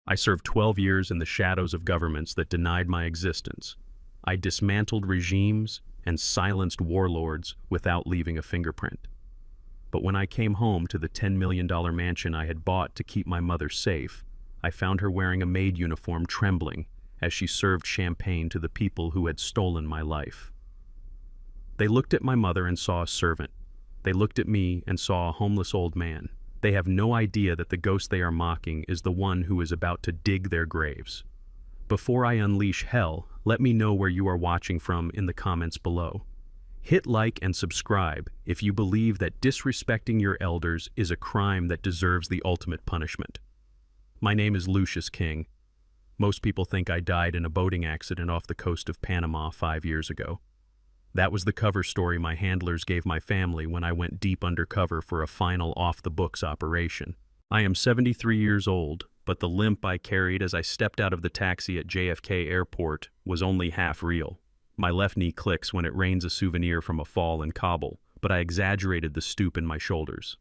I served 12 years in the shadows of governments that denied my existence. I dismantled regimes and silenced warlords without leaving a fingerprint. But when I came home to the $10 million mansion I had bought to keep my mother safe, I found her wearing a maid uniform, trembling as she served champagne to the people who had stolen my life. They looked at my mother and saw a servant. They looked at me and saw a homeless old man. They have no idea that the ghost they are mocking is the one who is about to dig their graves. Before I unleash hell, let me know where you are watching from in the comments below. Hit like and subscribe if you believe that disrespecting your elders is a crime that deserves the ultimate punishment. My name is Lucius King. Most people think I died in a boating accident off the coast of Panama 5 years ago. That was the cover story my handlers gave my family when I went deep undercover for a final off-the-books operation. I am 73 years old, but the limp I carried as I stepped out of the taxi at JFK Airport was only half real. My left knee clicks when it rains a souvenir from a fall in Kabul, but I exaggerated the stoop in my shoulders.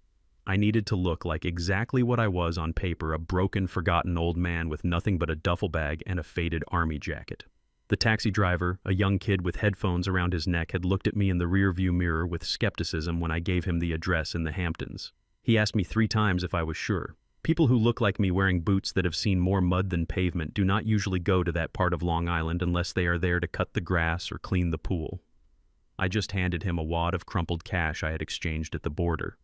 I needed to look like exactly what I was on paper, a broken, forgotten old man with nothing but a duffel bag and a faded army jacket. The taxi driver, a young kid with headphones around his neck, had looked at me in the rearview mirror with skepticism when I gave him the address in the Hamptons. He asked me 3 times if I was sure. People who look like me wearing boots that have seen more mud than pavement do not usually go to that part of Long Island unless they are there to cut the grass or clean the pool. I just handed him a wad of crumpled cash I had exchanged at the border.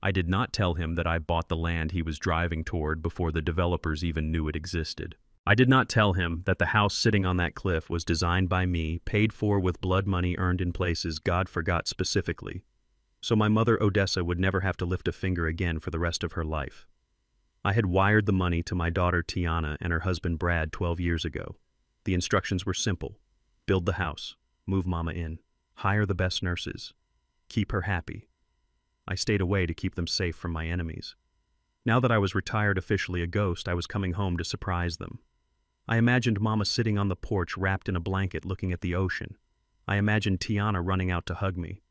I did not tell him that I bought the land he was driving toward before the developers even knew it existed. I did not tell him that the house sitting on that cliff was designed by me, paid for with blood money earned in places God forgot specifically, so my mother Odessa would never have to lift a finger again for the rest of her life. I had wired the money to my daughter Tiana and her husband Brad 12 years ago. The instructions were simple: build the house, move Mama in, hire the best nurses, keep her happy. I stayed away to keep them safe from my enemies. Now that I was retired, officially a ghost, I was coming home to surprise them. I imagined Mama sitting on the porch wrapped in a blanket looking at the ocean. I imagined Tiana running out to hug me.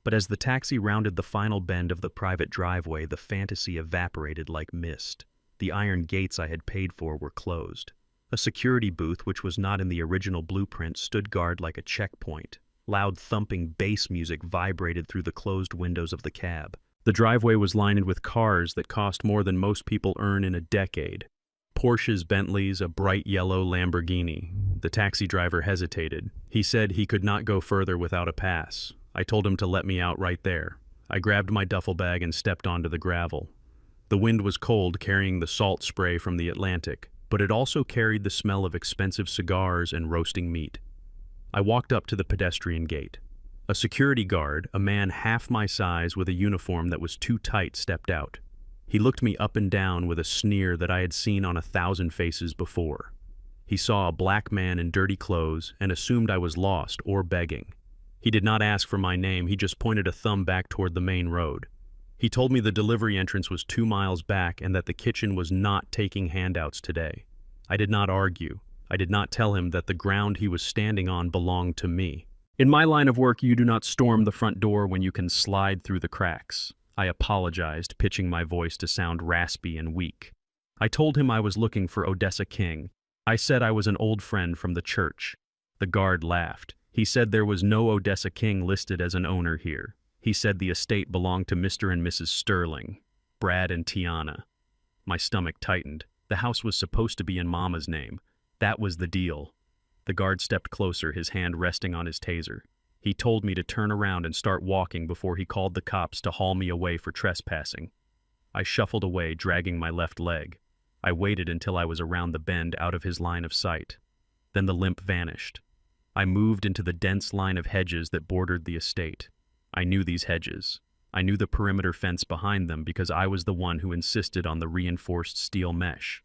But as the taxi rounded the final bend of the private driveway, the fantasy evaporated like mist. The iron gates I had paid for were closed. A security booth, which was not in the original blueprint, stood guard like a checkpoint. Loud thumping bass music vibrated through the closed windows of the cab. The driveway was lined with cars that cost more than most people earn in a decade. Porsches, Bentleys, a bright yellow Lamborghini. The taxi driver hesitated. He said he could not go further without a pass. I told him to let me out right there. I grabbed my duffel bag and stepped onto the gravel. The wind was cold, carrying the salt spray from the Atlantic, but it also carried the smell of expensive cigars and roasting meat. I walked up to the pedestrian gate. A security guard, a man half my size with a uniform that was too tight, stepped out. He looked me up and down with a sneer that I had seen on 1,000 faces before. He saw a black man in dirty clothes and assumed I was lost or begging. He did not ask for my name, he just pointed a thumb back toward the main road. He told me the delivery entrance was 2 miles back and that the kitchen was not taking handouts today. I did not argue. I did not tell him that the ground he was standing on belonged to me. In my line of work, you do not storm the front door when you can slide through the cracks. I apologized, pitching my voice to sound raspy and weak. I told him I was looking for Odessa King. I said I was an old friend from the church. The guard laughed. He said there was no Odessa King listed as an owner here. He said the estate belonged to Mr. and Mrs. Sterling, Brad and Tiana. My stomach tightened. The house was supposed to be in Mama's name. That was the deal. The guard stepped closer, his hand resting on his taser. He told me to turn around and start walking before he called the cops to haul me away for trespassing. I shuffled away, dragging my left leg. I waited until I was around the bend, out of his line of sight. Then the limp vanished. I moved into the dense line of hedges that bordered the estate. I knew these hedges. I knew the perimeter fence behind them because I was the one who insisted on the reinforced steel mesh.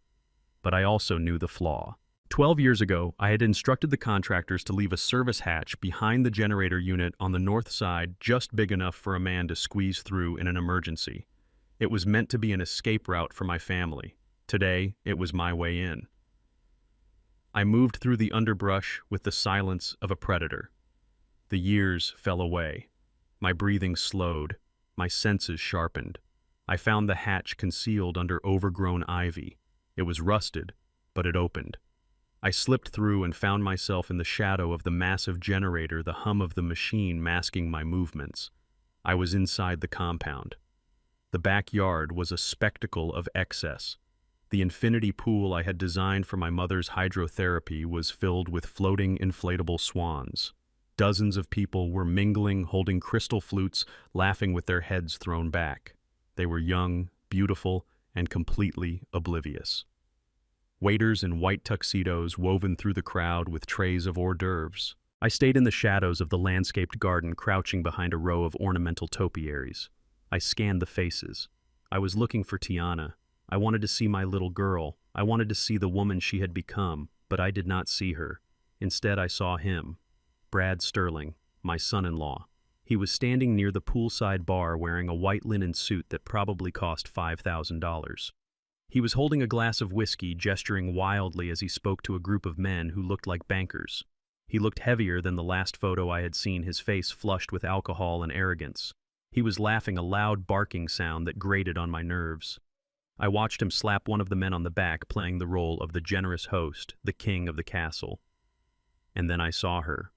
But I also knew the flaw. 12 years ago, I had instructed the contractors to leave a service hatch behind the generator unit on the north side, just big enough for a man to squeeze through in an emergency. It was meant to be an escape route for my family. Today, it was my way in. I moved through the underbrush with the silence of a predator. The years fell away. My breathing slowed. My senses sharpened. I found the hatch concealed under overgrown ivy. It was rusted, but it opened. I slipped through and found myself in the shadow of the massive generator, the hum of the machine masking my movements. I was inside the compound. The backyard was a spectacle of excess. The infinity pool I had designed for my mother's hydrotherapy was filled with floating inflatable swans. Dozens of people were mingling, holding crystal flutes, laughing with their heads thrown back. They were young, beautiful, and completely oblivious. Waiters in white tuxedos woven through the crowd with trays of hors d'oeuvres. I stayed in the shadows of the landscaped garden, crouching behind a row of ornamental topiaries. I scanned the faces. I was looking for Tiana. I wanted to see my little girl. I wanted to see the woman she had become, but I did not see her. Instead, I saw him, Brad Sterling, my son-in-law. He was standing near the poolside bar wearing a white linen suit that probably cost $5,000. He was holding a glass of whiskey, gesturing wildly as he spoke to a group of men who looked like bankers. He looked heavier than the last photo I had seen, his face flushed with alcohol and arrogance. He was laughing, a loud barking sound that grated on my nerves. I watched him slap one of the men on the back, playing the role of the generous host, the king of the castle. And then I saw her.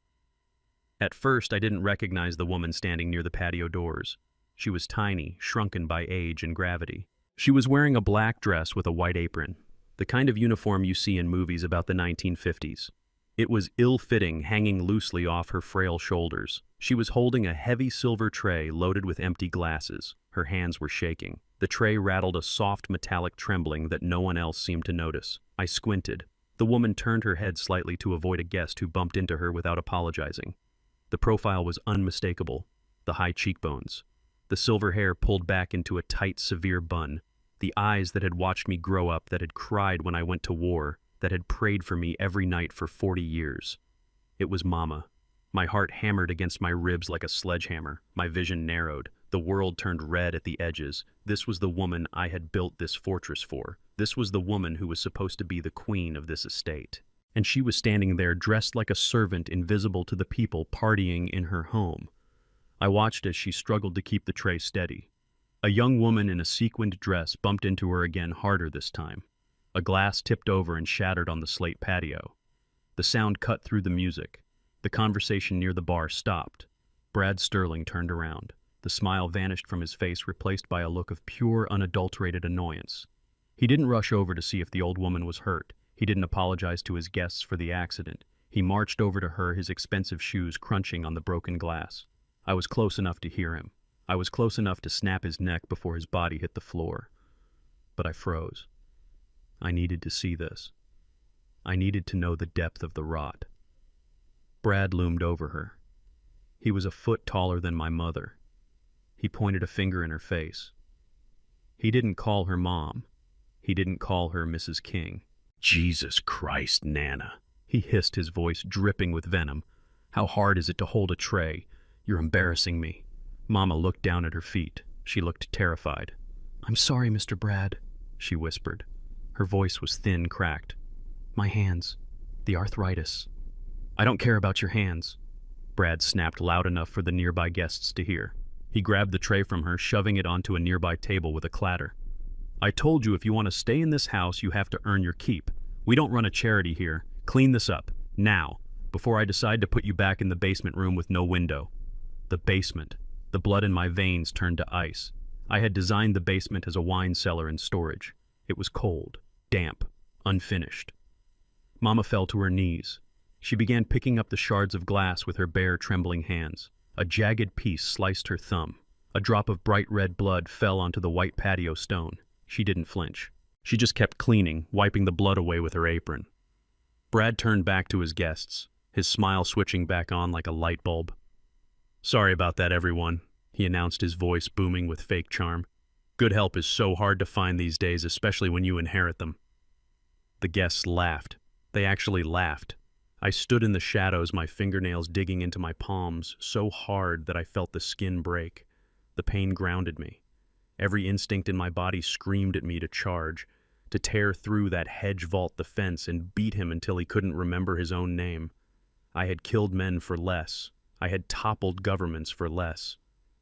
At first, I didn't recognize the woman standing near the patio doors. She was tiny, shrunken by age and gravity. She was wearing a black dress with a white apron, the kind of uniform you see in movies about the 1950s. It was ill-fitting, hanging loosely off her frail shoulders. She was holding a heavy silver tray loaded with empty glasses. Her hands were shaking. The tray rattled a soft metallic trembling that no one else seemed to notice. I squinted. The woman turned her head slightly to avoid a guest who bumped into her without apologizing. The profile was unmistakable. The high cheekbones. The silver hair pulled back into a tight, severe bun. The eyes that had watched me grow up, that had cried when I went to war, that had prayed for me every night for 40 years. It was Mama. My heart hammered against my ribs like a sledgehammer. My vision narrowed. The world turned red at the edges. This was the woman I had built this fortress for. This was the woman who was supposed to be the queen of this estate. And she was standing there, dressed like a servant, invisible to the people partying in her home. I watched as she struggled to keep the tray steady. A young woman in a sequined dress bumped into her again, harder this time. A glass tipped over and shattered on the slate patio. The sound cut through the music. The conversation near the bar stopped. Brad Sterling turned around. The smile vanished from his face, replaced by a look of pure, unadulterated annoyance. He didn't rush over to see if the old woman was hurt. He didn't apologize to his guests for the accident. He marched over to her, his expensive shoes crunching on the broken glass. I was close enough to hear him. I was close enough to snap his neck before his body hit the floor. But I froze. I needed to see this. I needed to know the depth of the rot. Brad loomed over her. He was a foot taller than my mother. He pointed a finger in her face. He didn't call her Mom. He didn't call her Mrs. King. "Jesus Christ, Nana," he hissed, his voice dripping with venom. "How hard is it to hold a tray? You're embarrassing me." Mama looked down at her feet. She looked terrified. "I'm sorry, Mr. Brad," she whispered. Her voice was thin, cracked. "My hands. The arthritis." "I don't care about your hands," Brad snapped loud enough for the nearby guests to hear. He grabbed the tray from her, shoving it onto a nearby table with a clatter. "I told you if you want to stay in this house, you have to earn your keep. We don't run a charity here. Clean this up, now, before I decide to put you back in the basement room with no window." The basement. The blood in my veins turned to ice. I had designed the basement as a wine cellar and storage. It was cold, damp, unfinished. Mama fell to her knees. She began picking up the shards of glass with her bare, trembling hands. A jagged piece sliced her thumb. A drop of bright red blood fell onto the white patio stone. She didn't flinch. She just kept cleaning, wiping the blood away with her apron. Brad turned back to his guests, his smile switching back on like a light bulb. "Sorry about that, everyone," he announced, his voice booming with fake charm. "Good help is so hard to find these days, especially when you inherit them." The guests laughed. They actually laughed. I stood in the shadows, my fingernails digging into my palms so hard that I felt the skin break. The pain grounded me. Every instinct in my body screamed at me to charge, to tear through that hedge vault, the fence, and beat him until he couldn't remember his own name. I had killed men for less. I had toppled governments for less.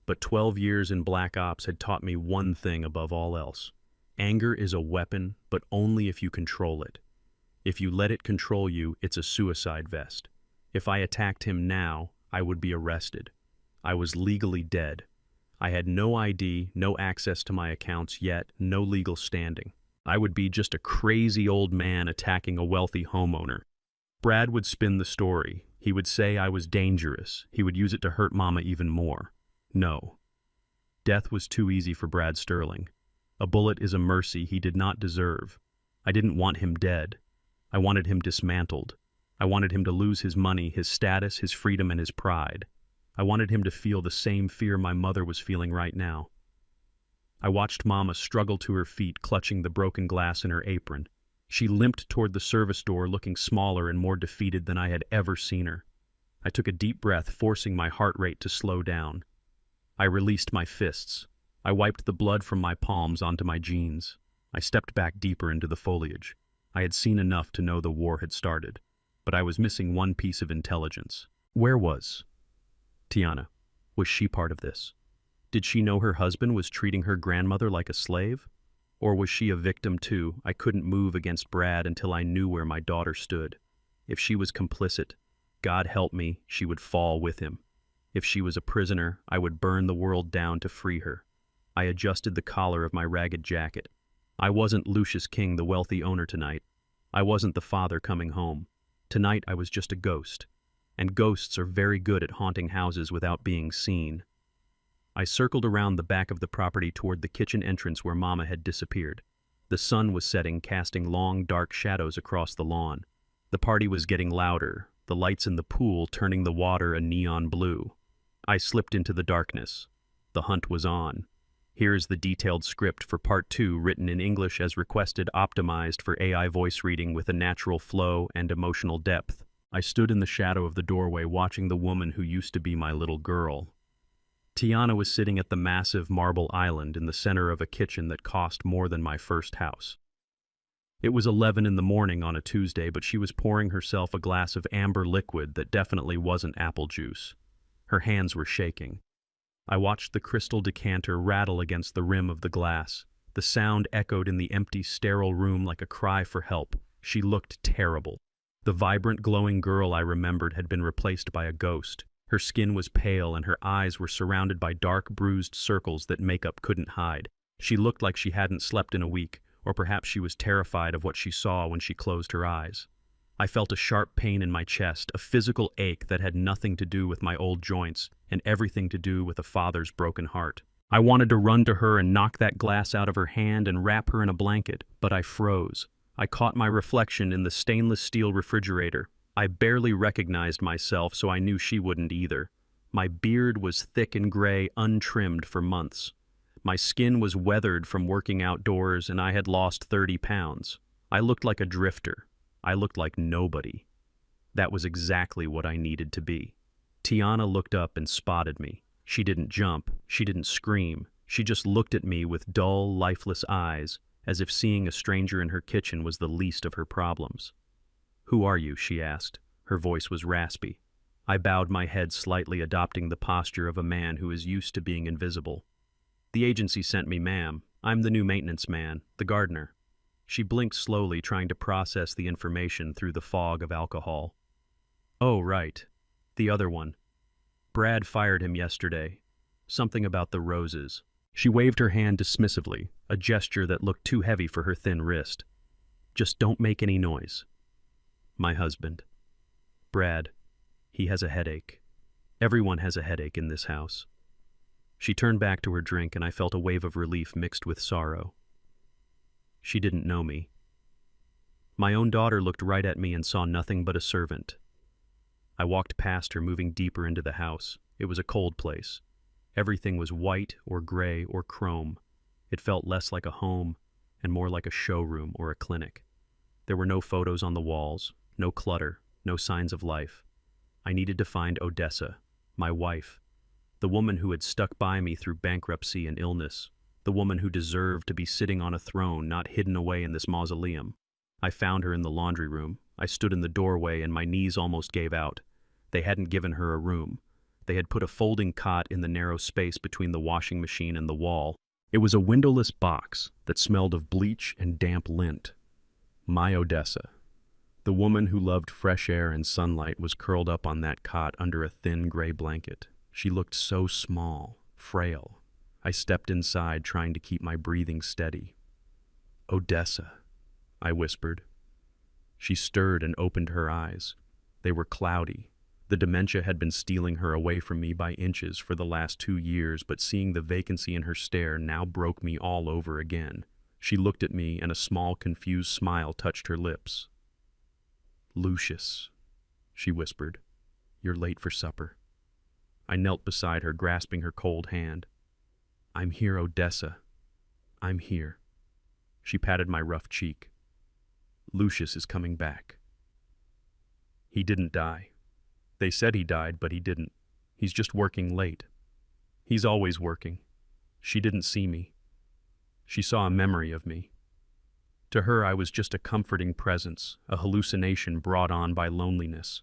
But 12 years in Black Ops had taught me one thing above all else. Anger is a weapon, but only if you control it. If you let it control you, it's a suicide vest. If I attacked him now, I would be arrested. I was legally dead. I had no ID, no access to my accounts yet, no legal standing. I would be just a crazy old man attacking a wealthy homeowner. Brad would spin the story. He would say I was dangerous. He would use it to hurt Mama even more. No. Death was too easy for Brad Sterling. A bullet is a mercy he did not deserve. I didn't want him dead. I wanted him dismantled. I wanted him to lose his money, his status, his freedom, and his pride. I wanted him to feel the same fear my mother was feeling right now. I watched Mama struggle to her feet, clutching the broken glass in her apron. She limped toward the service door, looking smaller and more defeated than I had ever seen her. I took a deep breath, forcing my heart rate to slow down. I released my fists. I wiped the blood from my palms onto my jeans. I stepped back deeper into the foliage. I had seen enough to know the war had started, but I was missing one piece of intelligence. Where was Tiana? Was she part of this? Did she know her husband was treating her grandmother like a slave? Or was she a victim too? I couldn't move against Brad until I knew where my daughter stood. If she was complicit, God help me, she would fall with him. If she was a prisoner, I would burn the world down to free her. I adjusted the collar of my ragged jacket. I wasn't Lucius King, the wealthy owner tonight. I wasn't the father coming home. Tonight I was just a ghost. And ghosts are very good at haunting houses without being seen. I circled around the back of the property toward the kitchen entrance where Mama had disappeared. The sun was setting, casting long, dark shadows across the lawn. The party was getting louder, the lights in the pool turning the water a neon blue. I slipped into the darkness. The hunt was on. Here is the detailed script for Part 2, written in English as requested, optimized for AI voice reading with a natural flow and emotional depth. I stood in the shadow of the doorway watching the woman who used to be my little girl. Tiana was sitting at the massive marble island in the center of a kitchen that cost more than my first house. It was 11 in the morning on a Tuesday, but she was pouring herself a glass of amber liquid that definitely wasn't apple juice. Her hands were shaking. I watched the crystal decanter rattle against the rim of the glass. The sound echoed in the empty, sterile room like a cry for help. She looked terrible. The vibrant, glowing girl I remembered had been replaced by a ghost. Her skin was pale and her eyes were surrounded by dark, bruised circles that makeup couldn't hide. She looked like she hadn't slept in a week, or perhaps she was terrified of what she saw when she closed her eyes. I felt a sharp pain in my chest, a physical ache that had nothing to do with my old joints and everything to do with a father's broken heart. I wanted to run to her and knock that glass out of her hand and wrap her in a blanket, but I froze. I caught my reflection in the stainless steel refrigerator. I barely recognized myself, so I knew she wouldn't either. My beard was thick and gray, untrimmed for months. My skin was weathered from working outdoors, and I had lost 30 pounds. I looked like a drifter. I looked like nobody. That was exactly what I needed to be. Tiana looked up and spotted me. She didn't jump. She didn't scream. She just looked at me with dull, lifeless eyes, as if seeing a stranger in her kitchen was the least of her problems. "Who are you?" she asked. Her voice was raspy. I bowed my head slightly, adopting the posture of a man who is used to being invisible. "The agency sent me, ma'am. I'm the new maintenance man, the gardener." She blinked slowly, trying to process the information through the fog of alcohol. "Oh, right. The other one. Brad fired him yesterday. Something about the roses." She waved her hand dismissively, a gesture that looked too heavy for her thin wrist. "Just don't make any noise." "My husband. Brad. He has a headache. Everyone has a headache in this house." She turned back to her drink, and I felt a wave of relief mixed with sorrow. She didn't know me. My own daughter looked right at me and saw nothing but a servant. I walked past her, moving deeper into the house. It was a cold place. Everything was white or gray or chrome. It felt less like a home and more like a showroom or a clinic. There were no photos on the walls, no clutter, no signs of life. I needed to find Odessa, my wife, the woman who had stuck by me through bankruptcy and illness, the woman who deserved to be sitting on a throne, not hidden away in this mausoleum. I found her in the laundry room. I stood in the doorway and my knees almost gave out. They hadn't given her a room. They had put a folding cot in the narrow space between the washing machine and the wall. It was a windowless box that smelled of bleach and damp lint. My Odessa. The woman who loved fresh air and sunlight was curled up on that cot under a thin gray blanket. She looked so small, frail. I stepped inside, trying to keep my breathing steady. "Odessa," I whispered. She stirred and opened her eyes. They were cloudy. The dementia had been stealing her away from me by inches for the last 2 years, but seeing the vacancy in her stare now broke me all over again. She looked at me, and a small, confused smile touched her lips. "Lucius," she whispered, "you're late for supper." I knelt beside her, grasping her cold hand. "I'm here, Odessa. I'm here." She patted my rough cheek. "Lucius is coming back. He didn't die. They said he died, but he didn't. He's just working late. He's always working." She didn't see me. She saw a memory of me. To her, I was just a comforting presence, a hallucination brought on by loneliness.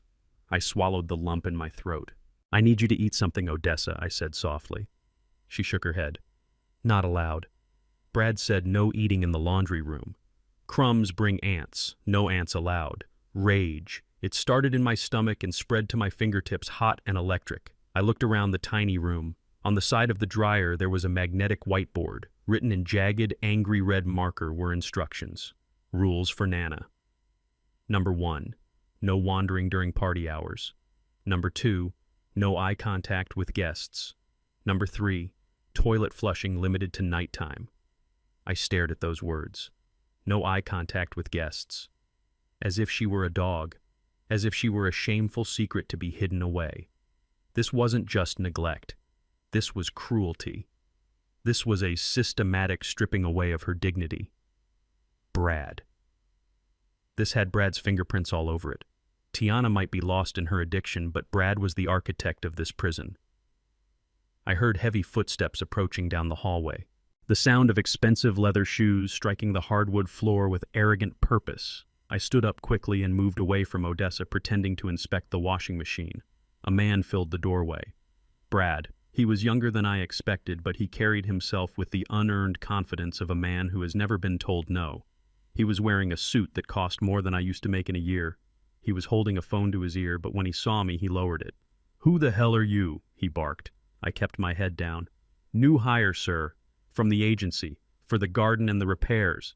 I swallowed the lump in my throat. "I need you to eat something, Odessa," I said softly. She shook her head. "Not allowed. Brad said no eating in the laundry room. Crumbs bring ants, no ants allowed. Rage. It started in my stomach and spread to my fingertips, hot and electric. I looked around the tiny room. On the side of the dryer, there was a magnetic whiteboard. Written in jagged, angry red marker were instructions. Rules for Nana. Number 1, no wandering during party hours. Number 2, no eye contact with guests. Number 3, toilet flushing limited to nighttime. I stared at those words. No eye contact with guests. As if she were a dog. As if she were a shameful secret to be hidden away. This wasn't just neglect. This was cruelty. This was a systematic stripping away of her dignity. Brad. This had Brad's fingerprints all over it. Tiana might be lost in her addiction, but Brad was the architect of this prison. I heard heavy footsteps approaching down the hallway. The sound of expensive leather shoes striking the hardwood floor with arrogant purpose. I stood up quickly and moved away from Odessa, pretending to inspect the washing machine. A man filled the doorway. Brad. He was younger than I expected, but he carried himself with the unearned confidence of a man who has never been told no. He was wearing a suit that cost more than I used to make in a year. He was holding a phone to his ear, but when he saw me, he lowered it. "Who the hell are you?" he barked. I kept my head down. "New hire, sir. From the agency. For the garden and the repairs."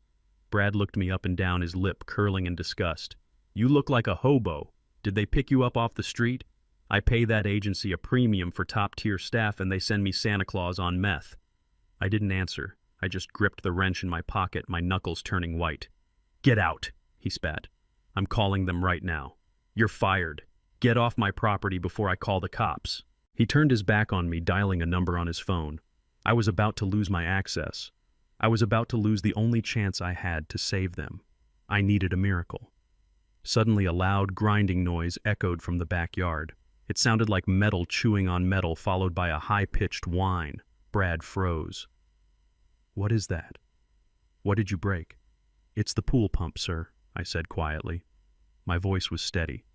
Brad looked me up and down, his lip curling in disgust. "You look like a hobo. Did they pick you up off the street? I pay that agency a premium for top-tier staff, and they send me Santa Claus on meth." I didn't answer. I just gripped the wrench in my pocket, my knuckles turning white. "Get out," he spat. "I'm calling them right now. You're fired. Get off my property before I call the cops." He turned his back on me, dialing a number on his phone. I was about to lose my access. I was about to lose the only chance I had to save them. I needed a miracle. Suddenly, a loud, grinding noise echoed from the backyard. It sounded like metal chewing on metal, followed by a high-pitched whine. Brad froze. "What is that? What did you break?" "It's the pool pump, sir," I said quietly. My voice was steady.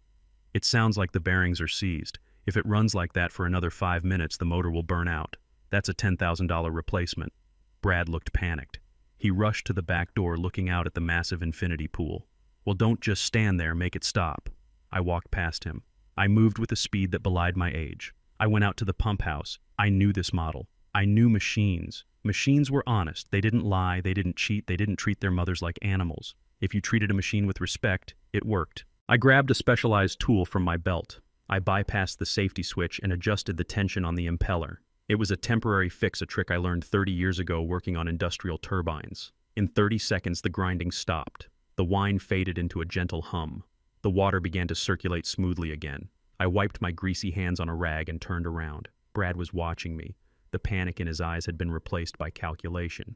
"It sounds like the bearings are seized. If it runs like that for another 5 minutes, the motor will burn out. That's a $10,000 replacement." Brad looked panicked. He rushed to the back door, looking out at the massive infinity pool. "Well, don't just stand there, make it stop." I walked past him. I moved with a speed that belied my age. I went out to the pump house. I knew this model. I knew machines. Machines were honest. They didn't lie, they didn't cheat, they didn't treat their mothers like animals. If you treated a machine with respect, it worked. I grabbed a specialized tool from my belt. I bypassed the safety switch and adjusted the tension on the impeller. It was a temporary fix, a trick I learned 30 years ago working on industrial turbines. In 30 seconds, the grinding stopped. The whine faded into a gentle hum. The water began to circulate smoothly again. I wiped my greasy hands on a rag and turned around. Brad was watching me. The panic in his eyes had been replaced by calculation.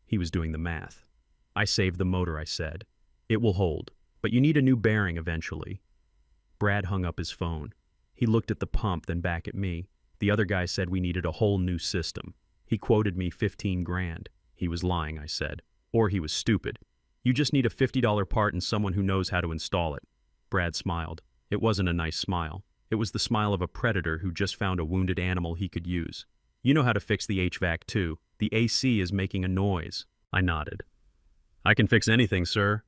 He was doing the math. "I saved the motor," I said. "It will hold, but you need a new bearing eventually." Brad hung up his phone. He looked at the pump, then back at me. The other guy said we needed a whole new system. He quoted me 15 grand. He was lying, I said. Or he was stupid. "You just need a $50 part and someone who knows how to install it." Brad smiled. It wasn't a nice smile. It was the smile of a predator who just found a wounded animal he could use. "You know how to fix the HVAC too. The AC is making a noise." I nodded. "I can fix anything, sir."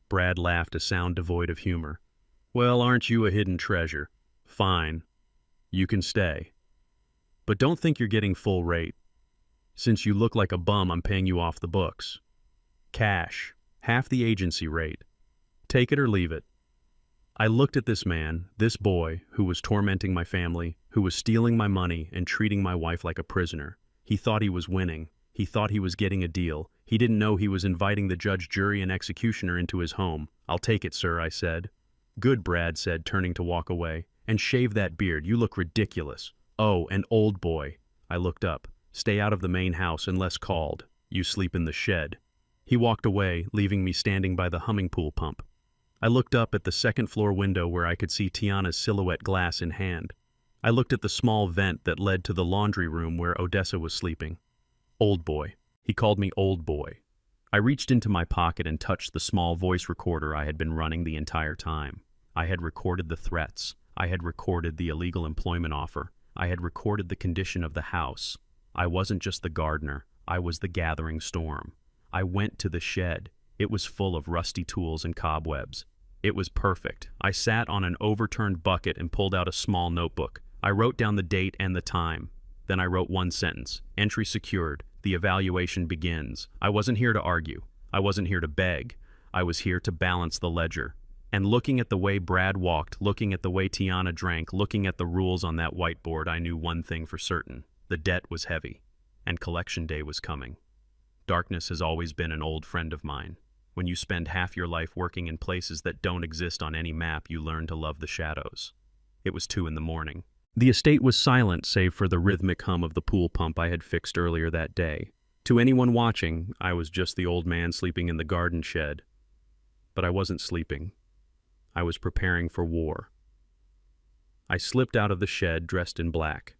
Brad laughed, a sound devoid of humor. Well, aren't you a hidden treasure? Fine. You can stay. But don't think you're getting full rate. Since you look like a bum, I'm paying you off the books. Cash. Half the agency rate. Take it or leave it. I looked at this man, this boy, who was tormenting my family, who was stealing my money and treating my wife like a prisoner. He thought he was winning. He thought he was getting a deal. He didn't know he was inviting the judge, jury, and executioner into his home. I'll take it, sir, I said. Good, Brad said, turning to walk away. And shave that beard. You look ridiculous. Oh, and old boy. I looked up. Stay out of the main house unless called. You sleep in the shed. He walked away, leaving me standing by the humming pool pump. I looked up at the second-floor window where I could see Tiana's silhouette, glass in hand. I looked at the small vent that led to the laundry room where Odessa was sleeping. Old boy. He called me old boy. I reached into my pocket and touched the small voice recorder I had been running the entire time. I had recorded the threats. I had recorded the illegal employment offer. I had recorded the condition of the house. I wasn't just the gardener. I was the gathering storm. I went to the shed. It was full of rusty tools and cobwebs. It was perfect. I sat on an overturned bucket and pulled out a small notebook. I wrote down the date and the time. Then I wrote one sentence. Entry secured. The evaluation begins. I wasn't here to argue. I wasn't here to beg. I was here to balance the ledger. And looking at the way Brad walked, looking at the way Tiana drank, looking at the rules on that whiteboard, I knew one thing for certain. The debt was heavy, and collection day was coming. Darkness has always been an old friend of mine. When you spend half your life working in places that don't exist on any map, you learn to love the shadows. It was 2 a.m. The estate was silent save for the rhythmic hum of the pool pump I had fixed earlier that day. To anyone watching, I was just the old man sleeping in the garden shed. But I wasn't sleeping. I was preparing for war. I slipped out of the shed dressed in black.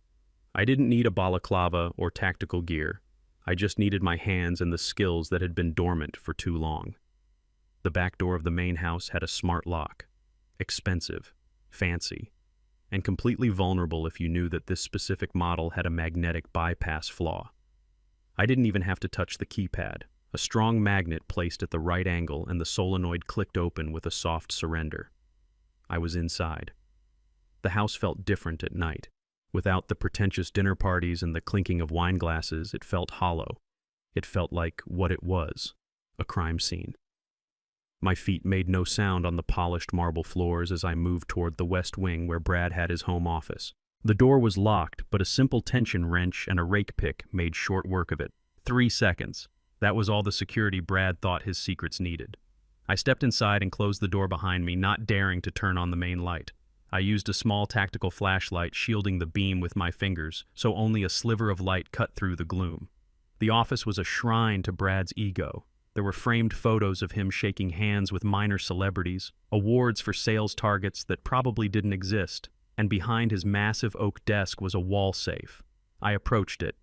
I didn't need a balaclava or tactical gear. I just needed my hands and the skills that had been dormant for too long. The back door of the main house had a smart lock. Expensive, fancy, and completely vulnerable if you knew that this specific model had a magnetic bypass flaw. I didn't even have to touch the keypad. A strong magnet placed at the right angle and the solenoid clicked open with a soft surrender. I was inside. The house felt different at night. Without the pretentious dinner parties and the clinking of wine glasses, it felt hollow. It felt like what it was, a crime scene. My feet made no sound on the polished marble floors as I moved toward the west wing where Brad had his home office. The door was locked, but a simple tension wrench and a rake pick made short work of it. 3 seconds. That was all the security Brad thought his secrets needed. I stepped inside and closed the door behind me, not daring to turn on the main light. I used a small tactical flashlight, shielding the beam with my fingers, so only a sliver of light cut through the gloom. The office was a shrine to Brad's ego. There were framed photos of him shaking hands with minor celebrities, awards for sales targets that probably didn't exist, and behind his massive oak desk was a wall safe. I approached it.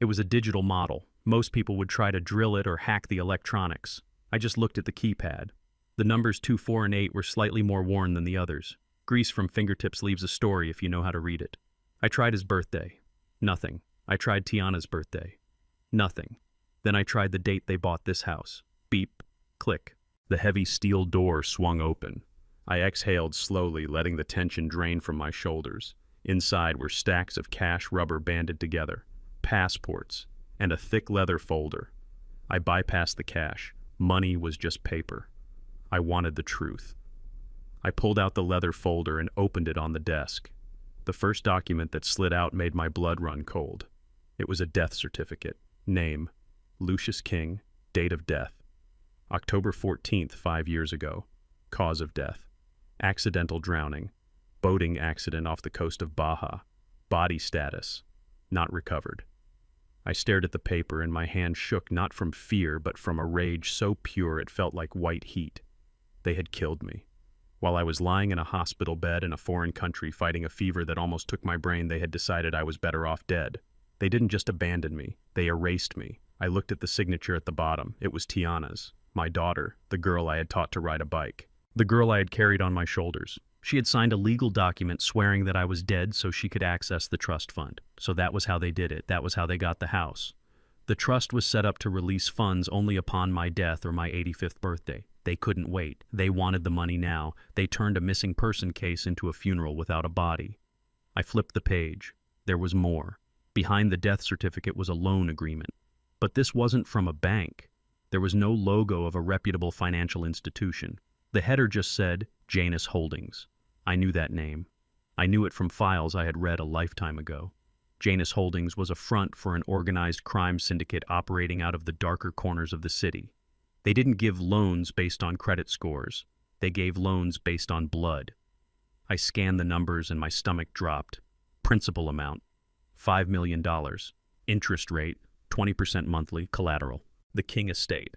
It was a digital model. Most people would try to drill it or hack the electronics. I just looked at the keypad. The numbers 2, 4, and 8 were slightly more worn than the others. Grease from fingertips leaves a story if you know how to read it. I tried his birthday. Nothing. I tried Tiana's birthday. Nothing. Then I tried the date they bought this house. Beep. Click. The heavy steel door swung open. I exhaled slowly, letting the tension drain from my shoulders. Inside were stacks of cash rubber banded together, passports, and a thick leather folder. I bypassed the cash. Money was just paper. I wanted the truth. I pulled out the leather folder and opened it on the desk. The first document that slid out made my blood run cold. It was a death certificate. Name, Lucius King. Date of death, October 14th, 5 years ago. Cause of death, accidental drowning. Boating accident off the coast of Baja. Body status, not recovered. I stared at the paper and my hand shook not from fear but from a rage so pure it felt like white heat. They had killed me. While I was lying in a hospital bed in a foreign country fighting a fever that almost took my brain, they had decided I was better off dead. They didn't just abandon me, they erased me. I looked at the signature at the bottom. It was Tiana's, my daughter, the girl I had taught to ride a bike. The girl I had carried on my shoulders. She had signed a legal document swearing that I was dead so she could access the trust fund. So that was how they did it. That was how they got the house. The trust was set up to release funds only upon my death or my 85th birthday. They couldn't wait. They wanted the money now. They turned a missing person case into a funeral without a body. I flipped the page. There was more. Behind the death certificate was a loan agreement. But this wasn't from a bank. There was no logo of a reputable financial institution. The header just said, Janus Holdings. I knew that name. I knew it from files I had read a lifetime ago. Janus Holdings was a front for an organized crime syndicate operating out of the darker corners of the city. They didn't give loans based on credit scores. They gave loans based on blood. I scanned the numbers and my stomach dropped. Principal amount, $5 million. Interest rate, 20% monthly, collateral. The King Estate.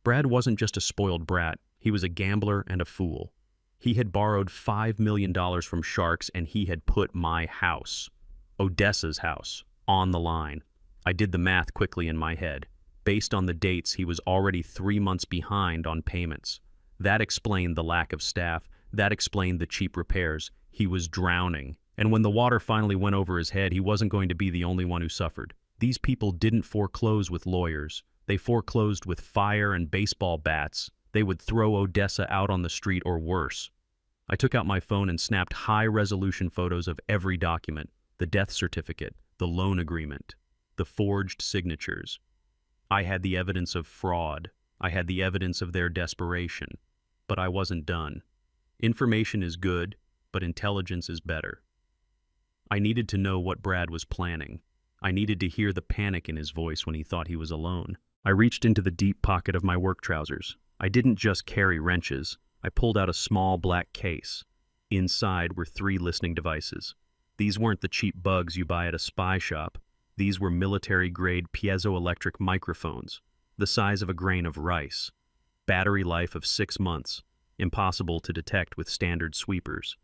Brad wasn't just a spoiled brat. He was a gambler and a fool. He had borrowed $5 million from sharks and he had put my house, Odessa's house, on the line. I did the math quickly in my head. Based on the dates, he was already 3 months behind on payments. That explained the lack of staff. That explained the cheap repairs. He was drowning. And when the water finally went over his head, he wasn't going to be the only one who suffered. These people didn't foreclose with lawyers. They foreclosed with fire and baseball bats. They would throw Odessa out on the street or worse. I took out my phone and snapped high-resolution photos of every document, the death certificate, the loan agreement, the forged signatures. I had the evidence of fraud. I had the evidence of their desperation. But I wasn't done. Information is good, but intelligence is better. I needed to know what Brad was planning. I needed to hear the panic in his voice when he thought he was alone. I reached into the deep pocket of my work trousers. I didn't just carry wrenches. I pulled out a small black case. Inside were 3 listening devices. These weren't the cheap bugs you buy at a spy shop. These were military-grade piezoelectric microphones, the size of a grain of rice. Battery life of 6 months, impossible to detect with standard sweepers.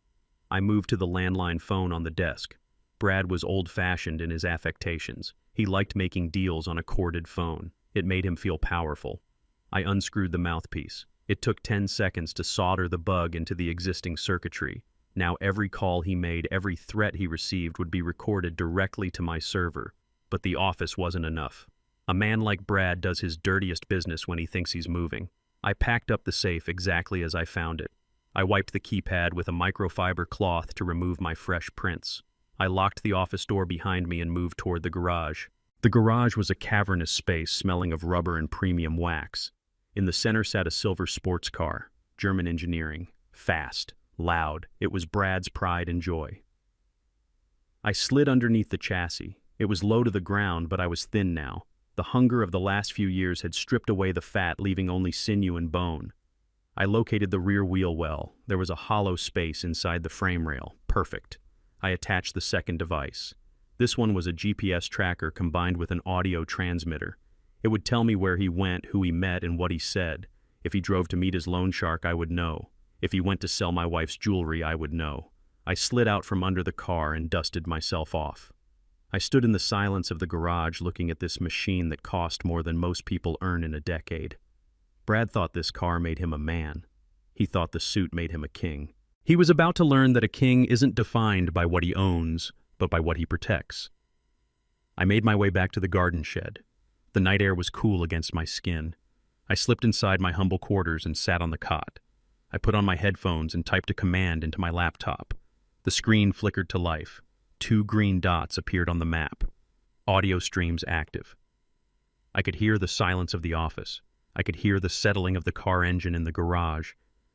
I moved to the landline phone on the desk. Brad was old-fashioned in his affectations. He liked making deals on a corded phone. It made him feel powerful. I unscrewed the mouthpiece. It took 10 seconds to solder the bug into the existing circuitry. Now every call he made, every threat he received would be recorded directly to my server. But the office wasn't enough. A man like Brad does his dirtiest business when he thinks he's moving. I packed up the safe exactly as I found it. I wiped the keypad with a microfiber cloth to remove my fresh prints. I locked the office door behind me and moved toward the garage. The garage was a cavernous space smelling of rubber and premium wax. In the center sat a silver sports car, German engineering, fast, loud. It was Brad's pride and joy. I slid underneath the chassis. It was low to the ground, but I was thin now. The hunger of the last few years had stripped away the fat, leaving only sinew and bone. I located the rear wheel well. There was a hollow space inside the frame rail. Perfect. I attached the second device. This one was a GPS tracker combined with an audio transmitter. It would tell me where he went, who he met, and what he said. If he drove to meet his loan shark, I would know. If he went to sell my wife's jewelry, I would know. I slid out from under the car and dusted myself off. I stood in the silence of the garage looking at this machine that cost more than most people earn in a decade. Brad thought this car made him a man. He thought the suit made him a king. He was about to learn that a king isn't defined by what he owns, but by what he protects. I made my way back to the garden shed. The night air was cool against my skin. I slipped inside my humble quarters and sat on the cot. I put on my headphones and typed a command into my laptop. The screen flickered to life. 2 green dots appeared on the map. Audio streams active. I could hear the silence of the office. I could hear the settling of the car engine in the garage.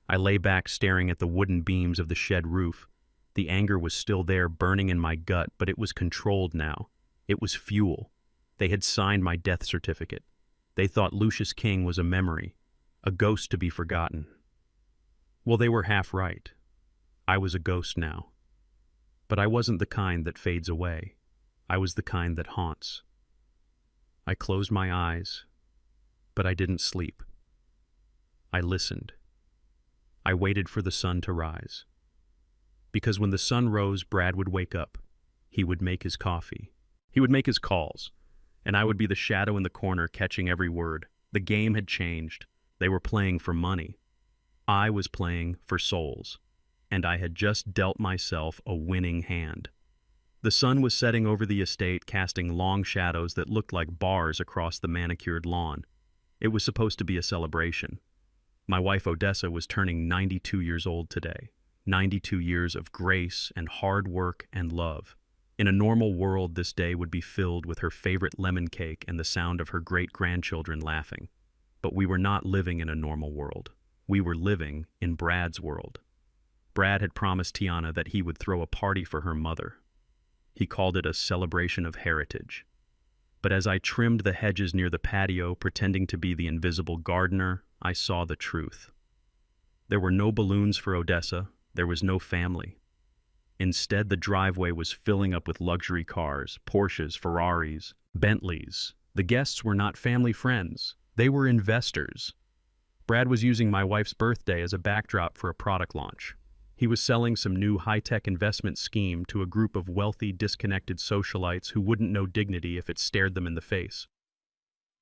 I lay back staring at the wooden beams of the shed roof. The anger was still there, burning in my gut, but it was controlled now. It was fuel. They had signed my death certificate. They thought Lucius King was a memory, a ghost to be forgotten. Well, they were half right. I was a ghost now. But I wasn't the kind that fades away. I was the kind that haunts. I closed my eyes, but I didn't sleep. I listened. I waited for the sun to rise. Because when the sun rose, Brad would wake up. He would make his coffee. He would make his calls. And I would be the shadow in the corner catching every word. The game had changed. They were playing for money. I was playing for souls. And I had just dealt myself a winning hand. The sun was setting over the estate, casting long shadows that looked like bars across the manicured lawn. It was supposed to be a celebration. My wife Odessa was turning 92 years old today. 92 years of grace and hard work and love. In a normal world, this day would be filled with her favorite lemon cake and the sound of her great-grandchildren laughing. But we were not living in a normal world. We were living in Brad's world. Brad had promised Tiana that he would throw a party for her mother. He called it a celebration of heritage. But as I trimmed the hedges near the patio, pretending to be the invisible gardener, I saw the truth. There were no balloons for Odessa. There was no family. Instead, the driveway was filling up with luxury cars, Porsches, Ferraris, Bentleys. The guests were not family friends. They were investors. Brad was using my wife's birthday as a backdrop for a product launch. He was selling some new high-tech investment scheme to a group of wealthy, disconnected socialites who wouldn't know dignity if it stared them in the face.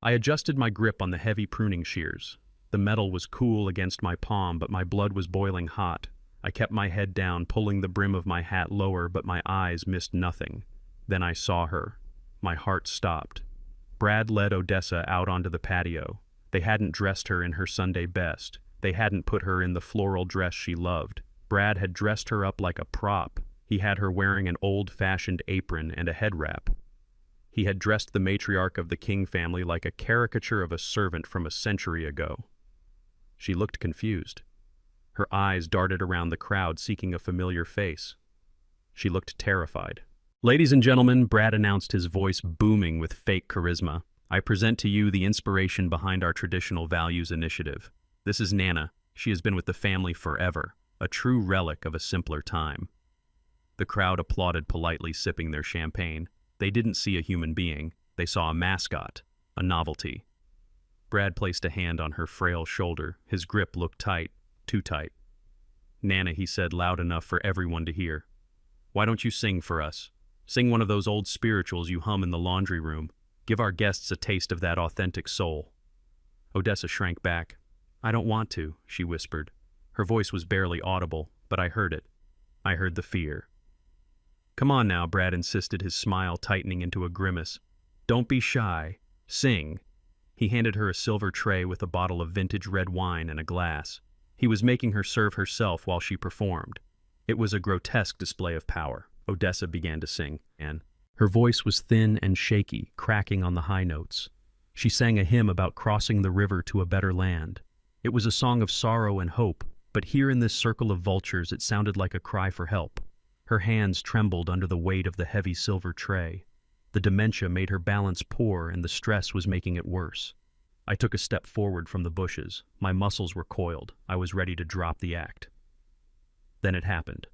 I adjusted my grip on the heavy pruning shears. The metal was cool against my palm, but my blood was boiling hot. I kept my head down, pulling the brim of my hat lower, but my eyes missed nothing. Then I saw her. My heart stopped. Brad led Odessa out onto the patio. They hadn't dressed her in her Sunday best. They hadn't put her in the floral dress she loved. Brad had dressed her up like a prop. He had her wearing an old-fashioned apron and a head wrap. He had dressed the matriarch of the King family like a caricature of a servant from a century ago. She looked confused. Her eyes darted around the crowd, seeking a familiar face. She looked terrified. "Ladies and gentlemen," Brad announced, his voice booming with fake charisma, "I present to you the inspiration behind our traditional values initiative. This is Nana. She has been with the family forever, a true relic of a simpler time." The crowd applauded politely, sipping their champagne. They didn't see a human being. They saw a mascot, a novelty. Brad placed a hand on her frail shoulder. His grip looked tight. Too tight. "Nana," he said, loud enough for everyone to hear, "why don't you sing for us? Sing one of those old spirituals you hum in the laundry room. Give our guests a taste of that authentic soul." Odessa shrank back. "I don't want to," she whispered. Her voice was barely audible, but I heard it. I heard the fear. "Come on now," Brad insisted, his smile tightening into a grimace. "Don't be shy. Sing." He handed her a silver tray with a bottle of vintage red wine and a glass. He was making her serve herself while she performed. It was a grotesque display of power. Odessa began to sing, and her voice was thin and shaky, cracking on the high notes. She sang a hymn about crossing the river to a better land. It was a song of sorrow and hope, but here in this circle of vultures it sounded like a cry for help. Her hands trembled under the weight of the heavy silver tray. The dementia made her balance poor, and the stress was making it worse. I took a step forward from the bushes. My muscles were coiled. I was ready to drop the act. Then it happened.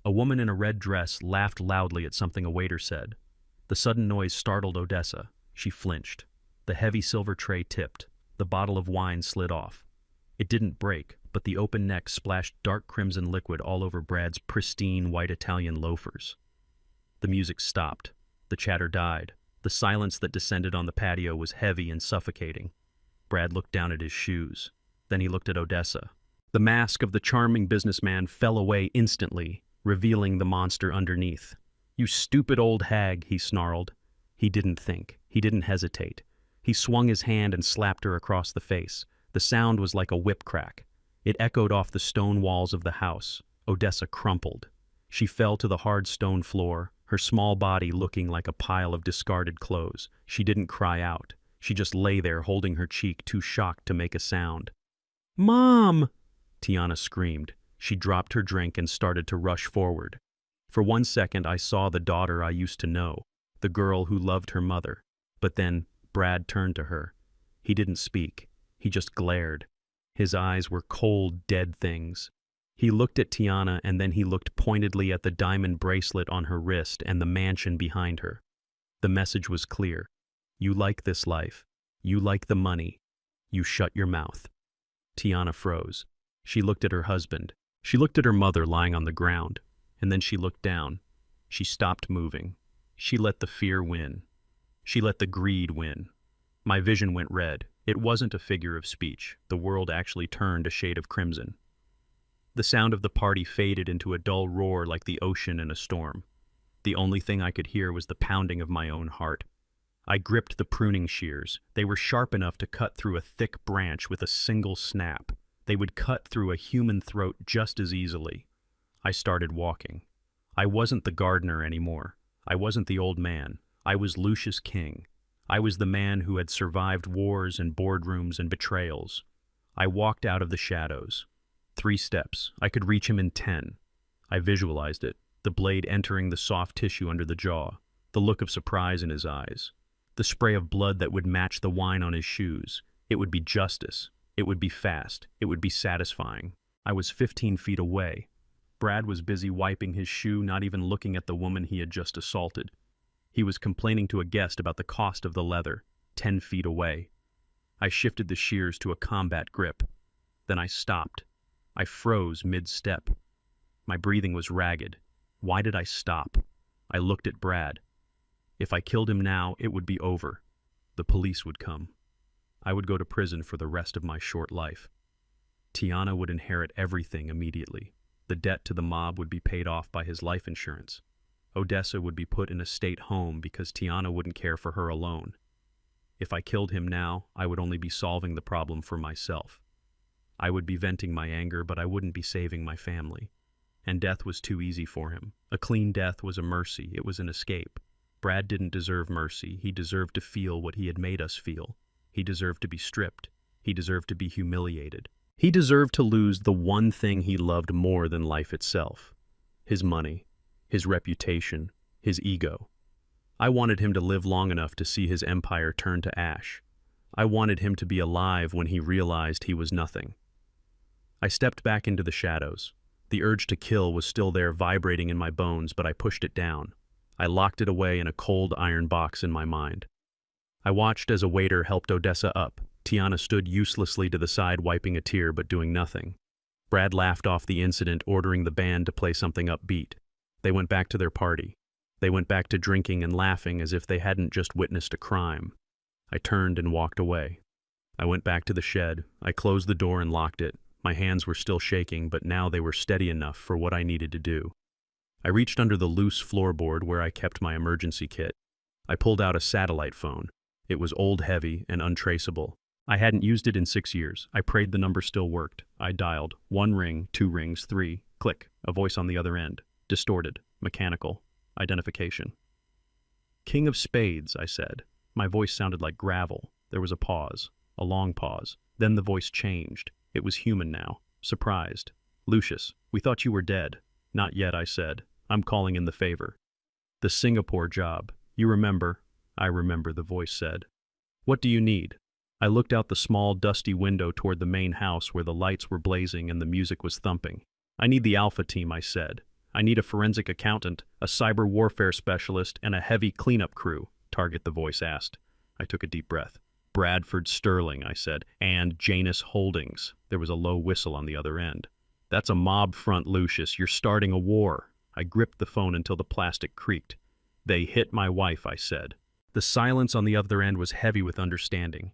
A woman in a red dress laughed loudly at something a waiter said. The sudden noise startled Odessa. She flinched. The heavy silver tray tipped. The bottle of wine slid off. It didn't break, but the open neck splashed dark crimson liquid all over Brad's pristine white Italian loafers. The music stopped. The chatter died. The silence that descended on the patio was heavy and suffocating. Brad looked down at his shoes. Then he looked at Odessa. The mask of the charming businessman fell away instantly, revealing the monster underneath. "You stupid old hag," he snarled. He didn't think. He didn't hesitate. He swung his hand and slapped her across the face. The sound was like a whip crack. It echoed off the stone walls of the house. Odessa crumpled. She fell to the hard stone floor, her small body looking like a pile of discarded clothes. She didn't cry out. She just lay there, holding her cheek, too shocked to make a sound. "Mom!" Tiana screamed. She dropped her drink and started to rush forward. For 1 second, I saw the daughter I used to know, the girl who loved her mother. But then Brad turned to her. He didn't speak. He just glared. His eyes were cold, dead things. He looked at Tiana, and then he looked pointedly at the diamond bracelet on her wrist and the mansion behind her. The message was clear. You like this life. You like the money. You shut your mouth. Tiana froze. She looked at her husband. She looked at her mother lying on the ground. And then she looked down. She stopped moving. She let the fear win. She let the greed win. My vision went red. It wasn't a figure of speech. The world actually turned a shade of crimson. The sound of the party faded into a dull roar like the ocean in a storm. The only thing I could hear was the pounding of my own heart. I gripped the pruning shears. They were sharp enough to cut through a thick branch with a single snap. They would cut through a human throat just as easily. I started walking. I wasn't the gardener anymore. I wasn't the old man. I was Lucius King. I was the man who had survived wars and boardrooms and betrayals. I walked out of the shadows. 3 steps. I could reach him in 10. I visualized it, the blade entering the soft tissue under the jaw, the look of surprise in his eyes, the spray of blood that would match the wine on his shoes. It would be justice. It would be fast. It would be satisfying. I was 15 feet away. Brad was busy wiping his shoe, not even looking at the woman he had just assaulted. He was complaining to a guest about the cost of the leather, 10 feet away. I shifted the shears to a combat grip. Then I stopped. I froze mid-step. My breathing was ragged. Why did I stop? I looked at Brad. If I killed him now, it would be over. The police would come. I would go to prison for the rest of my short life. Tiana would inherit everything immediately. The debt to the mob would be paid off by his life insurance. Odessa would be put in a state home because Tiana wouldn't care for her alone. If I killed him now, I would only be solving the problem for myself. I would be venting my anger, but I wouldn't be saving my family. And death was too easy for him. A clean death was a mercy. It was an escape. Brad didn't deserve mercy. He deserved to feel what he had made us feel. He deserved to be stripped. He deserved to be humiliated. He deserved to lose the one thing he loved more than life itself. His money, his reputation, his ego. I wanted him to live long enough to see his empire turn to ash. I wanted him to be alive when he realized he was nothing. I stepped back into the shadows. The urge to kill was still there, vibrating in my bones, but I pushed it down. I locked it away in a cold iron box in my mind. I watched as a waiter helped Odessa up. Tiana stood uselessly to the side, wiping a tear but doing nothing. Brad laughed off the incident, ordering the band to play something upbeat. They went back to their party. They went back to drinking and laughing as if they hadn't just witnessed a crime. I turned and walked away. I went back to the shed. I closed the door and locked it. My hands were still shaking, but now they were steady enough for what I needed to do. I reached under the loose floorboard where I kept my emergency kit. I pulled out a satellite phone. It was old, heavy, and untraceable. I hadn't used it in 6 years. I prayed the number still worked. I dialed. 1 ring, 2 rings, 3. Click. A voice on the other end. Distorted. Mechanical. Identification. King of Spades, I said. My voice sounded like gravel. There was a pause. A long pause. Then the voice changed. It was human now. Surprised. Lucius, we thought you were dead. Not yet, I said. I'm calling in the favor. The Singapore job. You remember? I remember, the voice said. What do you need? I looked out the small, dusty window toward the main house where the lights were blazing and the music was thumping. I need the Alpha team, I said. I need a forensic accountant, a cyber warfare specialist, and a heavy cleanup crew, Target, the voice asked. I took a deep breath. Bradford Sterling, I said, and Janus Holdings. There was a low whistle on the other end. That's a mob front, Lucius. You're starting a war. I gripped the phone until the plastic creaked. They hit my wife, I said. The silence on the other end was heavy with understanding.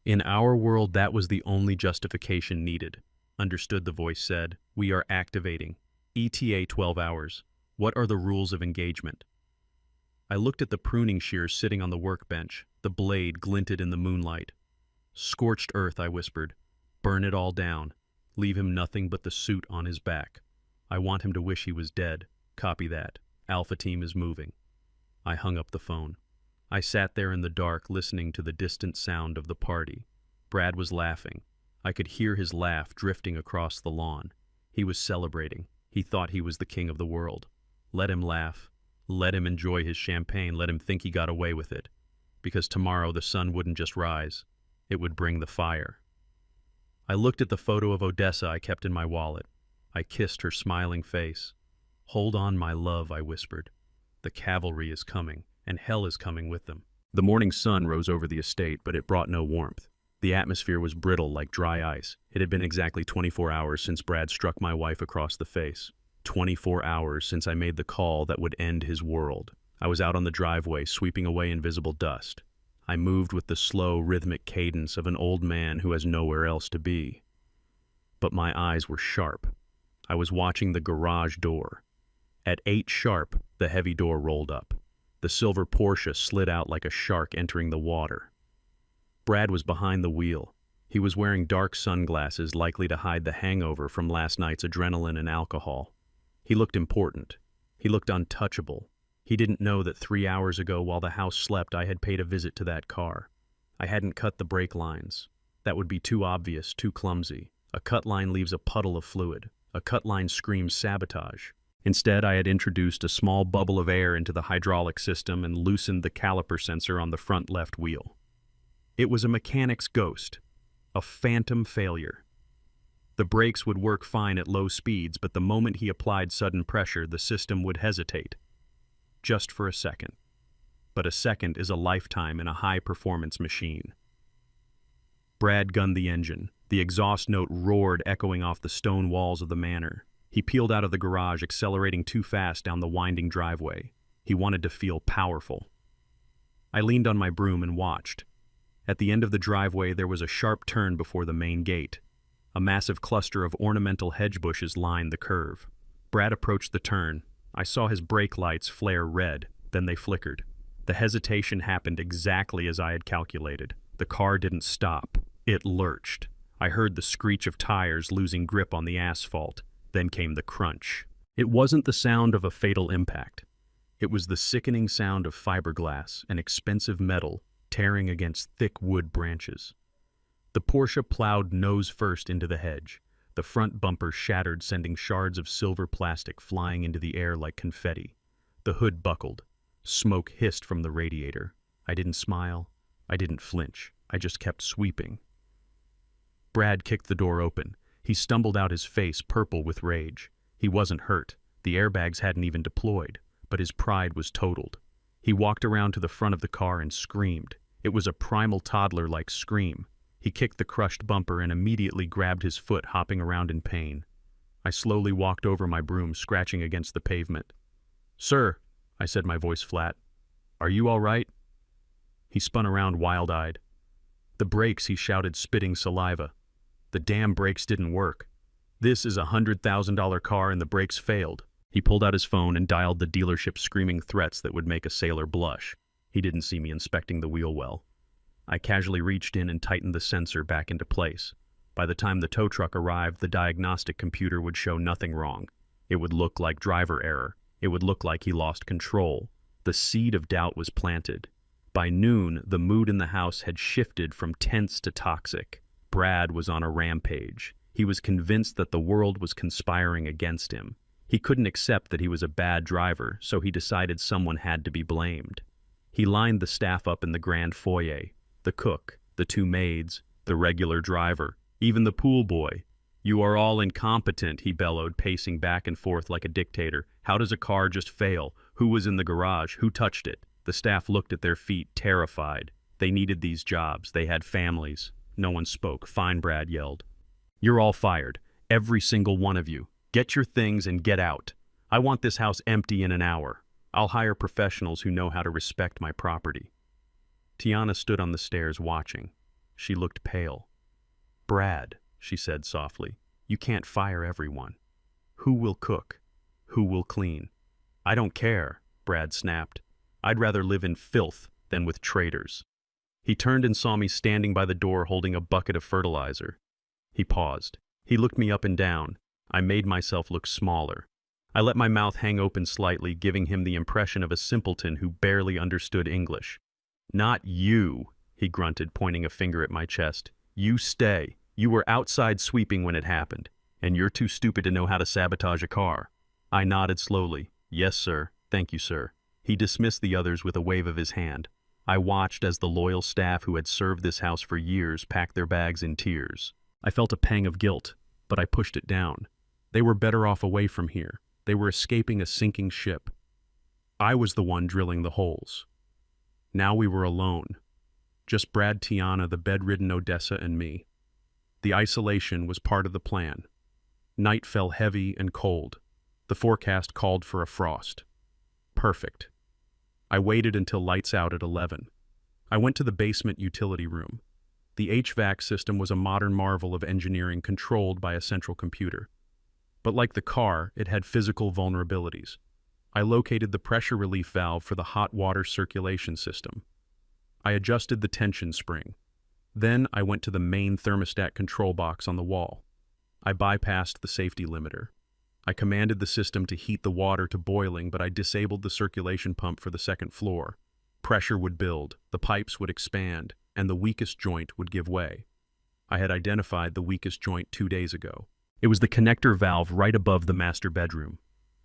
In our world, that was the only justification needed. Understood, the voice said. We are activating. ETA 12 hours. What are the rules of engagement? I looked at the pruning shears sitting on the workbench. The blade glinted in the moonlight. Scorched earth, I whispered. Burn it all down. Leave him nothing but the suit on his back. I want him to wish he was dead. Copy that. Alpha team is moving. I hung up the phone. I sat there in the dark, listening to the distant sound of the party. Brad was laughing. I could hear his laugh drifting across the lawn. He was celebrating. He thought he was the king of the world. Let him laugh. Let him enjoy his champagne. Let him think he got away with it. Because tomorrow the sun wouldn't just rise. It would bring the fire. I looked at the photo of Odessa I kept in my wallet. I kissed her smiling face. Hold on, my love, I whispered. The cavalry is coming, and hell is coming with them. The morning sun rose over the estate, but it brought no warmth. The atmosphere was brittle like dry ice. It had been exactly 24 hours since Brad struck my wife across the face. 24 hours since I made the call that would end his world. I was out on the driveway, sweeping away invisible dust. I moved with the slow, rhythmic cadence of an old man who has nowhere else to be. But my eyes were sharp. I was watching the garage door. At 8 sharp, the heavy door rolled up. The silver Porsche slid out like a shark entering the water. Brad was behind the wheel. He was wearing dark sunglasses likely to hide the hangover from last night's adrenaline and alcohol. He looked important. He looked untouchable. He didn't know that 3 hours ago while the house slept I had paid a visit to that car. I hadn't cut the brake lines. That would be too obvious, too clumsy. A cut line leaves a puddle of fluid. A cut line screams sabotage. Instead, I had introduced a small bubble of air into the hydraulic system and loosened the caliper sensor on the front left wheel. It was a mechanic's ghost, a phantom failure. The brakes would work fine at low speeds, but the moment he applied sudden pressure, the system would hesitate. Just for a second. But a second is a lifetime in a high-performance machine. Brad gunned the engine. The exhaust note roared, echoing off the stone walls of the manor. He peeled out of the garage, accelerating too fast down the winding driveway. He wanted to feel powerful. I leaned on my broom and watched. At the end of the driveway, there was a sharp turn before the main gate. A massive cluster of ornamental hedge bushes lined the curve. Brad approached the turn. I saw his brake lights flare red, then they flickered. The hesitation happened exactly as I had calculated. The car didn't stop. It lurched. I heard the screech of tires losing grip on the asphalt. Then came the crunch. It wasn't the sound of a fatal impact. It was the sickening sound of fiberglass and expensive metal tearing against thick wood branches. The Porsche plowed nose first into the hedge. The front bumper shattered, sending shards of silver plastic flying into the air like confetti. The hood buckled. Smoke hissed from the radiator. I didn't smile. I didn't flinch. I just kept sweeping. Brad kicked the door open. He stumbled out, his face purple with rage. He wasn't hurt. The airbags hadn't even deployed, but his pride was totaled. He walked around to the front of the car and screamed. It was a primal toddler-like scream. He kicked the crushed bumper and immediately grabbed his foot, hopping around in pain. I slowly walked over my broom, scratching against the pavement. "Sir," I said, my voice flat, "are you all right?" He spun around wild-eyed. "The brakes," he shouted, spitting saliva. "The damn brakes didn't work. This is a $100,000 car and the brakes failed." He pulled out his phone and dialed the dealership, screaming threats that would make a sailor blush. He didn't see me inspecting the wheel well. I casually reached in and tightened the sensor back into place. By the time the tow truck arrived, the diagnostic computer would show nothing wrong. It would look like driver error. It would look like he lost control. The seed of doubt was planted. By noon, the mood in the house had shifted from tense to toxic. Brad was on a rampage. He was convinced that the world was conspiring against him. He couldn't accept that he was a bad driver, so he decided someone had to be blamed. He lined the staff up in the grand foyer. The cook, the 2 maids, the regular driver, even the pool boy. "You are all incompetent," he bellowed, pacing back and forth like a dictator. "How does a car just fail? Who was in the garage? Who touched it?" The staff looked at their feet, terrified. They needed these jobs. They had families. No one spoke. "Fine," Brad yelled. "You're all fired. Every single one of you. Get your things and get out. I want this house empty in an hour. I'll hire professionals who know how to respect my property." Tiana stood on the stairs watching. She looked pale. "Brad," she said softly, "you can't fire everyone. Who will cook? Who will clean?" "I don't care," Brad snapped. "I'd rather live in filth than with traitors." He turned and saw me standing by the door holding a bucket of fertilizer. He paused. He looked me up and down. I made myself look smaller. I let my mouth hang open slightly, giving him the impression of a simpleton who barely understood English. "Not you," he grunted, pointing a finger at my chest. "You stay. You were outside sweeping when it happened, and you're too stupid to know how to sabotage a car." I nodded slowly. "Yes, sir. Thank you, sir." He dismissed the others with a wave of his hand. I watched as the loyal staff who had served this house for years packed their bags in tears. I felt a pang of guilt, but I pushed it down. They were better off away from here. They were escaping a sinking ship. I was the one drilling the holes. Now we were alone. Just Brad, Tiana, the bedridden Odessa, and me. The isolation was part of the plan. Night fell heavy and cold. The forecast called for a frost. Perfect. I waited until lights out at 11. I went to the basement utility room. The HVAC system was a modern marvel of engineering controlled by a central computer. But like the car, it had physical vulnerabilities. I located the pressure relief valve for the hot water circulation system. I adjusted the tension spring. Then I went to the main thermostat control box on the wall. I bypassed the safety limiter. I commanded the system to heat the water to boiling, but I disabled the circulation pump for the second floor. Pressure would build, the pipes would expand, and the weakest joint would give way. I had identified the weakest joint 2 days ago. It was the connector valve right above the master bedroom.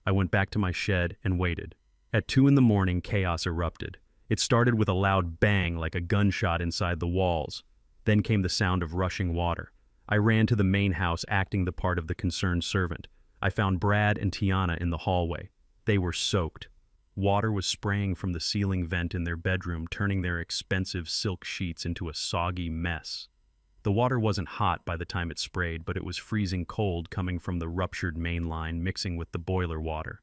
I went back to my shed and waited. At 2 in the morning, chaos erupted. It started with a loud bang like a gunshot inside the walls. Then came the sound of rushing water. I ran to the main house acting the part of the concerned servant. I found Brad and Tiana in the hallway. They were soaked. Water was spraying from the ceiling vent in their bedroom, turning their expensive silk sheets into a soggy mess. The water wasn't hot by the time it sprayed, but it was freezing cold coming from the ruptured main line mixing with the boiler water.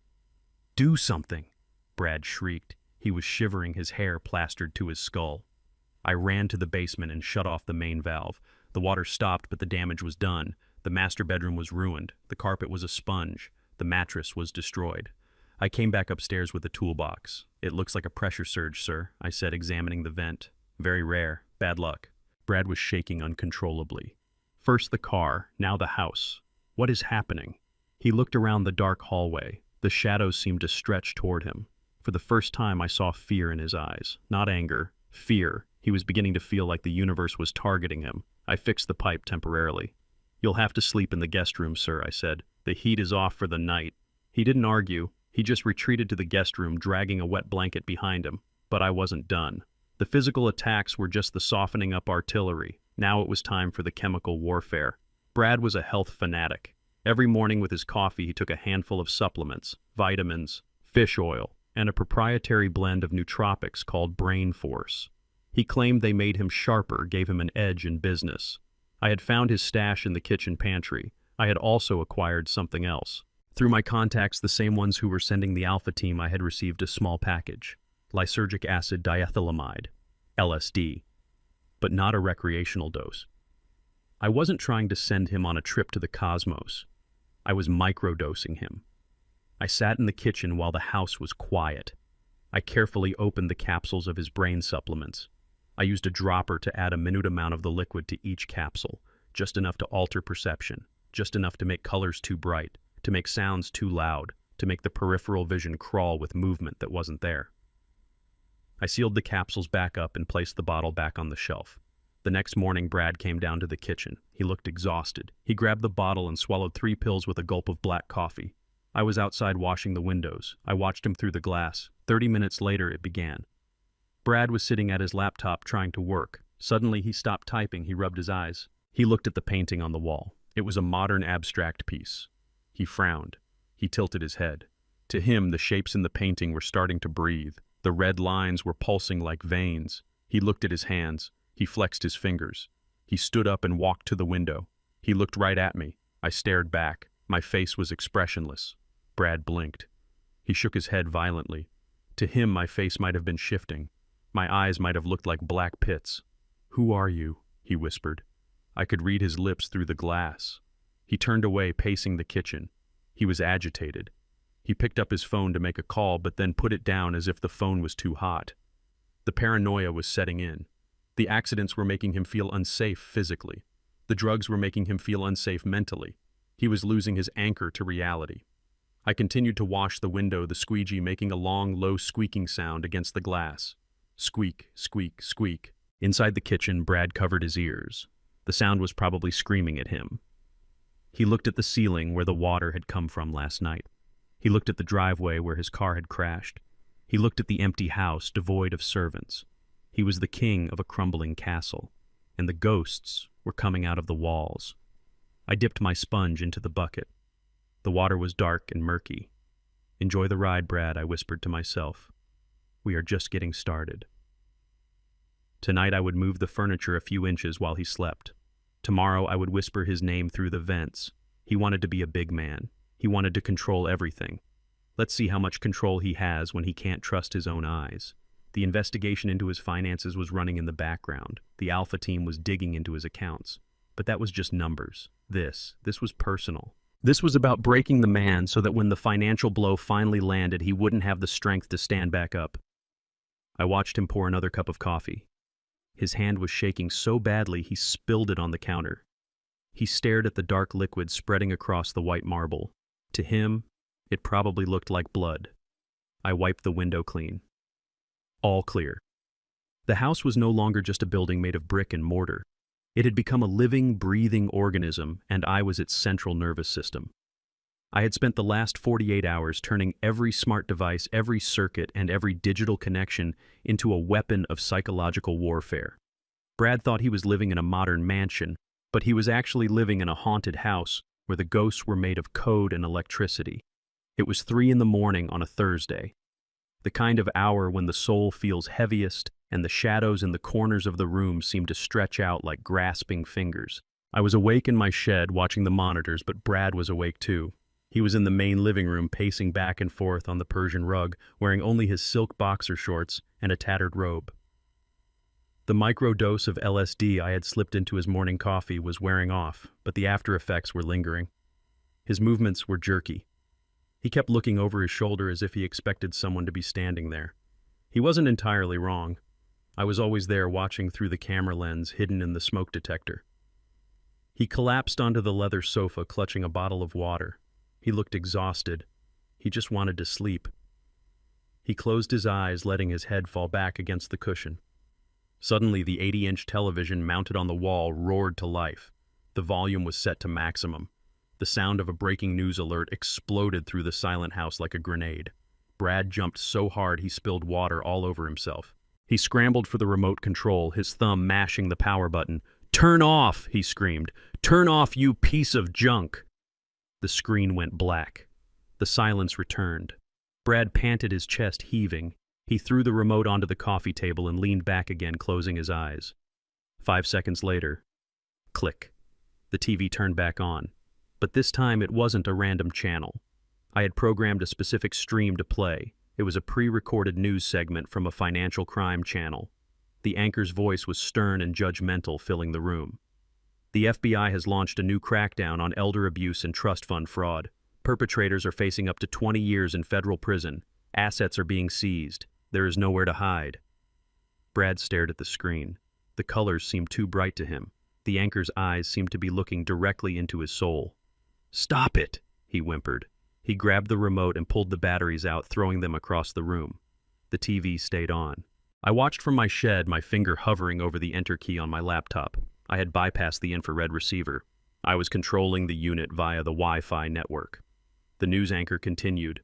"Do something!" Brad shrieked. He was shivering, his hair plastered to his skull. I ran to the basement and shut off the main valve. The water stopped, but the damage was done. The master bedroom was ruined. The carpet was a sponge. The mattress was destroyed. I came back upstairs with a toolbox. "It looks like a pressure surge, sir," I said, examining the vent. "Very rare. Bad luck." Brad was shaking uncontrollably. First the car, now the house. What is happening? He looked around the dark hallway. The shadows seemed to stretch toward him. For the first time I saw fear in his eyes. Not anger, fear. He was beginning to feel like the universe was targeting him. I fixed the pipe temporarily. "You'll have to sleep in the guest room, sir," I said. "The heat is off for the night." He didn't argue. He just retreated to the guest room, dragging a wet blanket behind him. But I wasn't done. The physical attacks were just the softening up artillery. Now it was time for the chemical warfare. Brad was a health fanatic. Every morning with his coffee he took a handful of supplements, vitamins, fish oil, and a proprietary blend of nootropics called Brain Force. He claimed they made him sharper, gave him an edge in business. I had found his stash in the kitchen pantry. I had also acquired something else. Through my contacts, the same ones who were sending the Alpha team, I had received a small package. Lysergic acid diethylamide, LSD, but not a recreational dose. I wasn't trying to send him on a trip to the cosmos. I was microdosing him. I sat in the kitchen while the house was quiet. I carefully opened the capsules of his brain supplements. I used a dropper to add a minute amount of the liquid to each capsule, just enough to alter perception, just enough to make colors too bright, to make sounds too loud, to make the peripheral vision crawl with movement that wasn't there. I sealed the capsules back up and placed the bottle back on the shelf. The next morning, Brad came down to the kitchen. He looked exhausted. He grabbed the bottle and swallowed 3 pills with a gulp of black coffee. I was outside washing the windows. I watched him through the glass. 30 minutes later, it began. Brad was sitting at his laptop trying to work. Suddenly, he stopped typing. He rubbed his eyes. He looked at the painting on the wall. It was a modern abstract piece. He frowned. He tilted his head. To him, the shapes in the painting were starting to breathe. The red lines were pulsing like veins. He looked at his hands. He flexed his fingers. He stood up and walked to the window. He looked right at me. I stared back. My face was expressionless. Brad blinked. He shook his head violently. To him, my face might have been shifting. My eyes might have looked like black pits. "Who are you?" he whispered. I could read his lips through the glass. He turned away, pacing the kitchen. He was agitated. He picked up his phone to make a call, but then put it down as if the phone was too hot. The paranoia was setting in. The accidents were making him feel unsafe physically. The drugs were making him feel unsafe mentally. He was losing his anchor to reality. I continued to wash the window, the squeegee making a long, low squeaking sound against the glass. Squeak, squeak, squeak. Inside the kitchen, Brad covered his ears. The sound was probably screaming at him. He looked at the ceiling where the water had come from last night. He looked at the driveway where his car had crashed. He looked at the empty house, devoid of servants. He was the king of a crumbling castle, and the ghosts were coming out of the walls. I dipped my sponge into the bucket. The water was dark and murky. "Enjoy the ride, Brad," I whispered to myself. "We are just getting started." Tonight I would move the furniture a few inches while he slept. Tomorrow I would whisper his name through the vents. He wanted to be a big man. He wanted to control everything. Let's see how much control he has when he can't trust his own eyes. The investigation into his finances was running in the background. The Alpha team was digging into his accounts. But that was just numbers. This was personal. This was about breaking the man so that when the financial blow finally landed, he wouldn't have the strength to stand back up. I watched him pour another cup of coffee. His hand was shaking so badly he spilled it on the counter. He stared at the dark liquid spreading across the white marble. To him, it probably looked like blood. I wiped the window clean. All clear. The house was no longer just a building made of brick and mortar. It had become a living, breathing organism, and I was its central nervous system. I had spent the last 48 hours turning every smart device, every circuit, and every digital connection into a weapon of psychological warfare. Brad thought he was living in a modern mansion, but he was actually living in a haunted house where the ghosts were made of code and electricity. It was 3 a.m. on a Thursday, the kind of hour when the soul feels heaviest and the shadows in the corners of the room seem to stretch out like grasping fingers. I was awake in my shed watching the monitors, but Brad was awake too. He was in the main living room pacing back and forth on the Persian rug, wearing only his silk boxer shorts and a tattered robe. The microdose of LSD I had slipped into his morning coffee was wearing off, but the after effects were lingering. His movements were jerky. He kept looking over his shoulder as if he expected someone to be standing there. He wasn't entirely wrong. I was always there watching through the camera lens hidden in the smoke detector. He collapsed onto the leather sofa, clutching a bottle of water. He looked exhausted. He just wanted to sleep. He closed his eyes, letting his head fall back against the cushion. Suddenly, the 80-inch television mounted on the wall roared to life. The volume was set to maximum. The sound of a breaking news alert exploded through the silent house like a grenade. Brad jumped so hard he spilled water all over himself. He scrambled for the remote control, his thumb mashing the power button. "Turn off!" he screamed. "Turn off, you piece of junk!" The screen went black. The silence returned. Brad panted, his chest heaving. He threw the remote onto the coffee table and leaned back again, closing his eyes. 5 seconds later, click. The TV turned back on. But this time it wasn't a random channel. I had programmed a specific stream to play. It was a pre-recorded news segment from a financial crime channel. The anchor's voice was stern and judgmental, filling the room. The FBI has launched a new crackdown on elder abuse and trust fund fraud. Perpetrators are facing up to 20 years in federal prison. Assets are being seized. There is nowhere to hide. Brad stared at the screen. The colors seemed too bright to him. The anchor's eyes seemed to be looking directly into his soul. "Stop it!" he whimpered. He grabbed the remote and pulled the batteries out, throwing them across the room. The TV stayed on. I watched from my shed, my finger hovering over the enter key on my laptop. I had bypassed the infrared receiver. I was controlling the unit via the Wi-Fi network. The news anchor continued.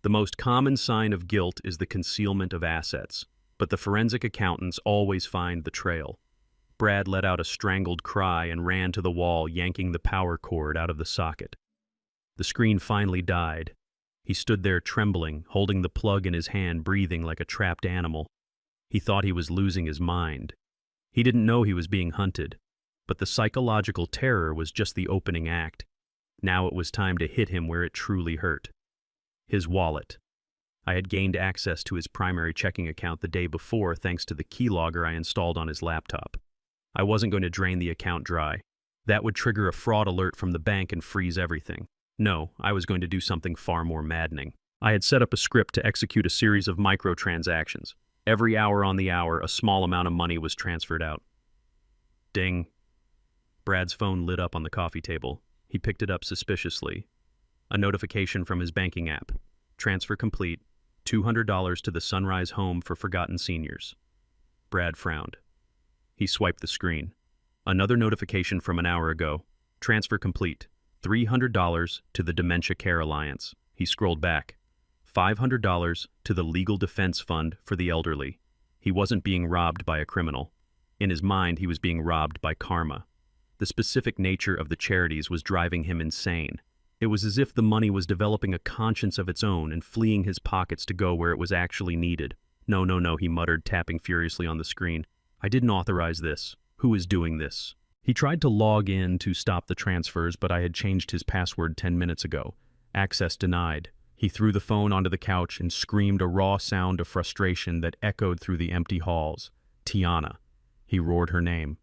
"The most common sign of guilt is the concealment of assets, but the forensic accountants always find the trail." Brad let out a strangled cry and ran to the wall, yanking the power cord out of the socket. The screen finally died. He stood there trembling, holding the plug in his hand, breathing like a trapped animal. He thought he was losing his mind. He didn't know he was being hunted, but the psychological terror was just the opening act. Now it was time to hit him where it truly hurt. His wallet. I had gained access to his primary checking account the day before thanks to the keylogger I installed on his laptop. I wasn't going to drain the account dry. That would trigger a fraud alert from the bank and freeze everything. No, I was going to do something far more maddening. I had set up a script to execute a series of microtransactions. Every hour on the hour, a small amount of money was transferred out. Ding. Brad's phone lit up on the coffee table. He picked it up suspiciously. A notification from his banking app. Transfer complete. $200 to the Sunrise Home for Forgotten Seniors. Brad frowned. He swiped the screen. Another notification from an hour ago. Transfer complete. $300 to the Dementia Care Alliance. He scrolled back. $500 to the Legal Defense Fund for the Elderly. He wasn't being robbed by a criminal. In his mind, he was being robbed by karma. The specific nature of the charities was driving him insane. It was as if the money was developing a conscience of its own and fleeing his pockets to go where it was actually needed. No, he muttered, tapping furiously on the screen. I didn't authorize this. Who is doing this? He tried to log in to stop the transfers, but I had changed his password 10 minutes ago. Access denied. He threw the phone onto the couch and screamed a raw sound of frustration that echoed through the empty halls. Tiana. He roared her name.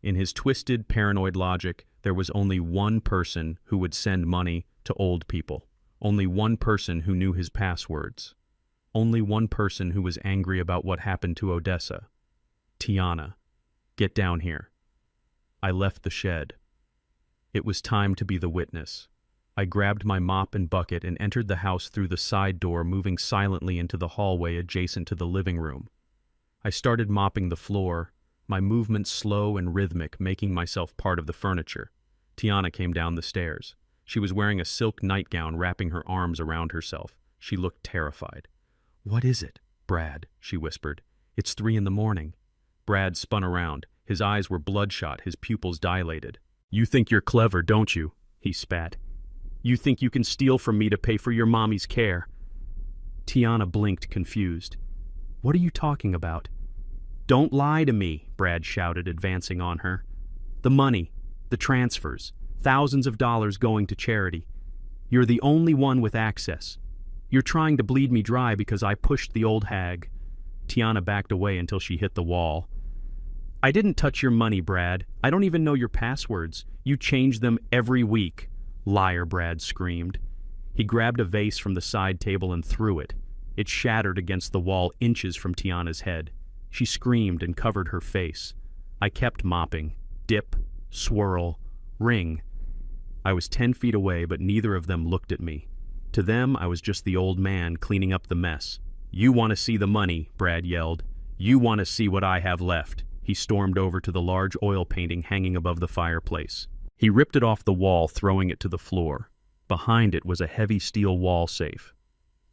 In his twisted, paranoid logic, there was only one person who would send money to old people. Only one person who knew his passwords. Only one person who was angry about what happened to Odessa. Tiana, get down here. I left the shed. It was time to be the witness. I grabbed my mop and bucket and entered the house through the side door, moving silently into the hallway adjacent to the living room. I started mopping the floor, my movements slow and rhythmic, making myself part of the furniture. Tiana came down the stairs. She was wearing a silk nightgown, wrapping her arms around herself. She looked terrified. "What is it, Brad?" she whispered. "It's 3 a.m. Brad spun around. His eyes were bloodshot, his pupils dilated. "You think you're clever, don't you?" he spat. "You think you can steal from me to pay for your mommy's care?" Tiana blinked, confused. "What are you talking about?" "Don't lie to me," Brad shouted, advancing on her. "The money, the transfers, thousands of dollars going to charity. You're the only one with access. You're trying to bleed me dry because I pushed the old hag." Tiana backed away until she hit the wall. "I didn't touch your money, Brad. I don't even know your passwords. You change them every week." "Liar," Brad screamed. He grabbed a vase from the side table and threw it. It shattered against the wall inches from Tiana's head. She screamed and covered her face. I kept mopping. Dip, swirl, ring. I was 10 feet away, but neither of them looked at me. To them, I was just the old man cleaning up the mess. "You want to see the money," Brad yelled. "You want to see what I have left." He stormed over to the large oil painting hanging above the fireplace. He ripped it off the wall, throwing it to the floor. Behind it was a heavy steel wall safe.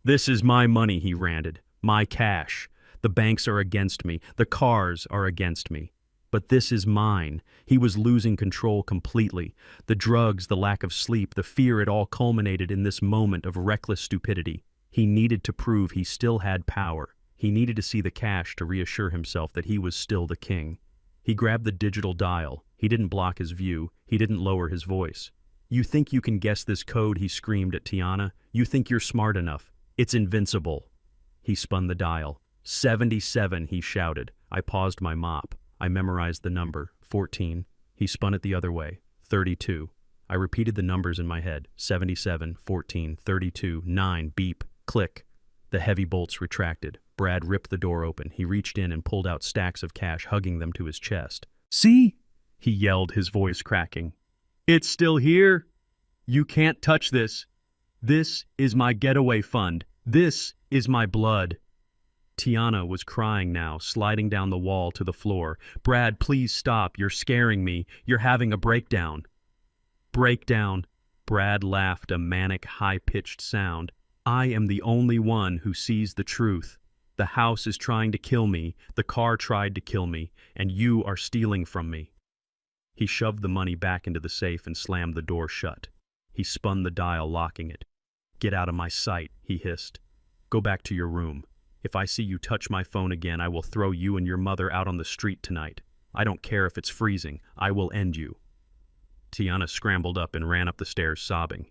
"This is my money," he ranted. "My cash. The banks are against me. The cars are against me. But this is mine." He was losing control completely. The drugs, the lack of sleep, the fear, it all culminated in this moment of reckless stupidity. He needed to prove he still had power. He needed to see the cash to reassure himself that he was still the king. He grabbed the digital dial. He didn't block his view. He didn't lower his voice. "You think you can guess this code?" he screamed at Tiana. "You think you're smart enough? It's invincible." He spun the dial. 77, he shouted. I paused my mop. I memorized the number, 14. He spun it the other way, 32. I repeated the numbers in my head, 77, 14, 32, 9, beep, click. The heavy bolts retracted. Brad ripped the door open. He reached in and pulled out stacks of cash, hugging them to his chest. "See?" he yelled, his voice cracking. "It's still here. You can't touch this. This is my getaway fund. This is my blood." Tiana was crying now, sliding down the wall to the floor. "Brad, please stop. You're scaring me. You're having a breakdown." "Breakdown?" Brad laughed, a manic, high-pitched sound. "I am the only one who sees the truth. The house is trying to kill me, the car tried to kill me, and you are stealing from me." He shoved the money back into the safe and slammed the door shut. He spun the dial, locking it. "Get out of my sight," he hissed. "Go back to your room. If I see you touch my phone again, I will throw you and your mother out on the street tonight. I don't care if it's freezing. I will end you." Tiana scrambled up and ran up the stairs, sobbing.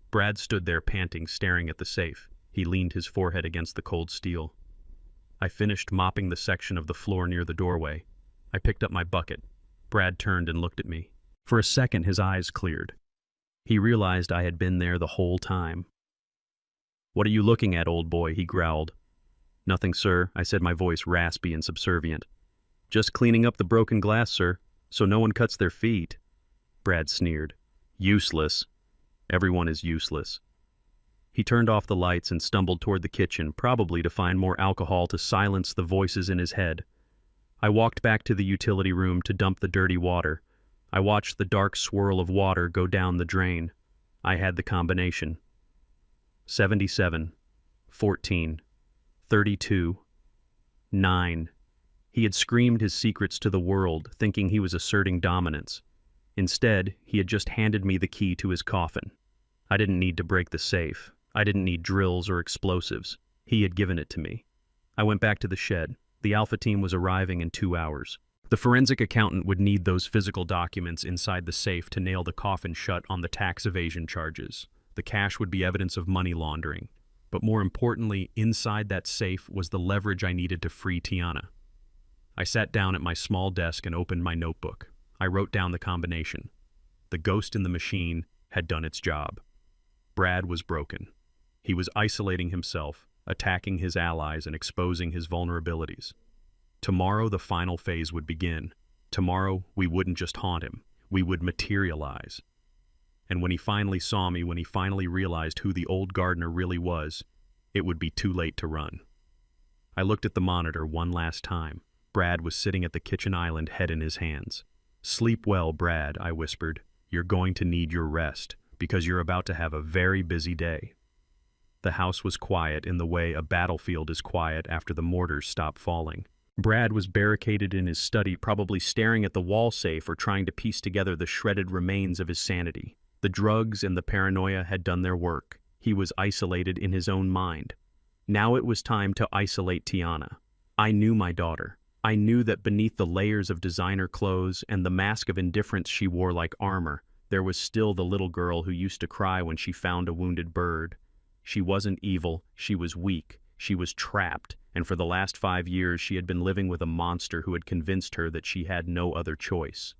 Brad stood there panting, staring at the safe. He leaned his forehead against the cold steel. I finished mopping the section of the floor near the doorway. I picked up my bucket. Brad turned and looked at me. For a second, his eyes cleared. He realized I had been there the whole time. "What are you looking at, old boy?" he growled. "Nothing, sir," I said, my voice raspy and subservient. "Just cleaning up the broken glass, sir, so no one cuts their feet." Brad sneered. "Useless. Everyone is useless." He turned off the lights and stumbled toward the kitchen, probably to find more alcohol to silence the voices in his head. I walked back to the utility room to dump the dirty water. I watched the dark swirl of water go down the drain. I had the combination. 77, 14, 32, 9. He had screamed his secrets to the world, thinking he was asserting dominance. Instead, he had just handed me the key to his coffin. I didn't need to break the safe. I didn't need drills or explosives. He had given it to me. I went back to the shed. The Alpha team was arriving in 2 hours. The forensic accountant would need those physical documents inside the safe to nail the coffin shut on the tax evasion charges. The cash would be evidence of money laundering. But more importantly, inside that safe was the leverage I needed to free Tiana. I sat down at my small desk and opened my notebook. I wrote down the combination. The ghost in the machine had done its job. Brad was broken. He was isolating himself, attacking his allies, and exposing his vulnerabilities. Tomorrow the final phase would begin. Tomorrow we wouldn't just haunt him, we would materialize. And when he finally saw me, when he finally realized who the old gardener really was, it would be too late to run. I looked at the monitor one last time. Brad was sitting at the kitchen island, head in his hands. "Sleep well, Brad," I whispered. "You're going to need your rest, because you're about to have a very busy day." The house was quiet in the way a battlefield is quiet after the mortars stop falling. Brad was barricaded in his study, probably staring at the wall safe or trying to piece together the shredded remains of his sanity. The drugs and the paranoia had done their work. He was isolated in his own mind. Now it was time to isolate Tiana. I knew my daughter. I knew that beneath the layers of designer clothes and the mask of indifference she wore like armor, there was still the little girl who used to cry when she found a wounded bird. She wasn't evil, she was weak, she was trapped, and for the last 5 years she had been living with a monster who had convinced her that she had no other choice.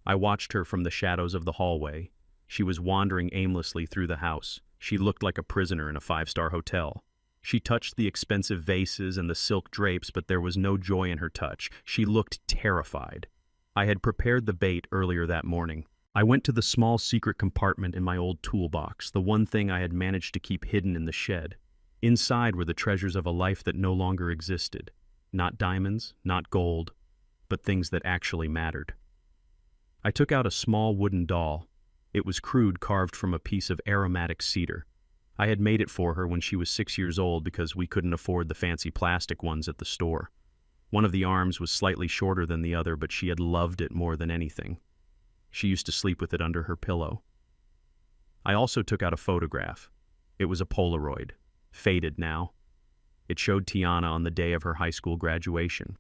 I watched her from the shadows of the hallway. She was wandering aimlessly through the house. She looked like a prisoner in a 5-star hotel. She touched the expensive vases and the silk drapes, but there was no joy in her touch. She looked terrified. I had prepared the bait earlier that morning. I went to the small secret compartment in my old toolbox, the one thing I had managed to keep hidden in the shed. Inside were the treasures of a life that no longer existed. Not diamonds, not gold, but things that actually mattered. I took out a small wooden doll. It was crude, carved from a piece of aromatic cedar. I had made it for her when she was 6 years old because we couldn't afford the fancy plastic ones at the store. One of the arms was slightly shorter than the other, but she had loved it more than anything. She used to sleep with it under her pillow. I also took out a photograph. It was a Polaroid, faded now. It showed Tiana on the day of her high school graduation.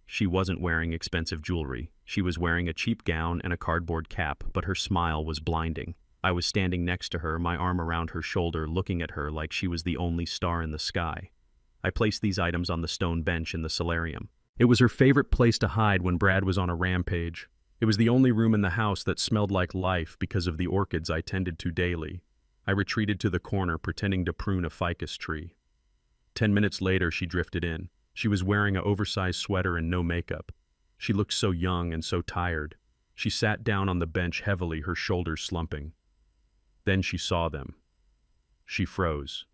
She wasn't wearing expensive jewelry. She was wearing a cheap gown and a cardboard cap, but her smile was blinding. I was standing next to her, my arm around her shoulder, looking at her like she was the only star in the sky. I placed these items on the stone bench in the solarium. It was her favorite place to hide when Brad was on a rampage. It was the only room in the house that smelled like life because of the orchids I tended to daily. I retreated to the corner, pretending to prune a ficus tree. 10 minutes later, she drifted in. She was wearing an oversized sweater and no makeup. She looked so young and so tired. She sat down on the bench heavily, her shoulders slumping. Then she saw them. She froze.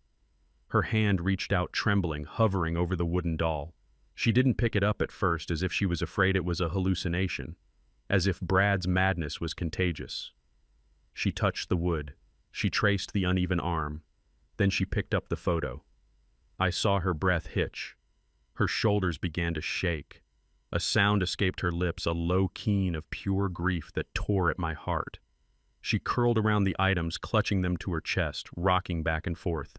Her hand reached out, trembling, hovering over the wooden doll. She didn't pick it up at first, as if she was afraid it was a hallucination, as if Brad's madness was contagious. She touched the wood. She traced the uneven arm. Then she picked up the photo. I saw her breath hitch. Her shoulders began to shake. A sound escaped her lips, a low keen of pure grief that tore at my heart. She curled around the items, clutching them to her chest, rocking back and forth.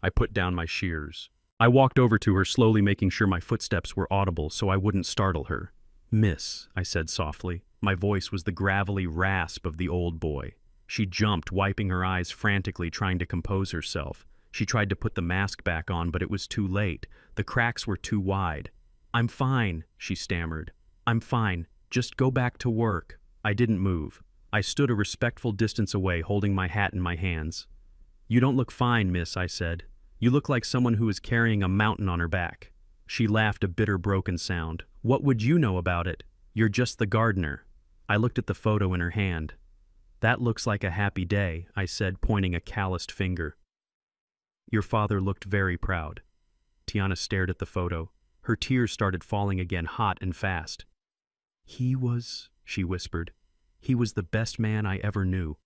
I put down my shears. I walked over to her, slowly making sure my footsteps were audible so I wouldn't startle her. "Miss," I said softly. My voice was the gravelly rasp of the old boy. She jumped, wiping her eyes frantically, trying to compose herself. She tried to put the mask back on, but it was too late. The cracks were too wide. "I'm fine," she stammered. "I'm fine. Just go back to work." I didn't move. I stood a respectful distance away, holding my hat in my hands. "You don't look fine, miss," I said. "You look like someone who is carrying a mountain on her back." She laughed, a bitter, broken sound. "What would you know about it? You're just the gardener." I looked at the photo in her hand. "That looks like a happy day," I said, pointing a calloused finger. "Your father looked very proud." Tiana stared at the photo. Her tears started falling again, hot and fast. "He was," she whispered, "he was the best man I ever knew.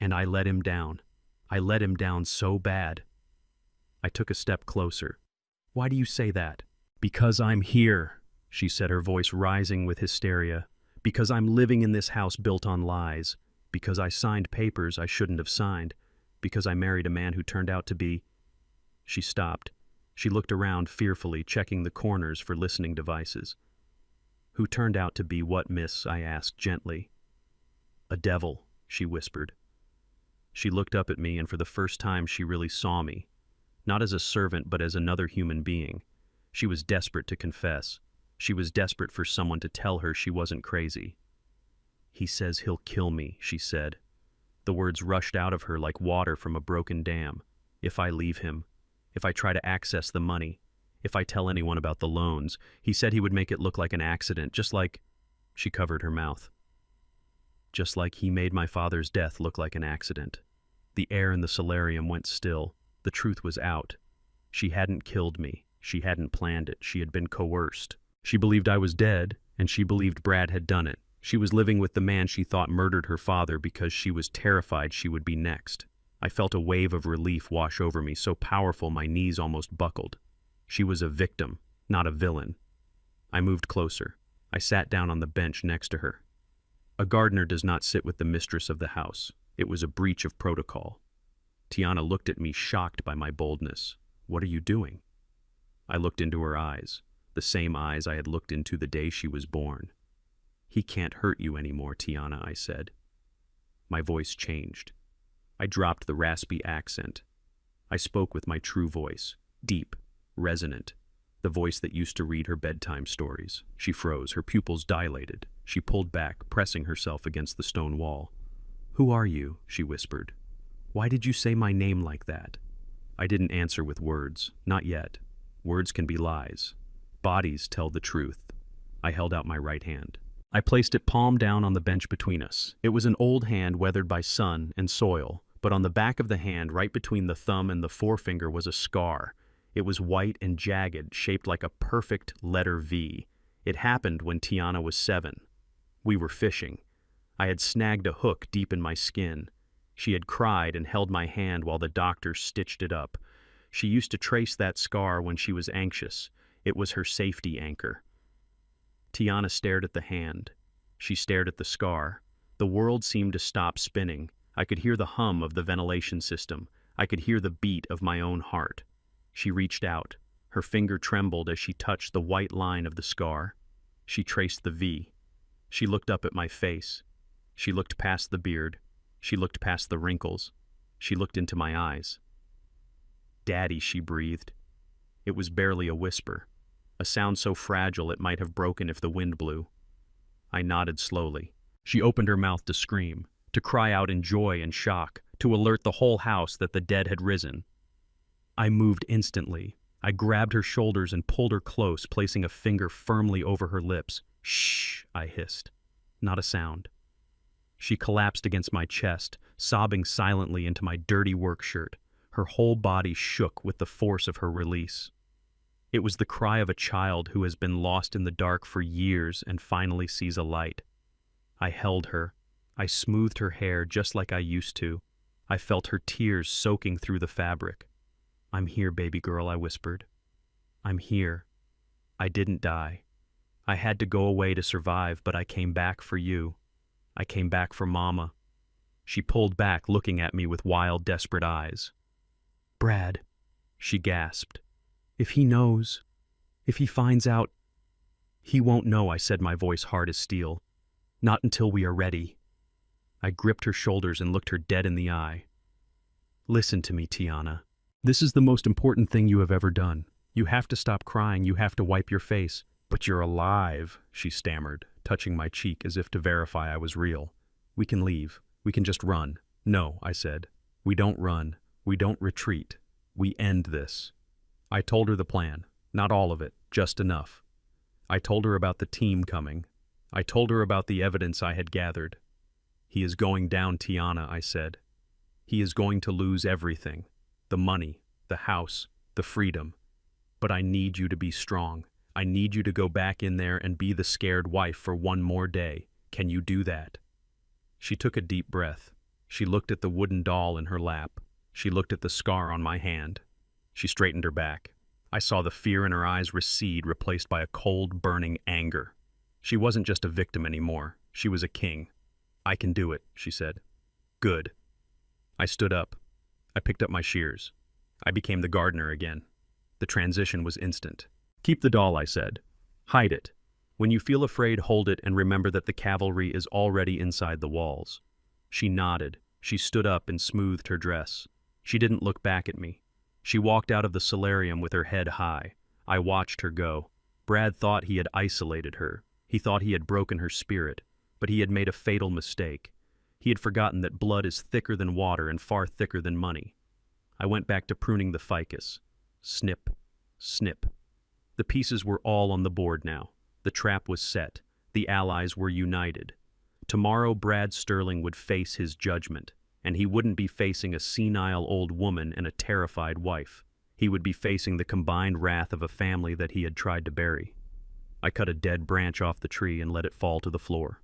And I let him down. I let him down so bad." I took a step closer. "Why do you say that?" "Because I'm here," she said, her voice rising with hysteria. "Because I'm living in this house built on lies. Because I signed papers I shouldn't have signed. Because I married a man who turned out to be—" She stopped. She looked around fearfully, checking the corners for listening devices. "Who turned out to be what, miss?" I asked gently. "A devil," she whispered. She looked up at me, and for the first time she really saw me. Not as a servant, but as another human being. She was desperate to confess. She was desperate for someone to tell her she wasn't crazy. "He says he'll kill me," she said. The words rushed out of her like water from a broken dam. "If I leave him. If I try to access the money. if I tell anyone about the loans. He said he would make it look like an accident, just like—" She covered her mouth. "Just like he made my father's death look like an accident." The air in the solarium went still. The truth was out. She hadn't killed me. She hadn't planned it. She had been coerced. She believed I was dead, and she believed Brad had done it. She was living with the man she thought murdered her father because she was terrified she would be next. I felt a wave of relief wash over me, so powerful my knees almost buckled. She was a victim, not a villain. I moved closer. I sat down on the bench next to her. A gardener does not sit with the mistress of the house. It was a breach of protocol. Tiana looked at me, shocked by my boldness. "What are you doing?" I looked into her eyes, the same eyes I had looked into the day she was born. "He can't hurt you anymore, Tiana," I said. My voice changed. I dropped the raspy accent. I spoke with my true voice, deep, resonant, the voice that used to read her bedtime stories. She froze, her pupils dilated. She pulled back, pressing herself against the stone wall. "Who are you?" she whispered. "Why did you say my name like that?" I didn't answer with words. Not yet. Words can be lies. Bodies tell the truth. I held out my right hand. I placed it palm down on the bench between us. It was an old hand weathered by sun and soil, but on the back of the hand, right between the thumb and the forefinger, was a scar. It was white and jagged, shaped like a perfect letter V. It happened when Tiana was 7. We were fishing. I had snagged a hook deep in my skin. She had cried and held my hand while the doctor stitched it up. She used to trace that scar when she was anxious. It was her safety anchor. Tiana stared at the hand. She stared at the scar. The world seemed to stop spinning. I could hear the hum of the ventilation system. I could hear the beat of my own heart. She reached out. Her finger trembled as she touched the white line of the scar. She traced the V. She looked up at my face. She looked past the beard. She looked past the wrinkles. She looked into my eyes. "Daddy," she breathed. It was barely a whisper, a sound so fragile it might have broken if the wind blew. I nodded slowly. She opened her mouth to scream, to cry out in joy and shock, to alert the whole house that the dead had risen. I moved instantly. I grabbed her shoulders and pulled her close, placing a finger firmly over her lips. "Shh," I hissed. Not a sound. She collapsed against my chest, sobbing silently into my dirty work shirt. Her whole body shook with the force of her release. It was the cry of a child who has been lost in the dark for years and finally sees a light. I held her. I smoothed her hair just like I used to. I felt her tears soaking through the fabric. "I'm here, baby girl," I whispered. "I'm here. I didn't die. I had to go away to survive, but I came back for you. I came back for Mama." She pulled back, looking at me with wild, desperate eyes. "Brad," she gasped. "If he knows, if he finds out—" "He won't know," I said, my voice hard as steel. "Not until we are ready." I gripped her shoulders and looked her dead in the eye. "Listen to me, Tiana. This is the most important thing you have ever done. You have to stop crying. You have to wipe your face." "But you're alive," she stammered, touching my cheek as if to verify I was real. "We can leave. We can just run." "No," I said. "We don't run. We don't retreat. We end this." I told her the plan. Not all of it, just enough. I told her about the team coming. I told her about the evidence I had gathered. "He is going down, Tiana," I said. "He is going to lose everything. The money, the house, the freedom. But I need you to be strong. I need you to go back in there and be the scared wife for one more day. Can you do that?" She took a deep breath. She looked at the wooden doll in her lap. She looked at the scar on my hand. She straightened her back. I saw the fear in her eyes recede, replaced by a cold, burning anger. She wasn't just a victim anymore. She was a king. "I can do it," she said. "Good." I stood up. I picked up my shears. I became the gardener again. The transition was instant. "Keep the doll," I said. "Hide it. When you feel afraid, hold it and remember that the cavalry is already inside the walls." She nodded. She stood up and smoothed her dress. She didn't look back at me. She walked out of the solarium with her head high. I watched her go. Brad thought he had isolated her. He thought he had broken her spirit, but he had made a fatal mistake. He had forgotten that blood is thicker than water and far thicker than money. I went back to pruning the ficus. Snip, snip. The pieces were all on the board now. The trap was set. The allies were united. Tomorrow Brad Sterling would face his judgment, and he wouldn't be facing a senile old woman and a terrified wife. He would be facing the combined wrath of a family that he had tried to bury. I cut a dead branch off the tree and let it fall to the floor.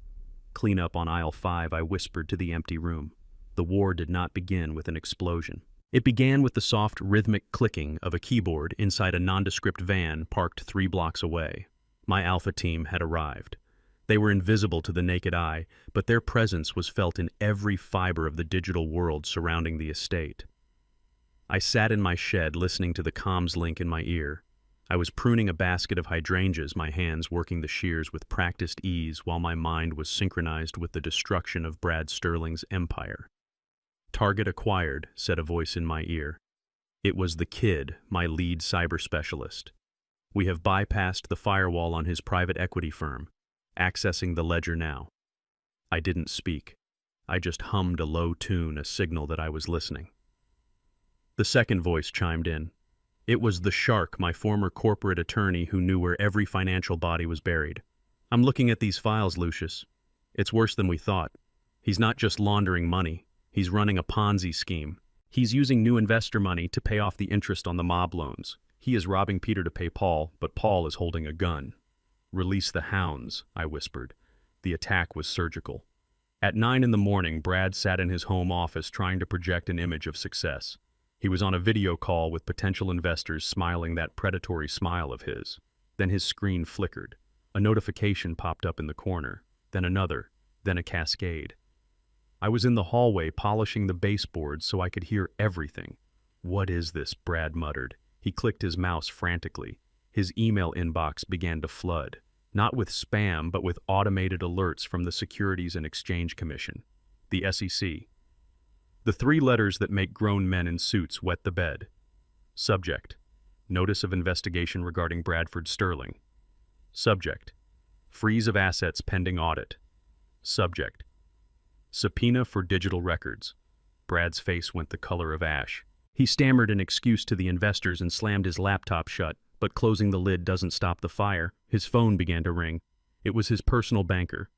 Clean up on aisle 5, I whispered to the empty room. The war did not begin with an explosion. It began with the soft, rhythmic clicking of a keyboard inside a nondescript van parked 3 blocks away. My Alpha team had arrived. They were invisible to the naked eye, but their presence was felt in every fiber of the digital world surrounding the estate. I sat in my shed listening to the comms link in my ear. I was pruning a basket of hydrangeas, my hands working the shears with practiced ease while my mind was synchronized with the destruction of Brad Sterling's empire. "Target acquired," said a voice in my ear. It was the Kid, my lead cyber specialist. "We have bypassed the firewall on his private equity firm. Accessing the ledger now." I didn't speak. I just hummed a low tune, a signal that I was listening. The second voice chimed in. It was the Shark, my former corporate attorney who knew where every financial body was buried. "I'm looking at these files, Lucius. It's worse than we thought. He's not just laundering money. He's running a Ponzi scheme. He's using new investor money to pay off the interest on the mob loans. He is robbing Peter to pay Paul, but Paul is holding a gun." "Release the hounds," I whispered. The attack was surgical. At 9 in the morning, Brad sat in his home office trying to project an image of success. He was on a video call with potential investors, smiling that predatory smile of his. Then his screen flickered. A notification popped up in the corner, then another, then a cascade. I was in the hallway polishing the baseboards so I could hear everything. "What is this?" Brad muttered. He clicked his mouse frantically. His email inbox began to flood, not with spam, but with automated alerts from the Securities and Exchange Commission, the SEC. The 3 letters that make grown men in suits wet the bed. Subject: Notice of investigation regarding Bradford Sterling. Subject: Freeze of assets pending audit. Subject: Subpoena for digital records. Brad's face went the color of ash. He stammered an excuse to the investors and slammed his laptop shut, but closing the lid doesn't stop the fire. His phone began to ring. It was his personal banker.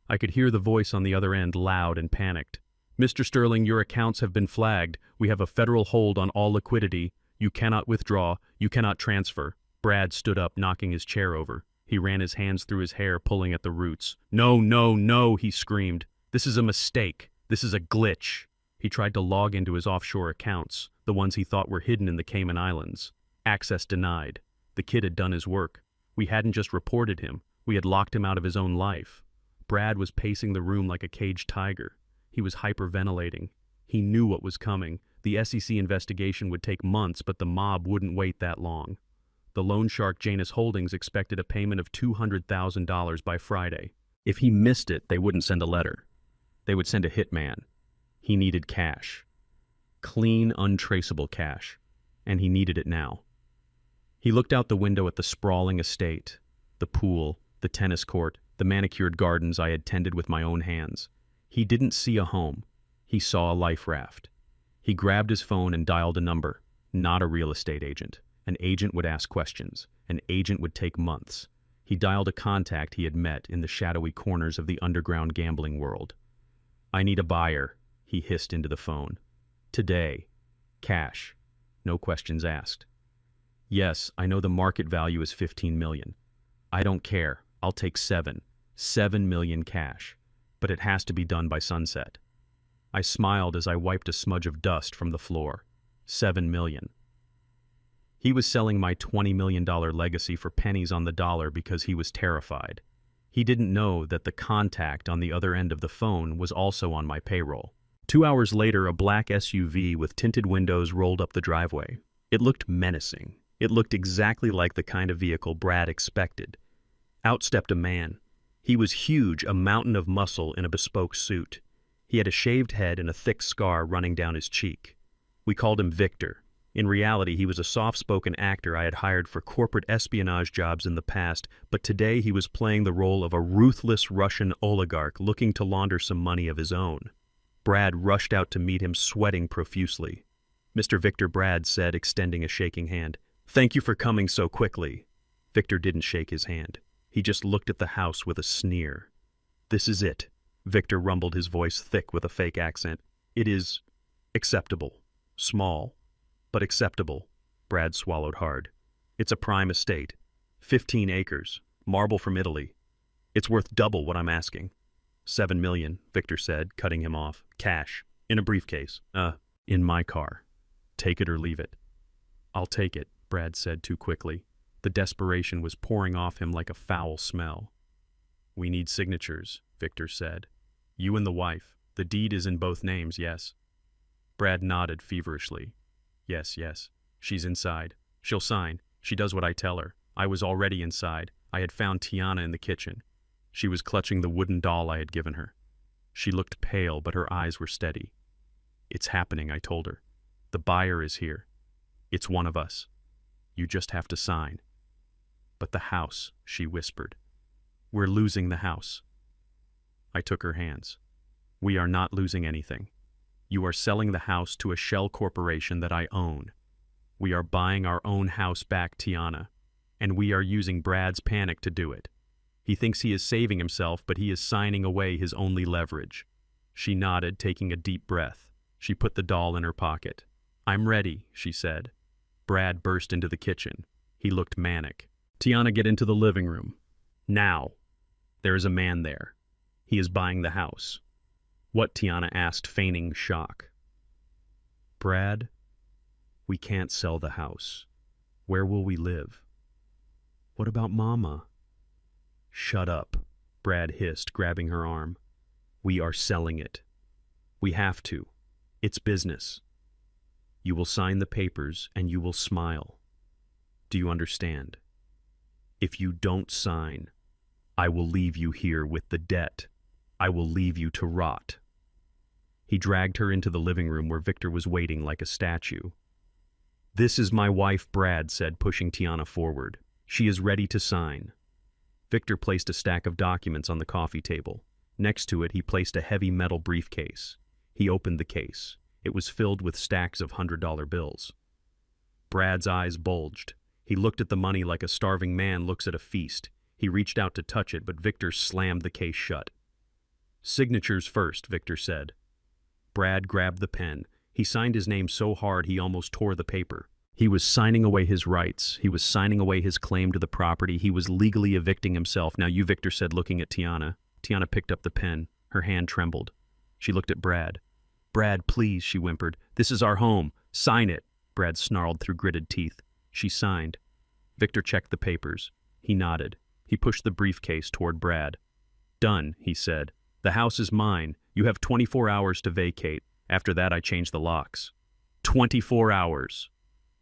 I could hear the voice on the other end, loud and panicked. "Mr. Sterling, your accounts have been flagged. We have a federal hold on all liquidity. You cannot withdraw. You cannot transfer." Brad stood up, knocking his chair over. He ran his hands through his hair, pulling at the roots. "No, no, no," he screamed. "This is a mistake. This is a glitch." He tried to log into his offshore accounts, the ones he thought were hidden in the Cayman Islands. Access denied. The Kid had done his work. We hadn't just reported him. We had locked him out of his own life. Brad was pacing the room like a caged tiger. He was hyperventilating. He knew what was coming. The SEC investigation would take months, but the mob wouldn't wait that long. The loan shark Janus Holdings expected a payment of $200,000 by Friday. If he missed it, they wouldn't send a letter. They would send a hitman. He needed cash. Clean, untraceable cash. And he needed it now. He looked out the window at the sprawling estate, the pool, the tennis court, the manicured gardens I had tended with my own hands. He didn't see a home. He saw a life raft. He grabbed his phone and dialed a number. Not a real estate agent. An agent would ask questions. An agent would take months. He dialed a contact he had met in the shadowy corners of the underground gambling world. "I need a buyer," he hissed into the phone. "Today. Cash. No questions asked." "Yes, I know the market value is $15 million. I don't care. I'll take 7. 7 million cash. But it has to be done by sunset." I smiled as I wiped a smudge of dust from the floor. 7 million. He was selling my $20 million legacy for pennies on the dollar because he was terrified. He didn't know that the contact on the other end of the phone was also on my payroll. 2 hours later, a black SUV with tinted windows rolled up the driveway. It looked menacing. It looked exactly like the kind of vehicle Brad expected. Out stepped a man. He was huge, a mountain of muscle in a bespoke suit. He had a shaved head and a thick scar running down his cheek. We called him Victor. In reality, he was a soft-spoken actor I had hired for corporate espionage jobs in the past, but today he was playing the role of a ruthless Russian oligarch looking to launder some money of his own. Brad rushed out to meet him, sweating profusely. "Mr. Victor," Brad said, extending a shaking hand. "Thank you for coming so quickly." Victor didn't shake his hand. He just looked at the house with a sneer. "This is it," Victor rumbled, his voice thick with a fake accent. "It is acceptable. Small, but acceptable." Brad swallowed hard. "It's a prime estate. 15 acres. Marble from Italy. It's worth double what I'm asking." "7 million, Victor said, cutting him off. "Cash. In a briefcase. In my car. Take it or leave it." "I'll take it," Brad said too quickly. The desperation was pouring off him like a foul smell. "We need signatures," Victor said. "You and the wife. The deed is in both names, yes?" Brad nodded feverishly. Yes. She's inside. She'll sign. She does what I tell her. I was already inside. I had found Tiana in the kitchen. She was clutching the wooden doll I had given her. She looked pale, but her eyes were steady. "It's happening," I told her. "The buyer is here. It's one of us. You just have to sign." "But the house," she whispered. "We're losing the house." I took her hands. "We are not losing anything. You are selling the house to a shell corporation that I own. We are buying our own house back, Tiana, and we are using Brad's panic to do it. He thinks he is saving himself, but he is signing away his only leverage." She nodded, taking a deep breath. She put the doll in her pocket. "I'm ready," she said. Brad burst into the kitchen. He looked manic. "Tiana, get into the living room. Now." "There is a man there. He is buying the house." "What?" Tiana asked, feigning shock. "Brad, we can't sell the house. Where will we live?" "What about Mama?" "Shut up," Brad hissed, grabbing her arm. "We are selling it. We have to. It's business. You will sign the papers and you will smile. Do you understand? If you don't sign, I will leave you here with the debt. I will leave you to rot." He dragged her into the living room where Victor was waiting like a statue. "This is my wife," Brad said, pushing Tiana forward. "She is ready to sign." Victor placed a stack of documents on the coffee table. Next to it, he placed a heavy metal briefcase. He opened the case. It was filled with stacks of $100 bills. Brad's eyes bulged. He looked at the money like a starving man looks at a feast. He reached out to touch it, but Victor slammed the case shut. "Signatures first," Victor said. Brad grabbed the pen. He signed his name so hard he almost tore the paper. He was signing away his rights. He was signing away his claim to the property. He was legally evicting himself. "Now you," Victor said, looking at Tiana. Tiana picked up the pen. Her hand trembled. She looked at Brad. "Brad, please," she whimpered. "This is our home. Sign it." Brad snarled through gritted teeth. She signed. Victor checked the papers. He nodded. He pushed the briefcase toward Brad. "Done," he said. "The house is mine. You have 24 hours to vacate. After that, I change the locks." 24 hours.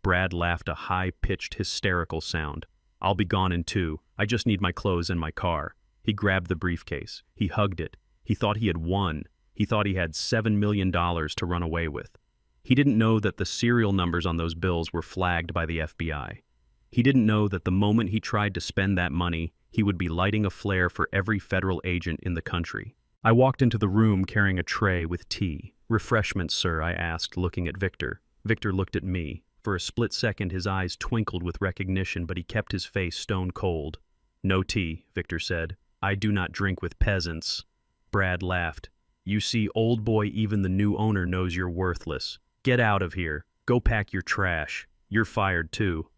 Brad laughed, a high-pitched, hysterical sound. "I'll be gone in 2. I just need my clothes and my car." He grabbed the briefcase. He hugged it. He thought he had won. He thought he had $7 million to run away with. He didn't know that the serial numbers on those bills were flagged by the FBI. He didn't know that the moment he tried to spend that money, he would be lighting a flare for every federal agent in the country. I walked into the room carrying a tray with tea. "Refreshments, sir?" I asked, looking at Victor. Victor looked at me. For a split second, his eyes twinkled with recognition, but he kept his face stone cold. "No tea," Victor said. "I do not drink with peasants." Brad laughed. "You see, old boy, even the new owner knows you're worthless. Get out of here. Go pack your trash. You're fired, too."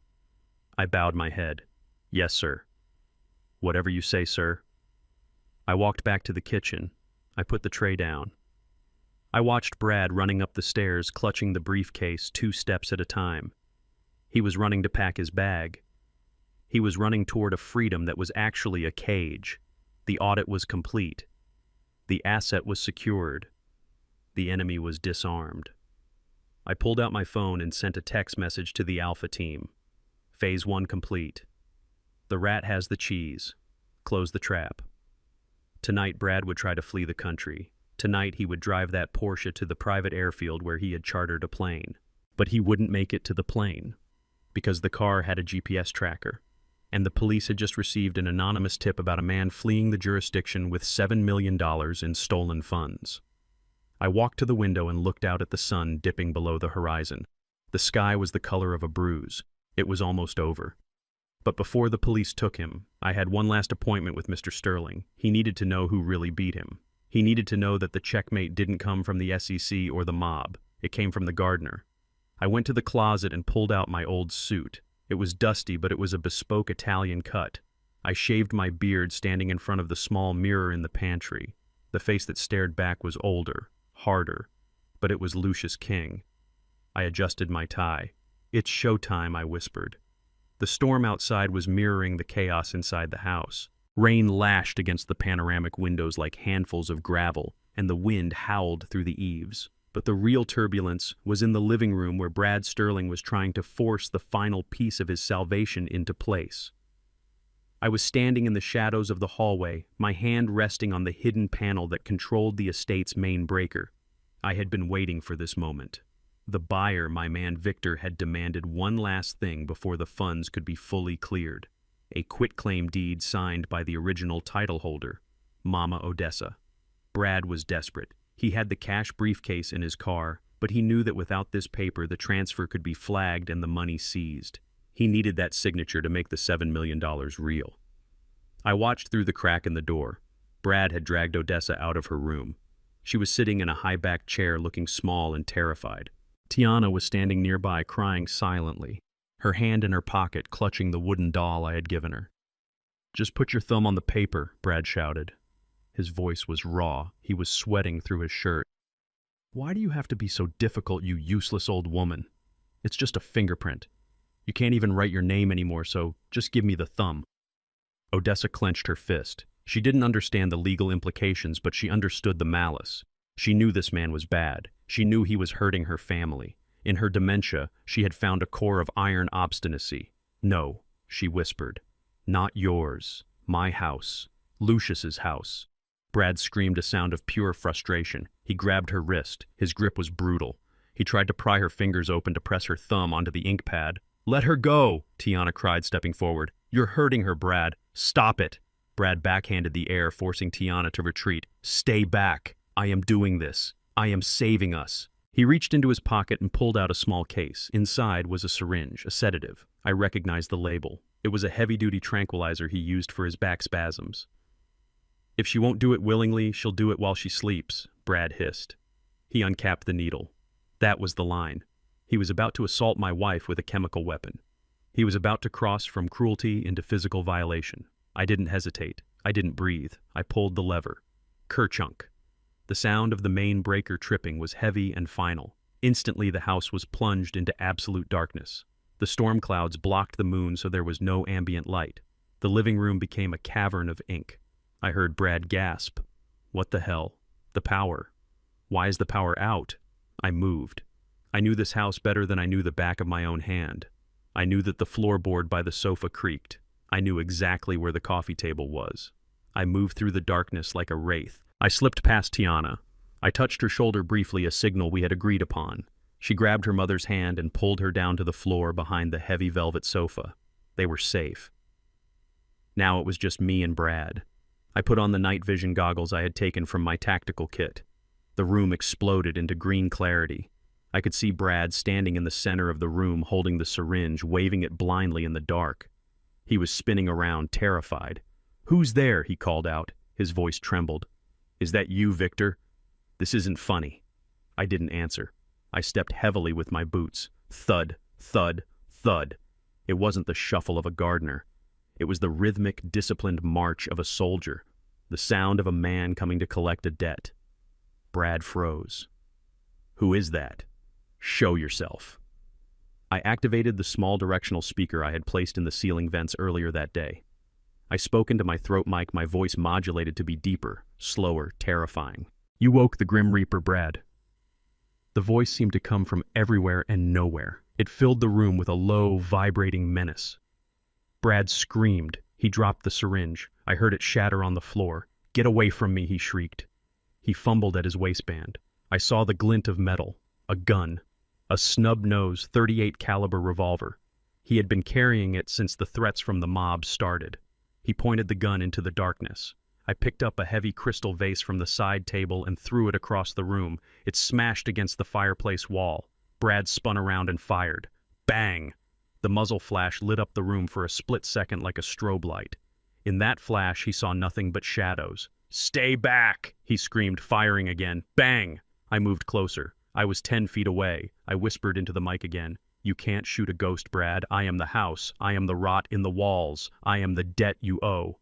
I bowed my head. "Yes, sir." "Whatever you say, sir." I walked back to the kitchen. I put the tray down. I watched Brad running up the stairs, clutching the briefcase 2 steps at a time. He was running to pack his bag. He was running toward a freedom that was actually a cage. The audit was complete. The asset was secured. The enemy was disarmed. I pulled out my phone and sent a text message to the Alpha team. Phase 1 complete. The rat has the cheese. Close the trap. Tonight, Brad would try to flee the country. Tonight, he would drive that Porsche to the private airfield where he had chartered a plane. But he wouldn't make it to the plane, because the car had a GPS tracker, and the police had just received an anonymous tip about a man fleeing the jurisdiction with $7 million in stolen funds. I walked to the window and looked out at the sun dipping below the horizon. The sky was the color of a bruise. It was almost over. But before the police took him, I had one last appointment with Mr. Sterling. He needed to know who really beat him. He needed to know that the checkmate didn't come from the SEC or the mob. It came from the gardener. I went to the closet and pulled out my old suit. It was dusty, but it was a bespoke Italian cut. I shaved my beard standing in front of the small mirror in the pantry. The face that stared back was older, harder, but it was Lucius King. I adjusted my tie. "It's showtime," I whispered. The storm outside was mirroring the chaos inside the house. Rain lashed against the panoramic windows like handfuls of gravel, and the wind howled through the eaves. But the real turbulence was in the living room where Brad Sterling was trying to force the final piece of his salvation into place. I was standing in the shadows of the hallway, my hand resting on the hidden panel that controlled the estate's main breaker. I had been waiting for this moment. The buyer, my man Victor, had demanded one last thing before the funds could be fully cleared: a quitclaim deed signed by the original title holder, Mama Odessa. Brad was desperate. He had the cash briefcase in his car, but he knew that without this paper the transfer could be flagged and the money seized. He needed that signature to make the $7 million real. I watched through the crack in the door. Brad had dragged Odessa out of her room. She was sitting in a high-backed chair looking small and terrified. Tiana was standing nearby crying silently, her hand in her pocket clutching the wooden doll I had given her. "Just put your thumb on the paper," Brad shouted. His voice was raw. He was sweating through his shirt. "Why do you have to be so difficult, you useless old woman? It's just a fingerprint. You can't even write your name anymore, so just give me the thumb." Odessa clenched her fist. She didn't understand the legal implications, but she understood the malice. She knew this man was bad. She knew he was hurting her family. In her dementia, she had found a core of iron obstinacy. "No," she whispered. "Not yours. My house. Lucius's house." Brad screamed a sound of pure frustration. He grabbed her wrist. His grip was brutal. He tried to pry her fingers open to press her thumb onto the ink pad. "Let her go!" Tiana cried, stepping forward. "You're hurting her, Brad. Stop it!" Brad backhanded the air, forcing Tiana to retreat. "Stay back. I am doing this. I am saving us." He reached into his pocket and pulled out a small case. Inside was a syringe, a sedative. I recognized the label. It was a heavy-duty tranquilizer he used for his back spasms. "If she won't do it willingly, she'll do it while she sleeps," Brad hissed. He uncapped the needle. That was the line. He was about to assault my wife with a chemical weapon. He was about to cross from cruelty into physical violation. I didn't hesitate. I didn't breathe. I pulled the lever. Kerchunk. The sound of the main breaker tripping was heavy and final. Instantly the house was plunged into absolute darkness. The storm clouds blocked the moon so there was no ambient light. The living room became a cavern of ink. I heard Brad gasp. "What the hell? The power. Why is the power out?" I moved. I knew this house better than I knew the back of my own hand. I knew that the floorboard by the sofa creaked. I knew exactly where the coffee table was. I moved through the darkness like a wraith. I slipped past Tiana. I touched her shoulder briefly, a signal we had agreed upon. She grabbed her mother's hand and pulled her down to the floor behind the heavy velvet sofa. They were safe. Now it was just me and Brad. I put on the night vision goggles I had taken from my tactical kit. The room exploded into green clarity. I could see Brad standing in the center of the room holding the syringe, waving it blindly in the dark. He was spinning around, terrified. "Who's there?" he called out. His voice trembled. "Is that you, Victor? This isn't funny." I didn't answer. I stepped heavily with my boots. Thud, thud, thud. It wasn't the shuffle of a gardener. It was the rhythmic, disciplined march of a soldier, the sound of a man coming to collect a debt. Brad froze. "Who is that? Show yourself." I activated the small directional speaker I had placed in the ceiling vents earlier that day. I spoke into my throat mic, my voice modulated to be deeper, slower, terrifying. "You woke the Grim Reaper, Brad." The voice seemed to come from everywhere and nowhere. It filled the room with a low, vibrating menace. Brad screamed. He dropped the syringe. I heard it shatter on the floor. "Get away from me," he shrieked. He fumbled at his waistband. I saw the glint of metal, a gun, a snub-nosed .38 caliber revolver. He had been carrying it since the threats from the mob started. He pointed the gun into the darkness. I picked up a heavy crystal vase from the side table and threw it across the room. It smashed against the fireplace wall. Brad spun around and fired. Bang! The muzzle flash lit up the room for a split second like a strobe light. In that flash, he saw nothing but shadows. "Stay back!" he screamed, firing again. Bang! I moved closer. I was 10 feet away. I whispered into the mic again. "You can't shoot a ghost, Brad. I am the house. I am the rot in the walls. I am the debt you owe."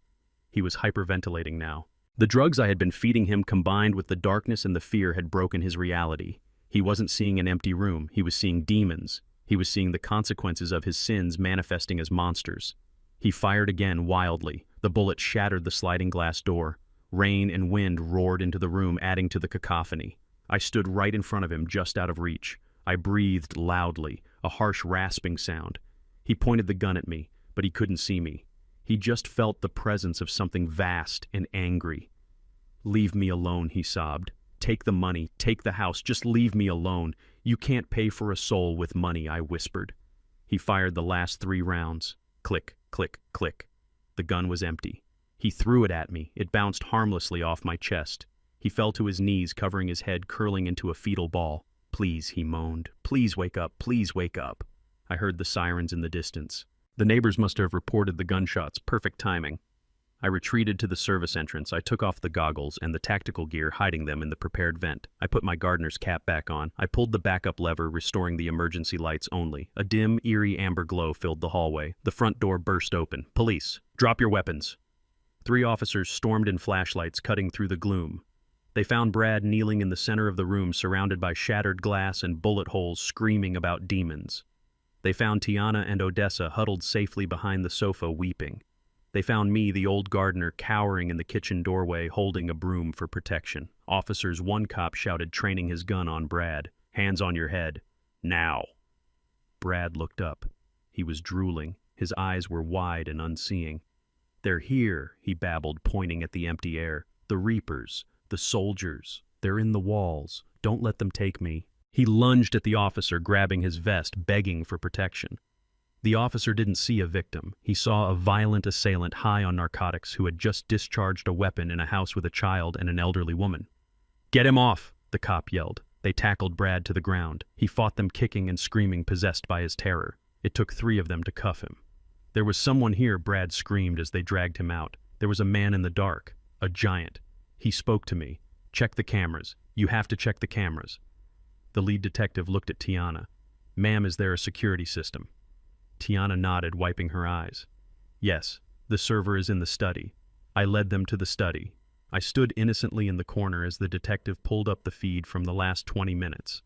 He was hyperventilating now. The drugs I had been feeding him combined with the darkness and the fear had broken his reality. He wasn't seeing an empty room. He was seeing demons. He was seeing the consequences of his sins manifesting as monsters. He fired again wildly. The bullet shattered the sliding glass door. Rain and wind roared into the room, adding to the cacophony. I stood right in front of him, just out of reach. I breathed loudly, a harsh rasping sound. He pointed the gun at me, but he couldn't see me. He just felt the presence of something vast and angry. "Leave me alone," he sobbed. "Take the money, take the house, just leave me alone. You can't pay for a soul with money," I whispered. He fired the last 3 rounds. Click, click, click. The gun was empty. He threw it at me. It bounced harmlessly off my chest. He fell to his knees, covering his head, curling into a fetal ball. "Please," he moaned. "Please wake up. Please wake up." I heard the sirens in the distance. The neighbors must have reported the gunshots. Perfect timing. I retreated to the service entrance. I took off the goggles and the tactical gear, hiding them in the prepared vent. I put my gardener's cap back on. I pulled the backup lever, restoring the emergency lights only. A dim, eerie amber glow filled the hallway. The front door burst open. "Police, drop your weapons." 3 officers stormed in flashlights, cutting through the gloom. They found Brad kneeling in the center of the room, surrounded by shattered glass and bullet holes, screaming about demons. They found Tiana and Odessa huddled safely behind the sofa, weeping. They found me, the old gardener, cowering in the kitchen doorway, holding a broom for protection. Officers, one cop shouted, training his gun on Brad. "Hands on your head. Now." Brad looked up. He was drooling. His eyes were wide and unseeing. "They're here," he babbled, pointing at the empty air. "The Reapers. The soldiers. They're in the walls. Don't let them take me." He lunged at the officer, grabbing his vest, begging for protection. The officer didn't see a victim. He saw a violent assailant high on narcotics who had just discharged a weapon in a house with a child and an elderly woman. "Get him off," the cop yelled. They tackled Brad to the ground. He fought them, kicking and screaming, possessed by his terror. It took 3 of them to cuff him. "There was someone here," Brad screamed as they dragged him out. "There was a man in the dark. A giant. He spoke to me. Check the cameras. You have to check the cameras." The lead detective looked at Tiana. "Ma'am, is there a security system?" Tiana nodded, wiping her eyes. "Yes, the server is in the study." I led them to the study. I stood innocently in the corner as the detective pulled up the feed from the last 20 minutes.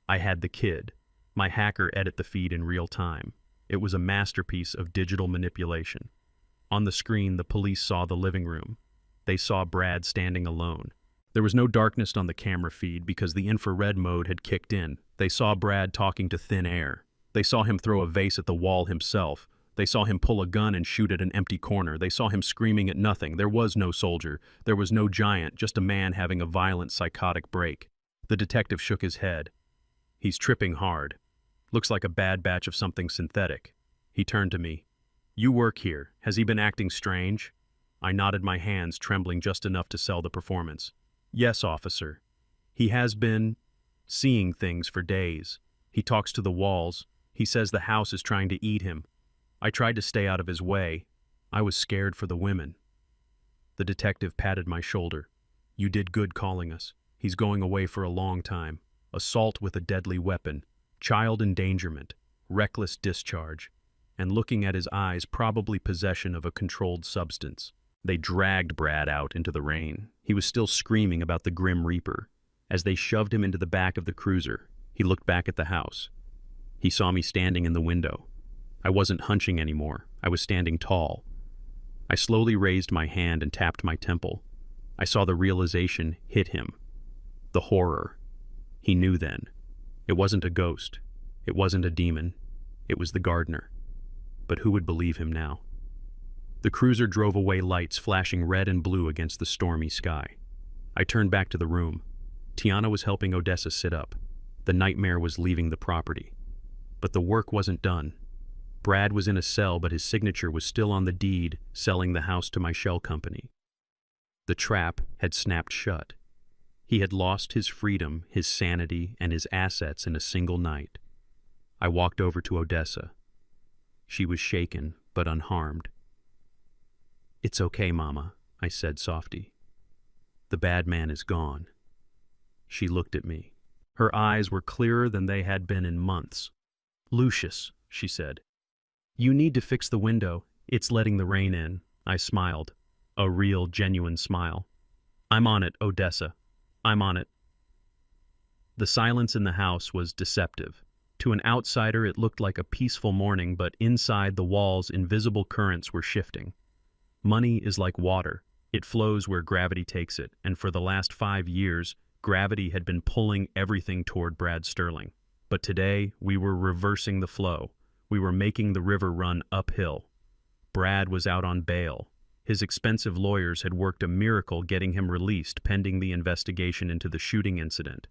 I had the kid. My hacker edit the feed in real time. It was a masterpiece of digital manipulation. On the screen, the police saw the living room. They saw Brad standing alone. There was no darkness on the camera feed because the infrared mode had kicked in. They saw Brad talking to thin air. They saw him throw a vase at the wall himself. They saw him pull a gun and shoot at an empty corner. They saw him screaming at nothing. There was no soldier. There was no giant, just a man having a violent psychotic break. The detective shook his head. "He's tripping hard. Looks like a bad batch of something synthetic." He turned to me. "You work here. Has he been acting strange?" I nodded, my hands trembling just enough to sell the performance. "Yes, officer. He has been seeing things for days. He talks to the walls. He says the house is trying to eat him. I tried to stay out of his way. I was scared for the women." The detective patted my shoulder. "You did good calling us. He's going away for a long time. Assault with a deadly weapon, child endangerment, reckless discharge, and looking at his eyes, probably possession of a controlled substance." They dragged Brad out into the rain. He was still screaming about the Grim Reaper. As they shoved him into the back of the cruiser, he looked back at the house. He saw me standing in the window. I wasn't hunching anymore. I was standing tall. I slowly raised my hand and tapped my temple. I saw the realization hit him. The horror. He knew then. It wasn't a ghost. It wasn't a demon. It was the gardener. But who would believe him now? The cruiser drove away, lights flashing red and blue against the stormy sky. I turned back to the room. Tiana was helping Odessa sit up. The nightmare was leaving the property. But the work wasn't done. Brad was in a cell, but his signature was still on the deed selling the house to my shell company. The trap had snapped shut. He had lost his freedom, his sanity, and his assets in a single night. I walked over to Odessa. She was shaken, but unharmed. "It's okay, Mama," I said softly. "The bad man is gone." She looked at me. Her eyes were clearer than they had been in months. "Lucius," she said, "you need to fix the window. It's letting the rain in." I smiled, a real, genuine smile. "I'm on it, Odessa. I'm on it." The silence in the house was deceptive. To an outsider, it looked like a peaceful morning, but inside the walls, invisible currents were shifting. Money is like water. It flows where gravity takes it, and for the last 5 years, gravity had been pulling everything toward Brad Sterling. But today, we were reversing the flow. We were making the river run uphill. Brad was out on bail. His expensive lawyers had worked a miracle getting him released pending the investigation into the shooting incident.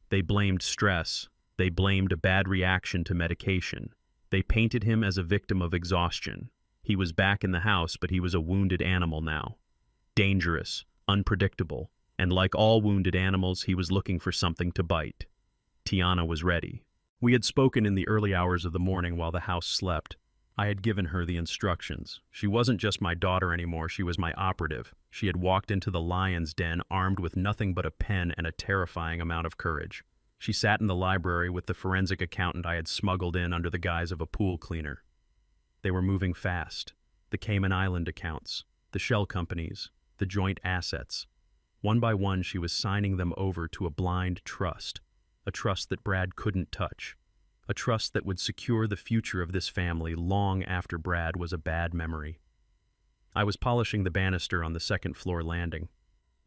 They blamed stress. They blamed a bad reaction to medication. They painted him as a victim of exhaustion. He was back in the house, but he was a wounded animal now. Dangerous, unpredictable, and like all wounded animals, he was looking for something to bite. Tiana was ready. We had spoken in the early hours of the morning while the house slept. I had given her the instructions. She wasn't just my daughter anymore, she was my operative. She had walked into the lion's den armed with nothing but a pen and a terrifying amount of courage. She sat in the library with the forensic accountant I had smuggled in under the guise of a pool cleaner. They were moving fast. The Cayman Island accounts, the shell companies, the joint assets. One by one, she was signing them over to a blind trust, a trust that Brad couldn't touch, a trust that would secure the future of this family long after Brad was a bad memory. I was polishing the banister on the second-floor landing.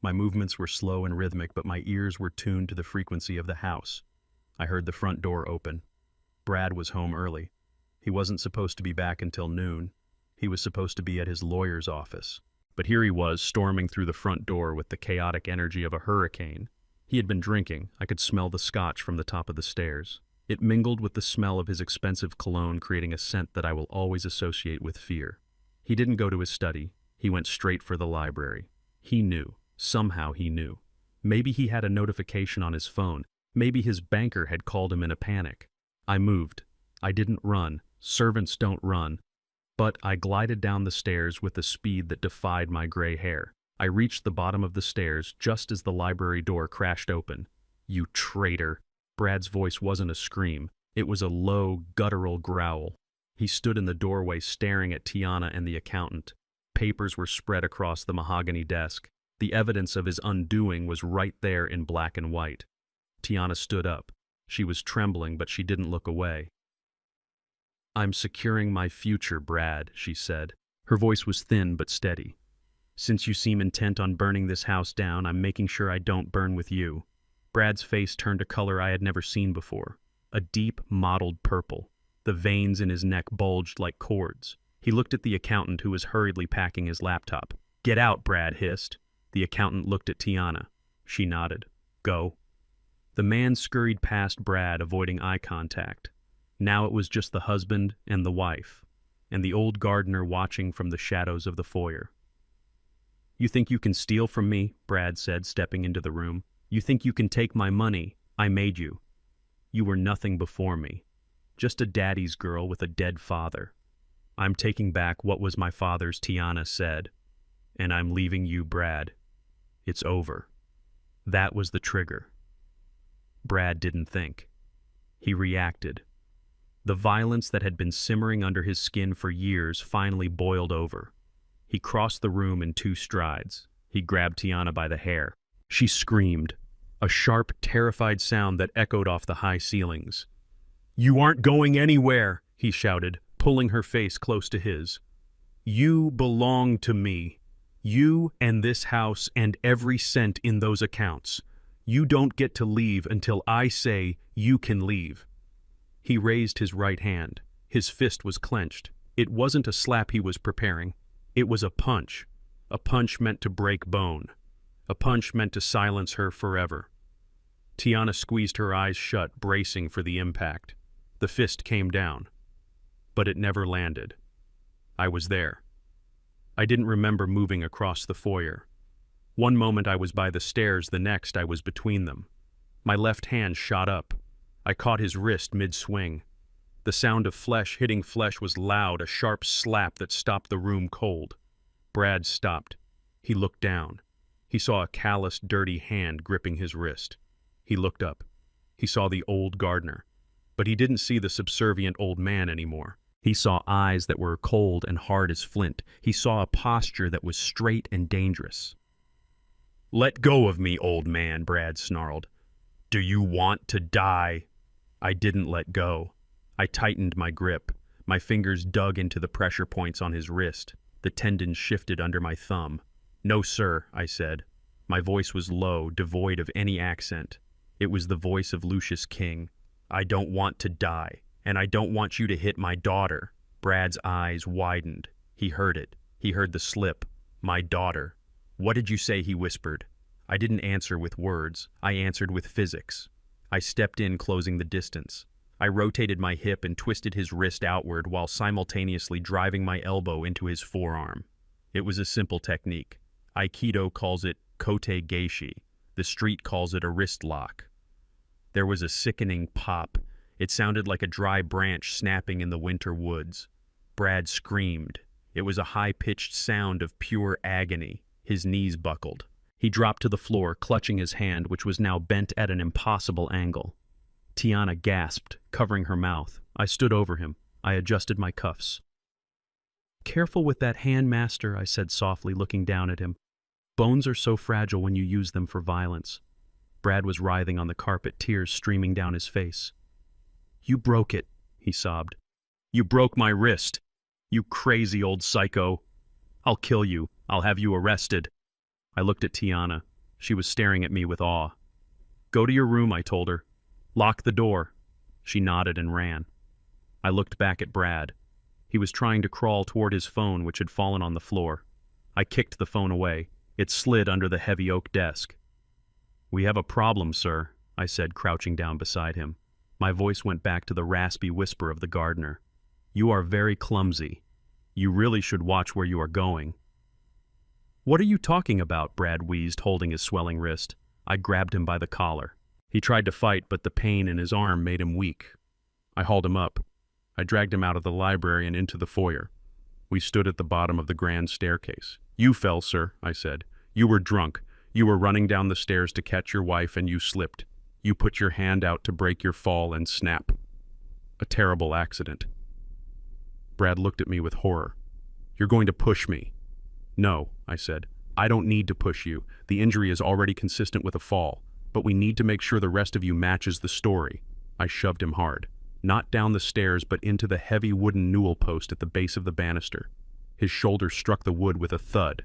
My movements were slow and rhythmic, but my ears were tuned to the frequency of the house. I heard the front door open. Brad was home early. He wasn't supposed to be back until noon. He was supposed to be at his lawyer's office. But here he was, storming through the front door with the chaotic energy of a hurricane. He had been drinking. I could smell the scotch from the top of the stairs. It mingled with the smell of his expensive cologne, creating a scent that I will always associate with fear. He didn't go to his study. He went straight for the library. He knew. Somehow he knew. Maybe he had a notification on his phone. Maybe his banker had called him in a panic. I moved. I didn't run. Servants don't run. But I glided down the stairs with a speed that defied my gray hair. I reached the bottom of the stairs just as the library door crashed open. "You traitor!" Brad's voice wasn't a scream. It was a low, guttural growl. He stood in the doorway staring at Tiana and the accountant. Papers were spread across the mahogany desk. The evidence of his undoing was right there in black and white. Tiana stood up. She was trembling, but she didn't look away. "I'm securing my future, Brad," she said. Her voice was thin but steady. "Since you seem intent on burning this house down, I'm making sure I don't burn with you." Brad's face turned a color I had never seen before, a deep, mottled purple. The veins in his neck bulged like cords. He looked at the accountant, who was hurriedly packing his laptop. "Get out," Brad hissed. The accountant looked at Tiana. She nodded. "Go." The man scurried past Brad, avoiding eye contact. Now it was just the husband and the wife, and the old gardener watching from the shadows of the foyer. "You think you can steal from me?" Brad said, stepping into the room. "You think you can take my money? I made you. You were nothing before me. Just a daddy's girl with a dead father. I'm taking back what was my father's," Tiana said. "And I'm leaving you, Brad. It's over." That was the trigger. Brad didn't think. He reacted. The violence that had been simmering under his skin for years finally boiled over. He crossed the room in 2 strides. He grabbed Tiana by the hair. She screamed, a sharp, terrified sound that echoed off the high ceilings. "You aren't going anywhere," he shouted, pulling her face close to his. "You belong to me. You and this house and every cent in those accounts. You don't get to leave until I say you can leave." He raised his right hand. His fist was clenched. It wasn't a slap he was preparing. It was a punch meant to break bone, a punch meant to silence her forever. Tiana squeezed her eyes shut, bracing for the impact. The fist came down, but it never landed. I was there. I didn't remember moving across the foyer. One moment I was by the stairs, the next I was between them. My left hand shot up. I caught his wrist mid-swing. The sound of flesh hitting flesh was loud, a sharp slap that stopped the room cold. Brad stopped. He looked down. He saw a calloused, dirty hand gripping his wrist. He looked up. He saw the old gardener. But he didn't see the subservient old man anymore. He saw eyes that were cold and hard as flint. He saw a posture that was straight and dangerous. "Let go of me, old man," Brad snarled. "Do you want to die?" I didn't let go. I tightened my grip. My fingers dug into the pressure points on his wrist. The tendons shifted under my thumb. "No, sir," I said. My voice was low, devoid of any accent. It was the voice of Lucius King. "I don't want to die, and I don't want you to hit my daughter." Brad's eyes widened. He heard it. He heard the slip. "My daughter." "What did you say?" he whispered. I didn't answer with words. I answered with physics. I stepped in, closing the distance. I rotated my hip and twisted his wrist outward while simultaneously driving my elbow into his forearm. It was a simple technique. Aikido calls it kote geishi. The street calls it a wrist lock. There was a sickening pop. It sounded like a dry branch snapping in the winter woods. Brad screamed. It was a high-pitched sound of pure agony. His knees buckled. He dropped to the floor, clutching his hand, which was now bent at an impossible angle. Tiana gasped, covering her mouth. I stood over him. I adjusted my cuffs. "Careful with that hand, master," I said softly, looking down at him. "Bones are so fragile when you use them for violence." Brad was writhing on the carpet, tears streaming down his face. "You broke it," he sobbed. "You broke my wrist. You crazy old psycho. I'll kill you. I'll have you arrested." I looked at Tiana. She was staring at me with awe. "Go to your room," I told her. "Lock the door." She nodded and ran. I looked back at Brad. He was trying to crawl toward his phone, which had fallen on the floor. I kicked the phone away. It slid under the heavy oak desk. "We have a problem, sir," I said, crouching down beside him. My voice went back to the raspy whisper of the gardener. "You are very clumsy. You really should watch where you are going." "What are you talking about?" Brad wheezed, holding his swelling wrist. I grabbed him by the collar. He tried to fight, but the pain in his arm made him weak. I hauled him up. I dragged him out of the library and into the foyer. We stood at the bottom of the grand staircase. "You fell, sir," I said. "You were drunk. You were running down the stairs to catch your wife and you slipped. You put your hand out to break your fall and snap. A terrible accident." Brad looked at me with horror. "You're going to push me." "No," I said. "I don't need to push you. The injury is already consistent with a fall. But we need to make sure the rest of you matches the story." I shoved him hard. Not down the stairs, but into the heavy wooden newel post at the base of the banister. His shoulder struck the wood with a thud.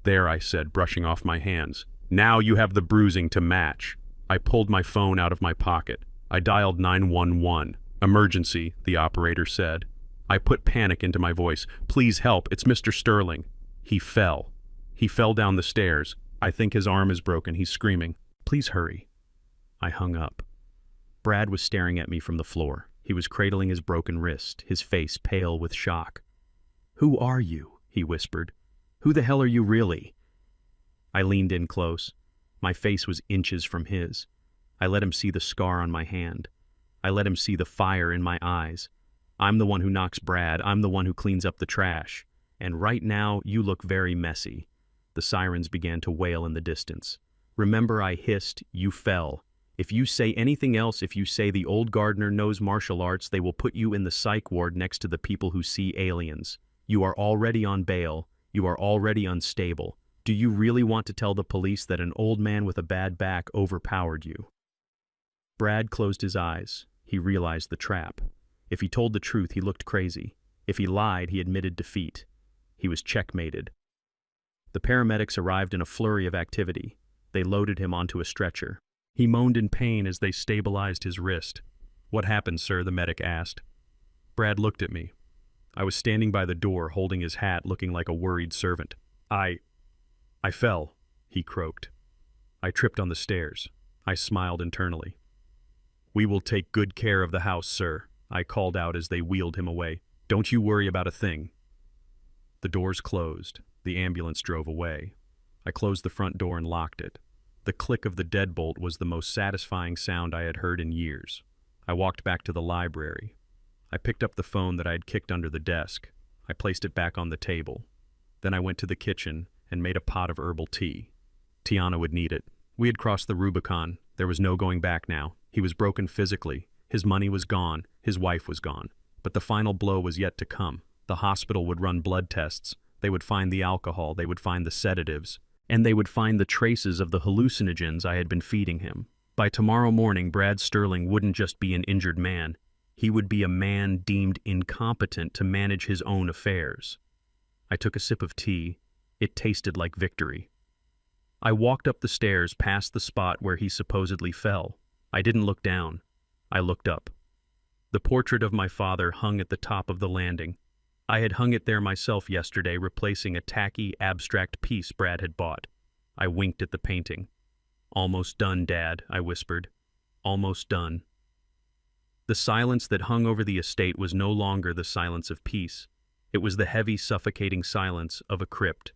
"There," I said, brushing off my hands. "Now you have the bruising to match." I pulled my phone out of my pocket. I dialed 911. "Emergency," the operator said. I put panic into my voice. "Please help, it's Mr. Sterling." He fell. He fell down the stairs. I think his arm is broken. He's screaming. "Please hurry." I hung up. Brad was staring at me from the floor. He was cradling his broken wrist, his face pale with shock. "Who are you?" he whispered. "Who the hell are you really?" I leaned in close. My face was inches from his. I let him see the scar on my hand. I let him see the fire in my eyes. "I'm the one who knocks Brad. I'm the one who cleans up the trash. And right now, you look very messy." The sirens began to wail in the distance. "Remember," I hissed, "you fell. If you say anything else, if you say the old gardener knows martial arts, they will put you in the psych ward next to the people who see aliens. You are already on bail. You are already unstable. Do you really want to tell the police that an old man with a bad back overpowered you?" Brad closed his eyes. He realized the trap. If he told the truth, he looked crazy. If he lied, he admitted defeat. He was checkmated. The paramedics arrived in a flurry of activity. They loaded him onto a stretcher. He moaned in pain as they stabilized his wrist. "What happened, sir?" the medic asked. Brad looked at me. I was standing by the door, holding his hat, looking like a worried servant. I fell," he croaked. "I tripped on the stairs." I smiled internally. "We will take good care of the house, sir," I called out as they wheeled him away. "Don't you worry about a thing." The doors closed. The ambulance drove away. I closed the front door and locked it. The click of the deadbolt was the most satisfying sound I had heard in years. I walked back to the library. I picked up the phone that I had kicked under the desk. I placed it back on the table. Then I went to the kitchen and made a pot of herbal tea. Tiana would need it. We had crossed the Rubicon. There was no going back now. He was broken physically. His money was gone. His wife was gone. But the final blow was yet to come. The hospital would run blood tests. They would find the alcohol. They would find the sedatives. And they would find the traces of the hallucinogens I had been feeding him. By tomorrow morning, Brad Sterling wouldn't just be an injured man. He would be a man deemed incompetent to manage his own affairs. I took a sip of tea. It tasted like victory. I walked up the stairs past the spot where he supposedly fell. I didn't look down. I looked up. The portrait of my father hung at the top of the landing. I had hung it there myself yesterday, replacing a tacky, abstract piece Brad had bought. I winked at the painting. "Almost done, Dad," I whispered. "Almost done." The silence that hung over the estate was no longer the silence of peace. It was the heavy, suffocating silence of a crypt.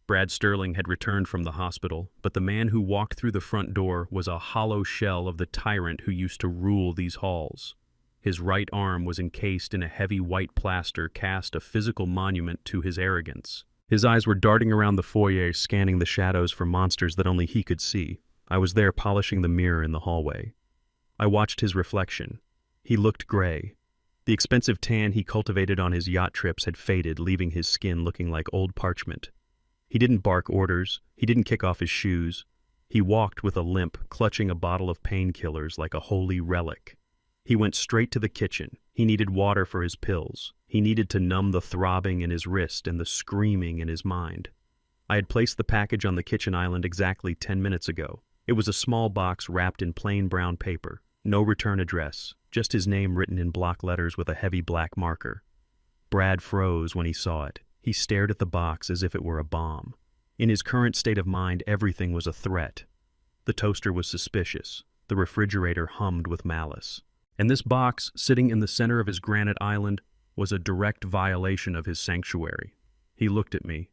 Brad Sterling had returned from the hospital, but the man who walked through the front door was a hollow shell of the tyrant who used to rule these halls. His right arm was encased in a heavy white plaster cast a physical monument to his arrogance. His eyes were darting around the foyer, scanning the shadows for monsters that only he could see. I was there polishing the mirror in the hallway. I watched his reflection. He looked gray. The expensive tan he cultivated on his yacht trips had faded, leaving his skin looking like old parchment. He didn't bark orders. He didn't kick off his shoes. He walked with a limp, clutching a bottle of painkillers like a holy relic. He went straight to the kitchen. He needed water for his pills. He needed to numb the throbbing in his wrist and the screaming in his mind. I had placed the package on the kitchen island exactly 10 minutes ago. It was a small box wrapped in plain brown paper. No return address, just his name written in block letters with a heavy black marker. Brad froze when he saw it. He stared at the box as if it were a bomb. In his current state of mind, everything was a threat. The toaster was suspicious. The refrigerator hummed with malice. And this box, sitting in the center of his granite island, was a direct violation of his sanctuary. He looked at me.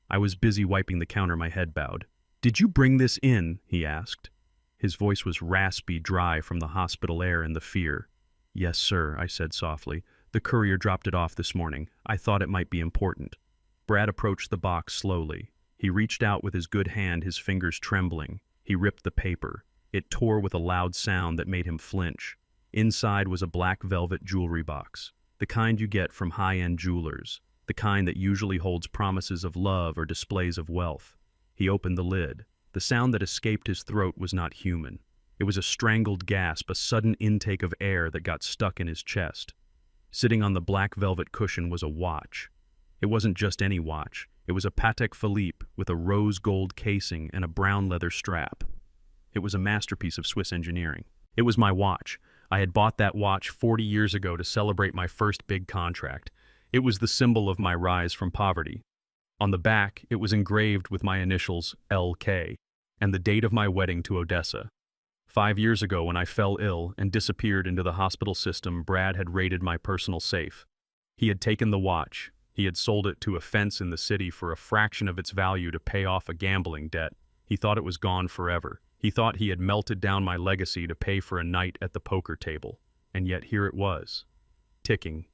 I was busy wiping the counter, my head bowed. "Did you bring this in?" he asked. His voice was raspy, dry from the hospital air and the fear. "Yes, sir," I said softly. "The courier dropped it off this morning. I thought it might be important." Brad approached the box slowly. He reached out with his good hand, his fingers trembling. He ripped the paper. It tore with a loud sound that made him flinch. Inside was a black velvet jewelry box, the kind you get from high-end jewelers, the kind that usually holds promises of love or displays of wealth. He opened the lid. The sound that escaped his throat was not human. It was a strangled gasp, a sudden intake of air that got stuck in his chest. Sitting on the black velvet cushion was a watch. It wasn't just any watch. It was a Patek Philippe with a rose gold casing and a brown leather strap. It was a masterpiece of Swiss engineering. It was my watch. I had bought that watch 40 years ago to celebrate my first big contract. It was the symbol of my rise from poverty. On the back, it was engraved with my initials, LK, and the date of my wedding to Odessa. 5 years ago, when I fell ill and disappeared into the hospital system, Brad had raided my personal safe. He had taken the watch. He had sold it to a fence in the city for a fraction of its value to pay off a gambling debt. He thought it was gone forever. He thought he had melted down my legacy to pay for a night at the poker table. And yet here it was. Ticking.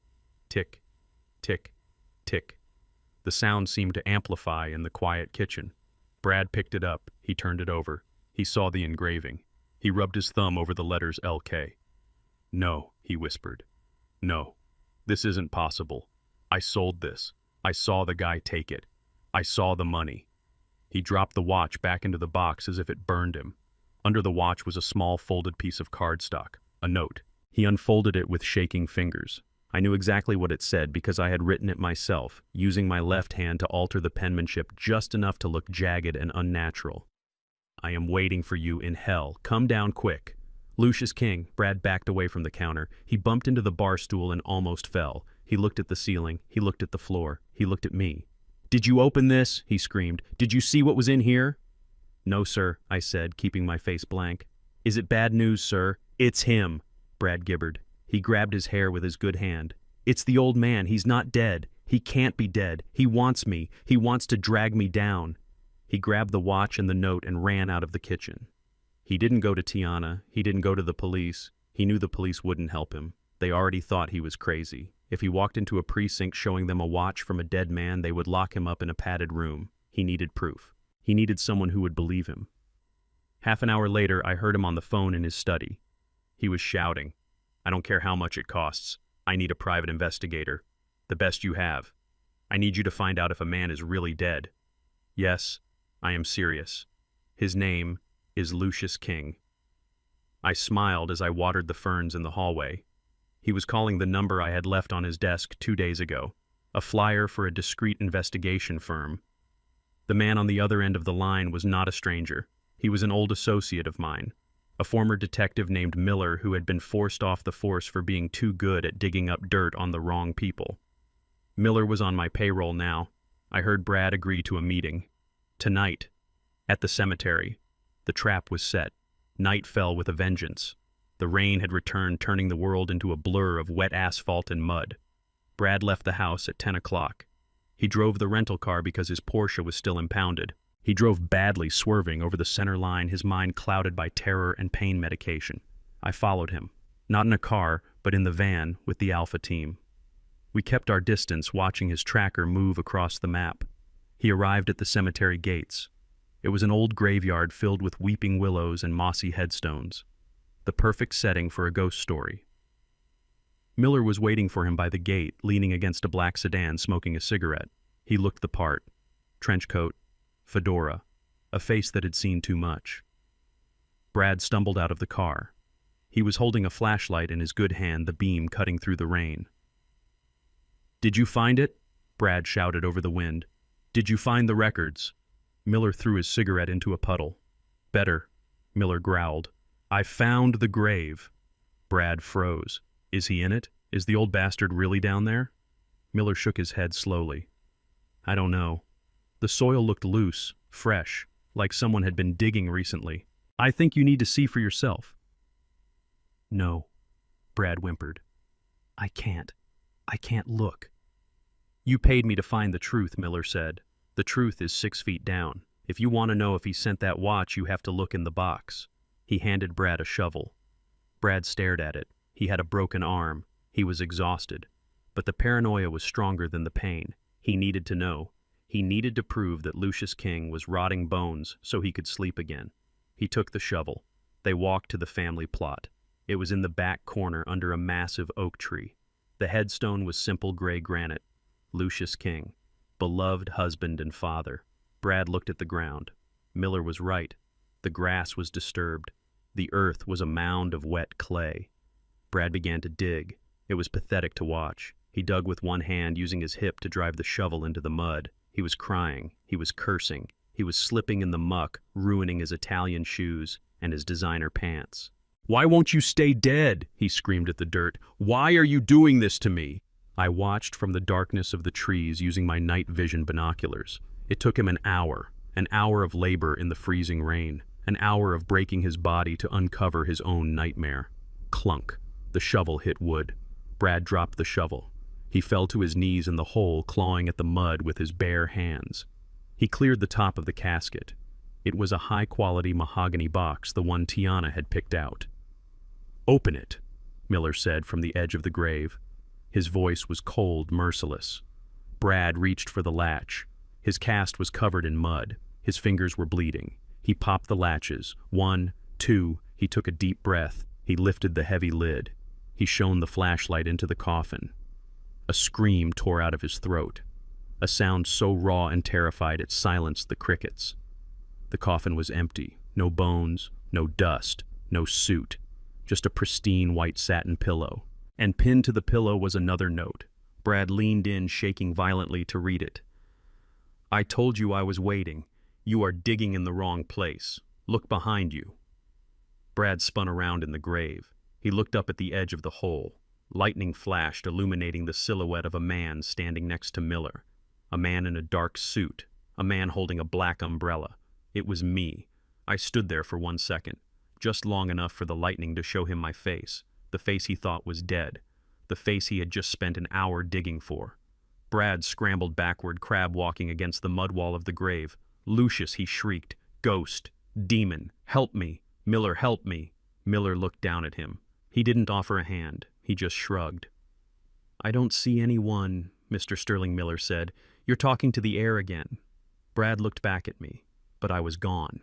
Tick. Tick. Tick. The sound seemed to amplify in the quiet kitchen. Brad picked it up. He turned it over. He saw the engraving. He rubbed his thumb over the letters LK. "No," he whispered. "No. This isn't possible. I sold this. I saw the guy take it. I saw the money." He dropped the watch back into the box as if it burned him. Under the watch was a small folded piece of cardstock, a note. He unfolded it with shaking fingers. I knew exactly what it said because I had written it myself, using my left hand to alter the penmanship just enough to look jagged and unnatural. "I am waiting for you in hell. Come down quick." Lucius King. Brad backed away from the counter. He bumped into the bar stool and almost fell. He looked at the ceiling. He looked at the floor. He looked at me. "Did you open this?" he screamed. "Did you see what was in here?" "No, sir," I said, keeping my face blank. "Is it bad news, sir?" "It's him," Brad gibbered. He grabbed his hair with his good hand. "It's the old man. He's not dead. He can't be dead. He wants me. He wants to drag me down." He grabbed the watch and the note and ran out of the kitchen. He didn't go to Tiana. He didn't go to the police. He knew the police wouldn't help him. They already thought he was crazy. If he walked into a precinct showing them a watch from a dead man, they would lock him up in a padded room. He needed proof. He needed someone who would believe him. Half an hour later, I heard him on the phone in his study. He was shouting, "I don't care how much it costs. I need a private investigator. The best you have. I need you to find out if a man is really dead. Yes, I am serious. His name is Lucius King." I smiled as I watered the ferns in the hallway. He was calling the number I had left on his desk 2 days ago, a flyer for a discreet investigation firm. The man on the other end of the line was not a stranger. He was an old associate of mine, a former detective named Miller who had been forced off the force for being too good at digging up dirt on the wrong people. Miller was on my payroll now. I heard Brad agree to a meeting. Tonight, at the cemetery. The trap was set. Night fell with a vengeance. The rain had returned, turning the world into a blur of wet asphalt and mud. Brad left the house at 10 o'clock. He drove the rental car because his Porsche was still impounded. He drove badly, swerving over the center line, his mind clouded by terror and pain medication. I followed him, not in a car, but in the van with the Alpha team. We kept our distance, watching his tracker move across the map. He arrived at the cemetery gates. It was an old graveyard filled with weeping willows and mossy headstones. The perfect setting for a ghost story. Miller was waiting for him by the gate, leaning against a black sedan, smoking a cigarette. He looked the part. Trench coat, fedora, a face that had seen too much. Brad stumbled out of the car. He was holding a flashlight in his good hand, the beam cutting through the rain. "Did you find it?" Brad shouted over the wind. "Did you find the records?" Miller threw his cigarette into a puddle. "Better," Miller growled. "I found the grave." Brad froze. "Is he in it? Is the old bastard really down there?" Miller shook his head slowly. "I don't know. The soil looked loose, fresh, like someone had been digging recently. I think you need to see for yourself." "No," Brad whimpered. I can't look." "You paid me to find the truth," Miller said. "The truth is 6 feet down. If you want to know if he sent that watch, you have to look in the box." He handed Brad a shovel. Brad stared at it. He had a broken arm. He was exhausted. But the paranoia was stronger than the pain. He needed to know. He needed to prove that Lucius King was rotting bones so he could sleep again. He took the shovel. They walked to the family plot. It was in the back corner under a massive oak tree. The headstone was simple gray granite. Lucius King, beloved husband and father. Brad looked at the ground. Miller was right. The grass was disturbed. The earth was a mound of wet clay. Brad began to dig. It was pathetic to watch. He dug with one hand, using his hip to drive the shovel into the mud. He was crying. He was cursing. He was slipping in the muck, ruining his Italian shoes and his designer pants. "Why won't you stay dead?" he screamed at the dirt. "Why are you doing this to me?" I watched from the darkness of the trees using my night vision binoculars. It took him an hour of labor in the freezing rain, an hour of breaking his body to uncover his own nightmare. Clunk. The shovel hit wood. Brad dropped the shovel. He fell to his knees in the hole, clawing at the mud with his bare hands. He cleared the top of the casket. It was a high-quality mahogany box, the one Tiana had picked out. "Open it," Miller said from the edge of the grave. His voice was cold, merciless. Brad reached for the latch. His cast was covered in mud. His fingers were bleeding. He popped the latches. 1, 2, he took a deep breath. He lifted the heavy lid. He shone the flashlight into the coffin. A scream tore out of his throat, a sound so raw and terrified it silenced the crickets. The coffin was empty. No bones, no dust, no suit. Just a pristine white satin pillow. And pinned to the pillow was another note. Brad leaned in, shaking violently to read it. "I told you I was waiting. You are digging in the wrong place. Look behind you." Brad spun around in the grave. He looked up at the edge of the hole. Lightning flashed, illuminating the silhouette of a man standing next to Miller. A man in a dark suit. A man holding a black umbrella. It was me. I stood there for 1 second, just long enough for the lightning to show him my face, the face he thought was dead, the face he had just spent an hour digging for. Brad scrambled backward, crab-walking against the mud wall of the grave. "Lucius," he shrieked. "Ghost! Demon! Help me! Miller, help me!" Miller looked down at him. He didn't offer a hand. He He just shrugged. "I don't see anyone," Mr. Sterling Miller said. "You're talking to the air again." Brad looked back at me, but I was gone.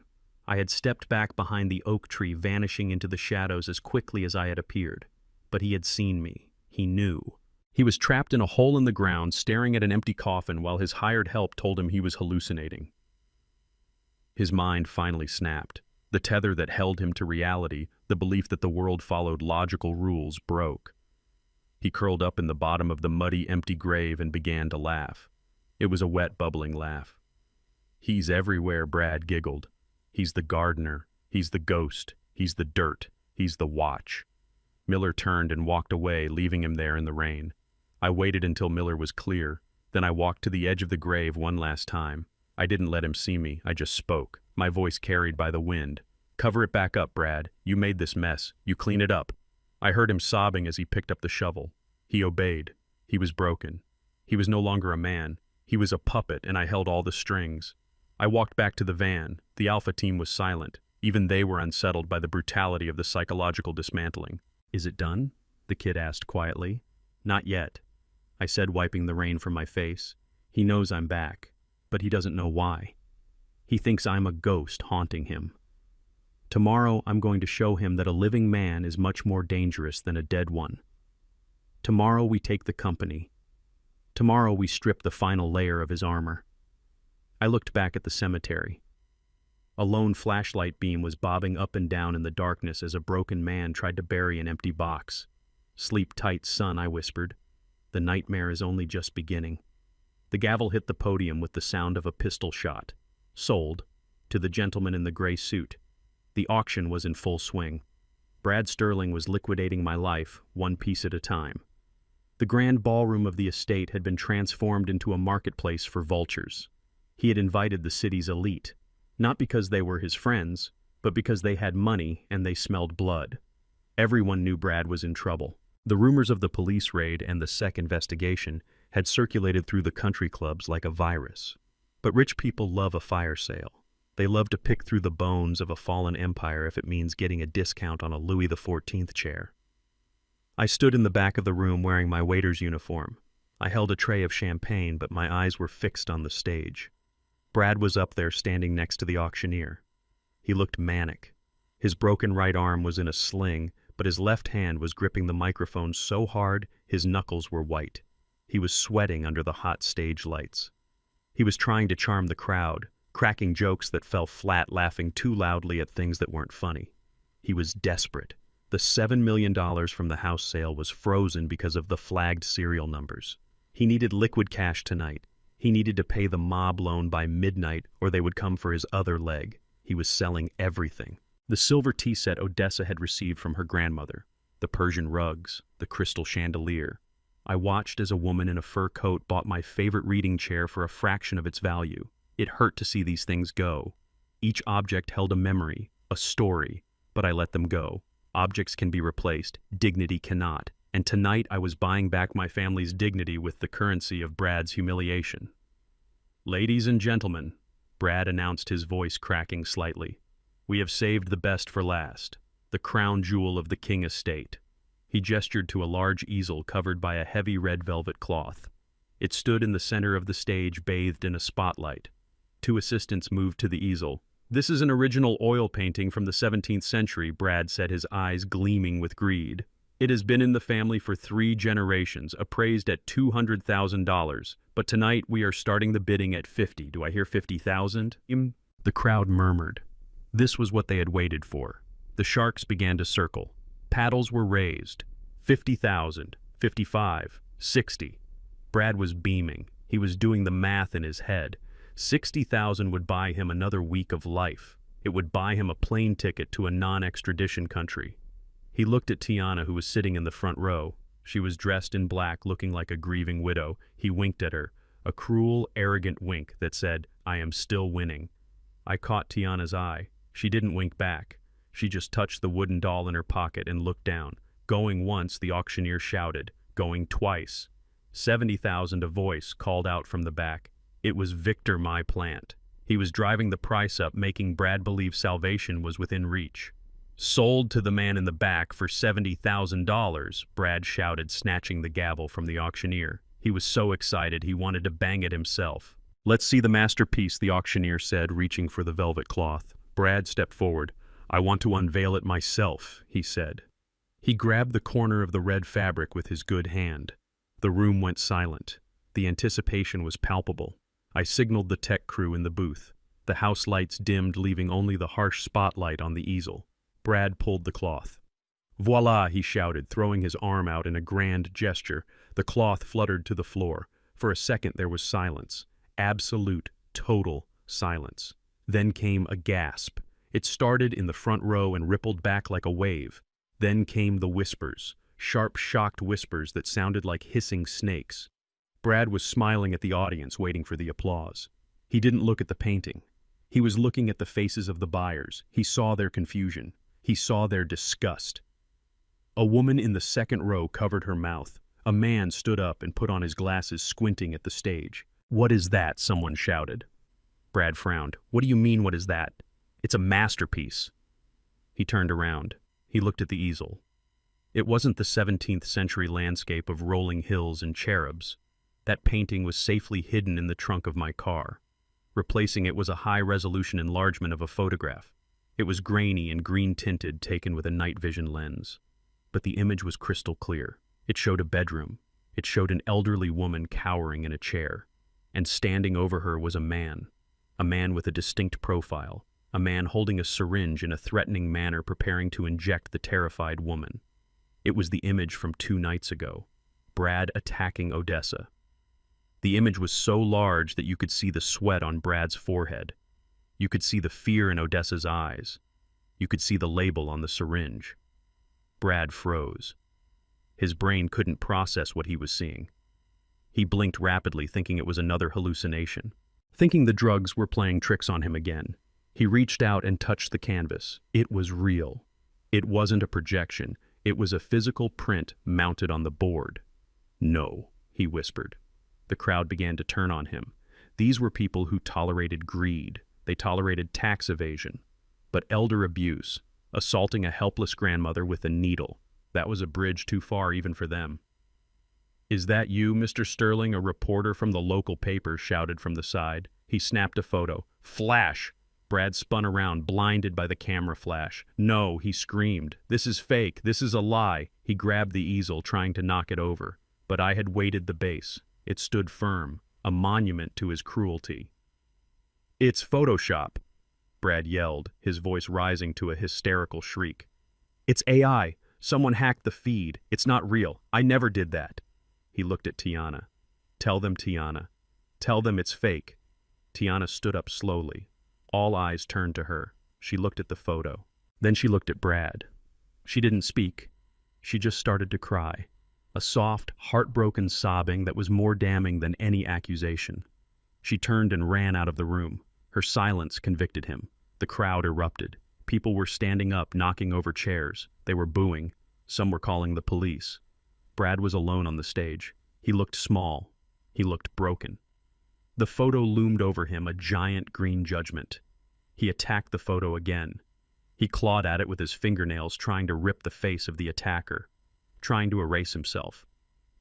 I had stepped back behind the oak tree, vanishing into the shadows as quickly as I had appeared. But he had seen me. He knew. He was trapped in a hole in the ground, staring at an empty coffin while his hired help told him he was hallucinating. His mind finally snapped. The tether that held him to reality, the belief that the world followed logical rules, broke. He curled up in the bottom of the muddy, empty grave and began to laugh. It was a wet, bubbling laugh. "He's everywhere," Brad giggled. "He's the gardener. He's the ghost. He's the dirt. He's the watch." Miller turned and walked away, leaving him there in the rain. I waited until Miller was clear. Then I walked to the edge of the grave one last time. I didn't let him see me. I just spoke, my voice carried by the wind. "Cover it back up, Brad. You made this mess. You clean it up." I heard him sobbing as he picked up the shovel. He obeyed. He was broken. He was no longer a man. He was a puppet, and I held all the strings. I walked back to the van. The Alpha team was silent. Even they were unsettled by the brutality of the psychological dismantling. "Is it done?" the kid asked quietly. "Not yet," I said, wiping the rain from my face. "He knows I'm back, but he doesn't know why. He thinks I'm a ghost haunting him. Tomorrow I'm going to show him that a living man is much more dangerous than a dead one. Tomorrow we take the company. Tomorrow we strip the final layer of his armor." I looked back at the cemetery. A lone flashlight beam was bobbing up and down in the darkness as a broken man tried to bury an empty box. "Sleep tight, son," I whispered. "The nightmare is only just beginning." The gavel hit the podium with the sound of a pistol shot. "Sold, to the gentleman in the gray suit." The auction was in full swing. Brad Sterling was liquidating my life, one piece at a time. The grand ballroom of the estate had been transformed into a marketplace for vultures. He had invited the city's elite, not because they were his friends, but because they had money and they smelled blood. Everyone knew Brad was in trouble. The rumors of the police raid and the SEC investigation had circulated through the country clubs like a virus. But rich people love a fire sale. They love to pick through the bones of a fallen empire if it means getting a discount on a Louis XIV chair. I stood in the back of the room wearing my waiter's uniform. I held a tray of champagne, but my eyes were fixed on the stage. Brad was up there standing next to the auctioneer. He looked manic. His broken right arm was in a sling, but his left hand was gripping the microphone so hard his knuckles were white. He was sweating under the hot stage lights. He was trying to charm the crowd, cracking jokes that fell flat, laughing too loudly at things that weren't funny. He was desperate. The $7 million from the house sale was frozen because of the flagged serial numbers. He needed liquid cash tonight. He needed to pay the mob loan by midnight or they would come for his other leg. He was selling everything. The silver tea set Odessa had received from her grandmother, the Persian rugs, the crystal chandelier. I watched as a woman in a fur coat bought my favorite reading chair for a fraction of its value. It hurt to see these things go. Each object held a memory, a story, but I let them go. Objects can be replaced, dignity cannot. And tonight I was buying back my family's dignity with the currency of Brad's humiliation. "Ladies and gentlemen," Brad announced, his voice cracking slightly, "we have saved the best for last, the crown jewel of the King estate." He gestured to a large easel covered by a heavy red velvet cloth. It stood in the center of the stage, bathed in a spotlight. Two assistants moved to the easel. "This is an original oil painting from the 17th century, Brad said, his eyes gleaming with greed. "It has been in the family for 3 generations, appraised at $200,000, but tonight we are starting the bidding at 50. Do I hear 50,000? The crowd murmured. This was what they had waited for. The sharks began to circle. Paddles were raised. 50,000, 55, 60. Brad was beaming. He was doing the math in his head. 60,000 would buy him another week of life. It would buy him a plane ticket to a non-extradition country. He looked at Tiana, who was sitting in the front row. She was dressed in black, looking like a grieving widow. He winked at her, a cruel, arrogant wink that said, "I am still winning." I caught Tiana's eye. She didn't wink back. She just touched the wooden doll in her pocket and looked down. Going once, the auctioneer shouted. Going twice. 70,000, a voice called out from the back. It was Victor My Plant. He was driving the price up, making Brad believe salvation was within reach. Sold to the man in the back for $70,000, Brad shouted, snatching the gavel from the auctioneer. He was so excited he wanted to bang it himself. "Let's see the masterpiece," the auctioneer said, reaching for the velvet cloth. Brad stepped forward. "I want to unveil it myself," he said. He grabbed the corner of the red fabric with his good hand. The room went silent. The anticipation was palpable. I signaled the tech crew in the booth. The house lights dimmed, leaving only the harsh spotlight on the easel. Brad pulled the cloth. "Voila," he shouted, throwing his arm out in a grand gesture. The cloth fluttered to the floor. For a second there was silence. Absolute, total silence. Then came a gasp. It started in the front row and rippled back like a wave. Then came the whispers, sharp, shocked whispers that sounded like hissing snakes. Brad was smiling at the audience, waiting for the applause. He didn't look at the painting. He was looking at the faces of the buyers. He saw their confusion. He saw their disgust. A woman in the second row covered her mouth. A man stood up and put on his glasses, squinting at the stage. "What is that?" someone shouted. Brad frowned. "What do you mean, what is that? It's a masterpiece." He turned around. He looked at the easel. It wasn't the 17th century landscape of rolling hills and cherubs. That painting was safely hidden in the trunk of my car. Replacing it was a high-resolution enlargement of a photograph. It was grainy and green-tinted, taken with a night vision lens. But the image was crystal clear. It showed a bedroom. It showed an elderly woman cowering in a chair. And standing over her was a man with a distinct profile, a man holding a syringe in a threatening manner, preparing to inject the terrified woman. It was the image from 2 nights ago, Brad attacking Odessa. The image was so large that you could see the sweat on Brad's forehead. You could see the fear in Odessa's eyes. You could see the label on the syringe. Brad froze. His brain couldn't process what he was seeing. He blinked rapidly, thinking it was another hallucination, thinking the drugs were playing tricks on him again. He reached out and touched the canvas. It was real. It wasn't a projection. It was a physical print mounted on the board. "No," he whispered. The crowd began to turn on him. These were people who tolerated greed. They tolerated tax evasion. But elder abuse, assaulting a helpless grandmother with a needle, that was a bridge too far even for them. "Is that you, Mr. Sterling?" a reporter from the local paper shouted from the side. He snapped a photo. "Flash!" Brad spun around, blinded by the camera flash. "No," he screamed. "This is fake. This is a lie." He grabbed the easel, trying to knock it over. But I had weighted the base. It stood firm, a monument to his cruelty. "It's Photoshop," Brad yelled, his voice rising to a hysterical shriek. "It's AI. Someone hacked the feed. It's not real. I never did that." He looked at Tiana. "Tell them, Tiana. Tell them it's fake." Tiana stood up slowly. All eyes turned to her. She looked at the photo. Then she looked at Brad. She didn't speak. She just started to cry. A soft, heartbroken sobbing that was more damning than any accusation. She turned and ran out of the room. Her silence convicted him. The crowd erupted. People were standing up, knocking over chairs. They were booing. Some were calling the police. Brad was alone on the stage. He looked small. He looked broken. The photo loomed over him, a giant green judgment. He attacked the photo again. He clawed at it with his fingernails, trying to rip the face of the attacker, trying to erase himself.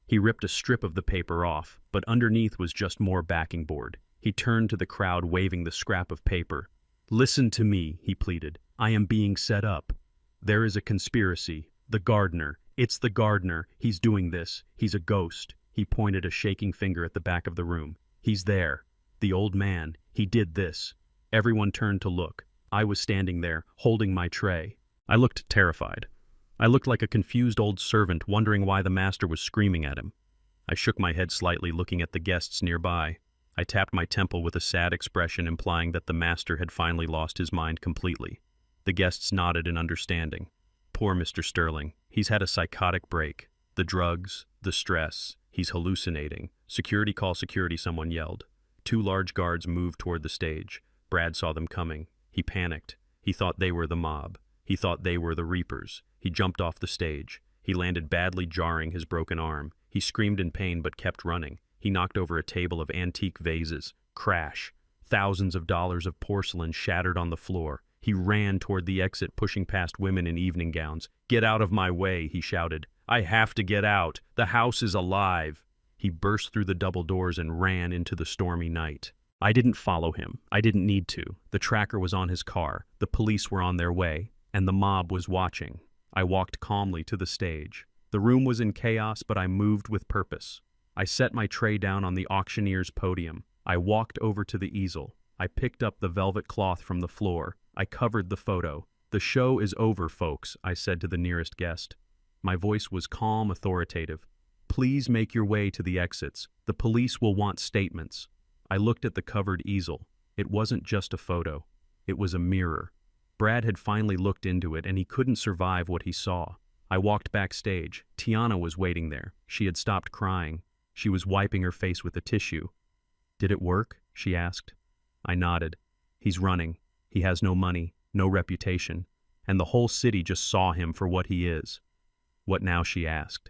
He ripped a strip of the paper off, but underneath was just more backing board. He turned to the crowd, waving the scrap of paper. "Listen to me," he pleaded. "I am being set up. There is a conspiracy. The gardener. It's the gardener. He's doing this. He's a ghost." He pointed a shaking finger at the back of the room. "He's there. The old man. He did this." Everyone turned to look. I was standing there, holding my tray. I looked terrified. I looked like a confused old servant, wondering why the master was screaming at him. I shook my head slightly, looking at the guests nearby. I tapped my temple with a sad expression, implying that the master had finally lost his mind completely. The guests nodded in understanding. "Poor Mr. Sterling. He's had a psychotic break. The drugs, the stress. He's hallucinating. Security, call security," someone yelled. 2 large guards moved toward the stage. Brad saw them coming. He panicked. He thought they were the mob. He thought they were the Reapers. He jumped off the stage. He landed badly, jarring his broken arm. He screamed in pain but kept running. He knocked over a table of antique vases. Crash. Thousands of dollars of porcelain shattered on the floor. He ran toward the exit, pushing past women in evening gowns. "Get out of my way," he shouted. "I have to get out. The house is alive." He burst through the double doors and ran into the stormy night. I didn't follow him. I didn't need to. The tracker was on his car. The police were on their way, and the mob was watching. I walked calmly to the stage. The room was in chaos, but I moved with purpose. I set my tray down on the auctioneer's podium. I walked over to the easel. I picked up the velvet cloth from the floor. I covered the photo. "The show is over, folks," I said to the nearest guest. My voice was calm, authoritative. "Please make your way to the exits. The police will want statements." I looked at the covered easel. It wasn't just a photo. It was a mirror. Brad had finally looked into it, and he couldn't survive what he saw. I walked backstage. Tiana was waiting there. She had stopped crying. She was wiping her face with a tissue. "Did it work?" she asked. I nodded. "He's running. He has no money, no reputation, and the whole city just saw him for what he is." "What now?" she asked.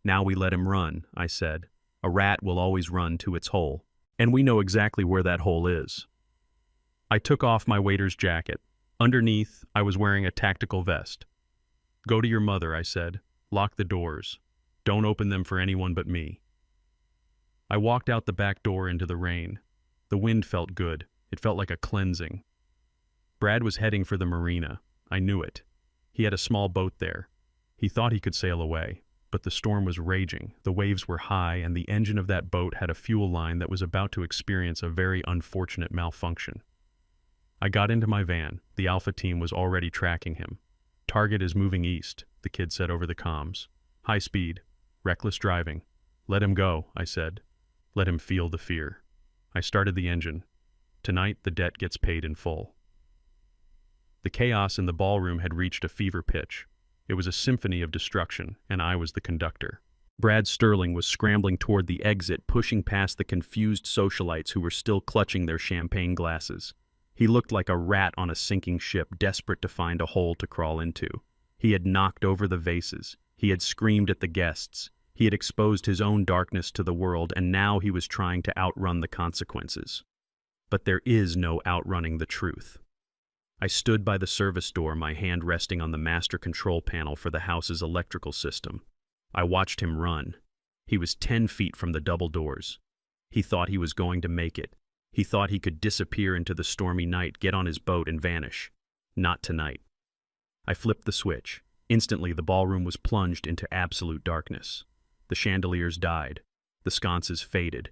"Now we let him run," I said. "A rat will always run to its hole. And we know exactly where that hole is." I took off my waiter's jacket. Underneath, I was wearing a tactical vest. "Go to your mother," I said. "Lock the doors. Don't open them for anyone but me." I walked out the back door into the rain. The wind felt good. It felt like a cleansing. Brad was heading for the marina. I knew it. He had a small boat there. He thought he could sail away, but the storm was raging, the waves were high, and the engine of that boat had a fuel line that was about to experience a very unfortunate malfunction. I got into my van. The Alpha team was already tracking him. "Target is moving east," the kid said over the comms. "High speed. Reckless driving." "Let him go," I said. "Let him feel the fear." I started the engine. Tonight, the debt gets paid in full. The chaos in the ballroom had reached a fever pitch. It was a symphony of destruction, and I was the conductor. Brad Sterling was scrambling toward the exit, pushing past the confused socialites who were still clutching their champagne glasses. He looked like a rat on a sinking ship, desperate to find a hole to crawl into. He had knocked over the vases. He had screamed at the guests. He had exposed his own darkness to the world, and now he was trying to outrun the consequences. But there is no outrunning the truth. I stood by the service door, my hand resting on the master control panel for the house's electrical system. I watched him run. He was 10 feet from the double doors. He thought he was going to make it. He thought he could disappear into the stormy night, get on his boat, and vanish. Not tonight. I flipped the switch. Instantly, the ballroom was plunged into absolute darkness. The chandeliers died. The sconces faded.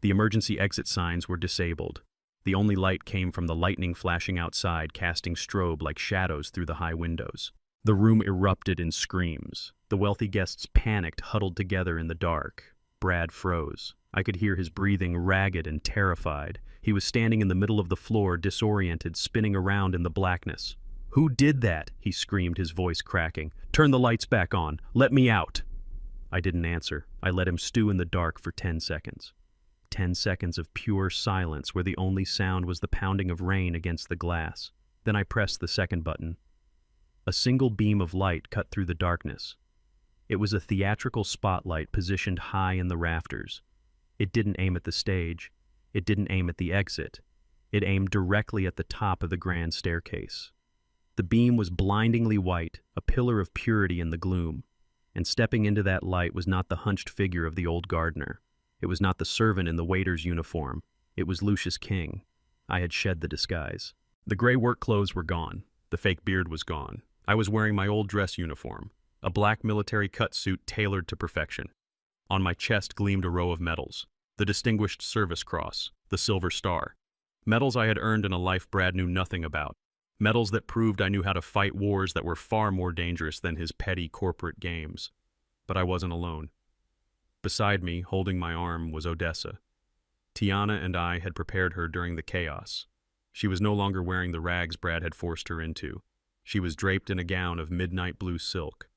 The emergency exit signs were disabled. The only light came from the lightning flashing outside, casting strobe like shadows through the high windows. The room erupted in screams. The wealthy guests panicked, huddled together in the dark. Brad froze. I could hear his breathing, ragged and terrified. He was standing in the middle of the floor, disoriented, spinning around in the blackness. "Who did that?" he screamed, his voice cracking. "Turn the lights back on. Let me out." I didn't answer. I let him stew in the dark for 10 seconds. 10 seconds of pure silence where the only sound was the pounding of rain against the glass. Then I pressed the second button. A single beam of light cut through the darkness. It was a theatrical spotlight positioned high in the rafters. It didn't aim at the stage. It didn't aim at the exit. It aimed directly at the top of the grand staircase. The beam was blindingly white, a pillar of purity in the gloom. And stepping into that light was not the hunched figure of the old gardener. It was not the servant in the waiter's uniform. It was Lucius King. I had shed the disguise. The gray work clothes were gone. The fake beard was gone. I was wearing my old dress uniform, a black military cut suit tailored to perfection. On my chest gleamed a row of medals, the Distinguished Service Cross, the Silver Star. Medals I had earned in a life Brad knew nothing about. Medals that proved I knew how to fight wars that were far more dangerous than his petty corporate games. But I wasn't alone. Beside me, holding my arm, was Odessa. Tiana and I had prepared her during the chaos. She was no longer wearing the rags Brad had forced her into. She was draped in a gown of midnight blue silk.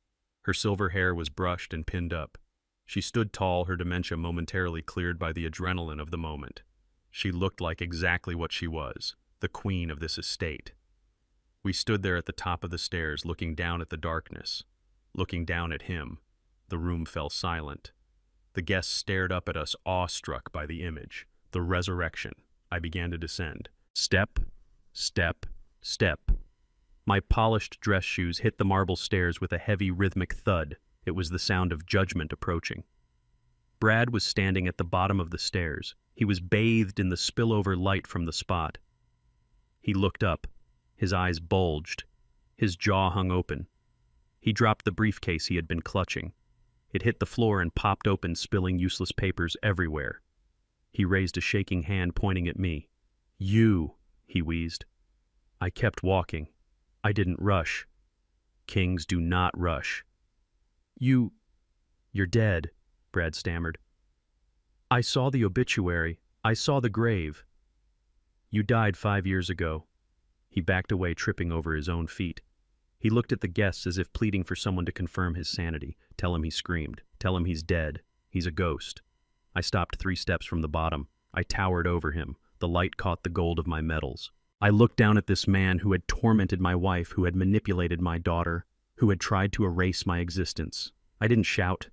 Her silver hair was brushed and pinned up. She stood tall, her dementia momentarily cleared by the adrenaline of the moment. She looked like exactly what she was, the queen of this estate. We stood there at the top of the stairs, looking down at the darkness, looking down at him. The room fell silent. The guests stared up at us, awestruck by the image, the resurrection. I began to descend. Step, step, step. My polished dress shoes hit the marble stairs with a heavy rhythmic thud. It was the sound of judgment approaching. Brad was standing at the bottom of the stairs. He was bathed in the spillover light from the spot. He looked up. His eyes bulged. His jaw hung open. He dropped the briefcase he had been clutching. It hit the floor and popped open, spilling useless papers everywhere. He raised a shaking hand, pointing at me. "You," he wheezed. I kept walking. I didn't rush. Kings do not rush. You're dead," Brad stammered. "I saw the obituary. I saw the grave." "You died 5 years ago." He backed away, tripping over his own feet. He looked at the guests as if pleading for someone to confirm his sanity. "Tell him," he screamed. "Tell him he's dead. He's a ghost." I stopped 3 steps from the bottom. I towered over him. The light caught the gold of my medals. I looked down at this man who had tormented my wife, who had manipulated my daughter, who had tried to erase my existence. I didn't shout.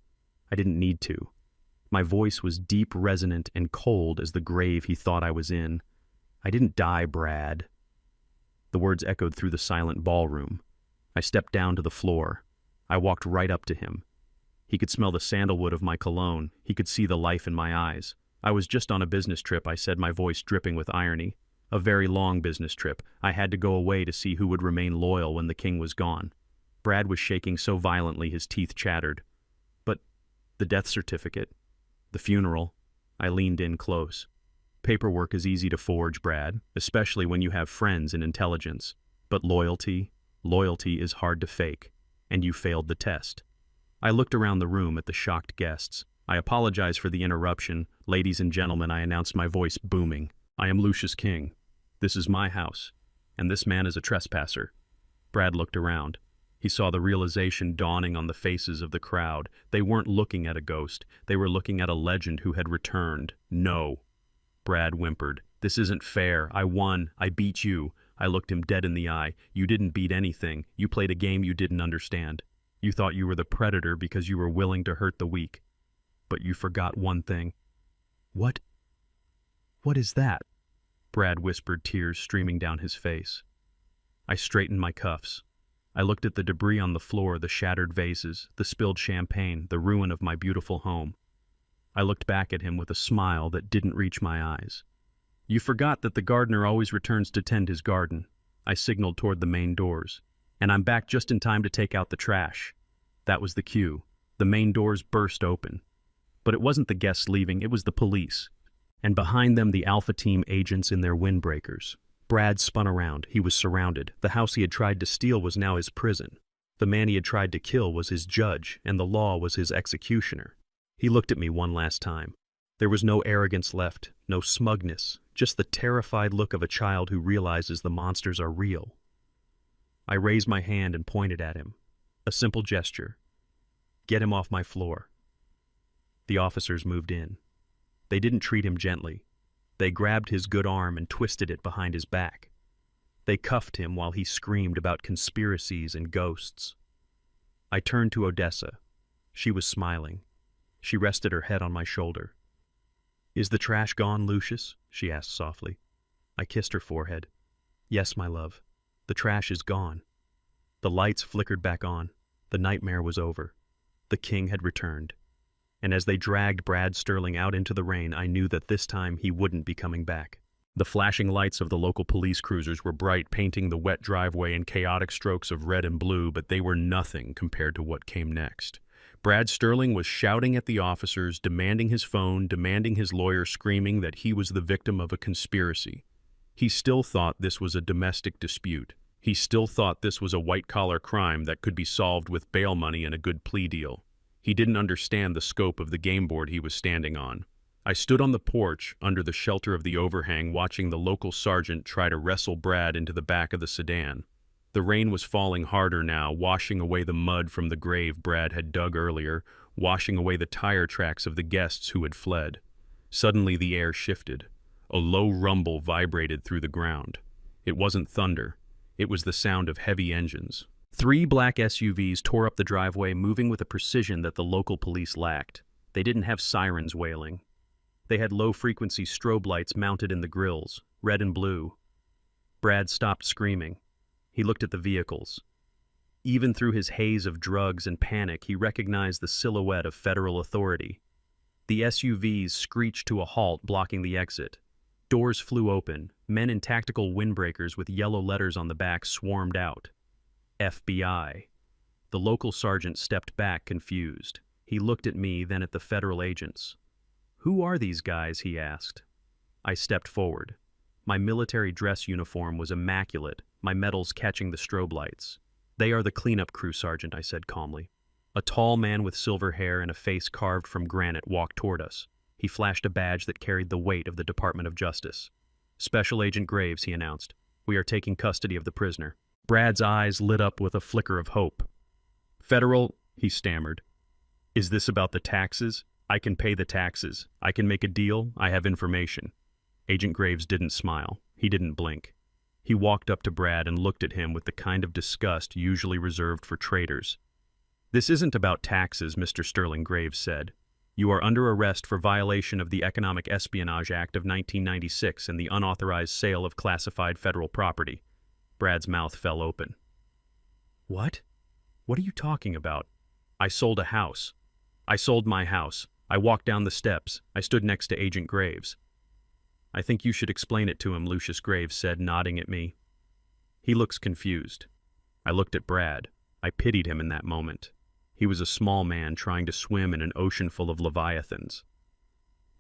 I didn't need to. My voice was deep, resonant, and cold as the grave he thought I was in. "I didn't die, Brad." The words echoed through the silent ballroom. I stepped down to the floor. I walked right up to him. He could smell the sandalwood of my cologne. He could see the life in my eyes. "I was just on a business trip," I said, my voice dripping with irony. "A very long business trip. I had to go away to see who would remain loyal when the king was gone." Brad was shaking so violently his teeth chattered. "But the death certificate, the funeral." I leaned in close. "Paperwork is easy to forge, Brad, especially when you have friends in intelligence. But loyalty is hard to fake, and you failed the test." I looked around the room at the shocked guests. "I apologize for the interruption. Ladies and gentlemen," I announced, my voice booming. "I am Lucius King. This is my house, and this man is a trespasser." Brad looked around. He saw the realization dawning on the faces of the crowd. They weren't looking at a ghost. They were looking at a legend who had returned. "No." Brad whimpered. "This isn't fair. I won. I beat you." I looked him dead in the eye. "You didn't beat anything. You played a game you didn't understand. You thought you were the predator because you were willing to hurt the weak. But you forgot one thing." What is that?" Brad whispered, tears streaming down his face. I straightened my cuffs. I looked at the debris on the floor, the shattered vases, the spilled champagne, the ruin of my beautiful home. I looked back at him with a smile that didn't reach my eyes. "You forgot that the gardener always returns to tend his garden." I signaled toward the main doors. "And I'm back just in time to take out the trash." That was the cue. The main doors burst open. But it wasn't the guests leaving, it was the police. And behind them, the Alpha Team agents in their windbreakers. Brad spun around. He was surrounded. The house he had tried to steal was now his prison. The man he had tried to kill was his judge, and the law was his executioner. He looked at me one last time. There was no arrogance left, no smugness, just the terrified look of a child who realizes the monsters are real. I raised my hand and pointed at him. A simple gesture. "Get him off my floor." The officers moved in. They didn't treat him gently. They grabbed his good arm and twisted it behind his back. They cuffed him while he screamed about conspiracies and ghosts. I turned to Odessa. She was smiling. She rested her head on my shoulder. "Is the trash gone, Lucius?" she asked softly. I kissed her forehead. "Yes, my love. The trash is gone." The lights flickered back on. The nightmare was over. The king had returned. And as they dragged Brad Sterling out into the rain, I knew that this time he wouldn't be coming back. The flashing lights of the local police cruisers were bright, painting the wet driveway in chaotic strokes of red and blue, but they were nothing compared to what came next. Brad Sterling was shouting at the officers, demanding his phone, demanding his lawyer, screaming that he was the victim of a conspiracy. He still thought this was a domestic dispute. He still thought this was a white-collar crime that could be solved with bail money and a good plea deal. He didn't understand the scope of the game board he was standing on. I stood on the porch under the shelter of the overhang, watching the local sergeant try to wrestle Brad into the back of the sedan. The rain was falling harder now, washing away the mud from the grave Brad had dug earlier, washing away the tire tracks of the guests who had fled. Suddenly the air shifted. A low rumble vibrated through the ground. It wasn't thunder. It was the sound of heavy engines. 3 black SUVs tore up the driveway, moving with a precision that the local police lacked. They didn't have sirens wailing. They had low-frequency strobe lights mounted in the grills, red and blue. Brad stopped screaming. He looked at the vehicles. Even through his haze of drugs and panic, he recognized the silhouette of federal authority. The SUVs screeched to a halt, blocking the exit. Doors flew open. Men in tactical windbreakers with yellow letters on the back swarmed out. FBI. The local sergeant stepped back, confused. He looked at me, then at the federal agents. "Who are these guys?" he asked. I stepped forward. My military dress uniform was immaculate, my medals catching the strobe lights. "They are the cleanup crew, Sergeant," I said calmly. A tall man with silver hair and a face carved from granite walked toward us. He flashed a badge that carried the weight of the Department of Justice. "Special Agent Graves," he announced. "We are taking custody of the prisoner." Brad's eyes lit up with a flicker of hope. "Federal," he stammered. "Is this about the taxes? I can pay the taxes. I can make a deal. I have information." Agent Graves didn't smile. He didn't blink. He walked up to Brad and looked at him with the kind of disgust usually reserved for traitors. "This isn't about taxes," Mr. Sterling Graves said. "You are under arrest for violation of the Economic Espionage Act of 1996 and the unauthorized sale of classified federal property." Brad's mouth fell open. "What? What are you talking about?" "I sold a house. I sold my house. I walked down the steps. I stood next to Agent Graves." "I think you should explain it to him," Lucius Graves said, nodding at me. "He looks confused." I looked at Brad. I pitied him in that moment. He was a small man trying to swim in an ocean full of leviathans.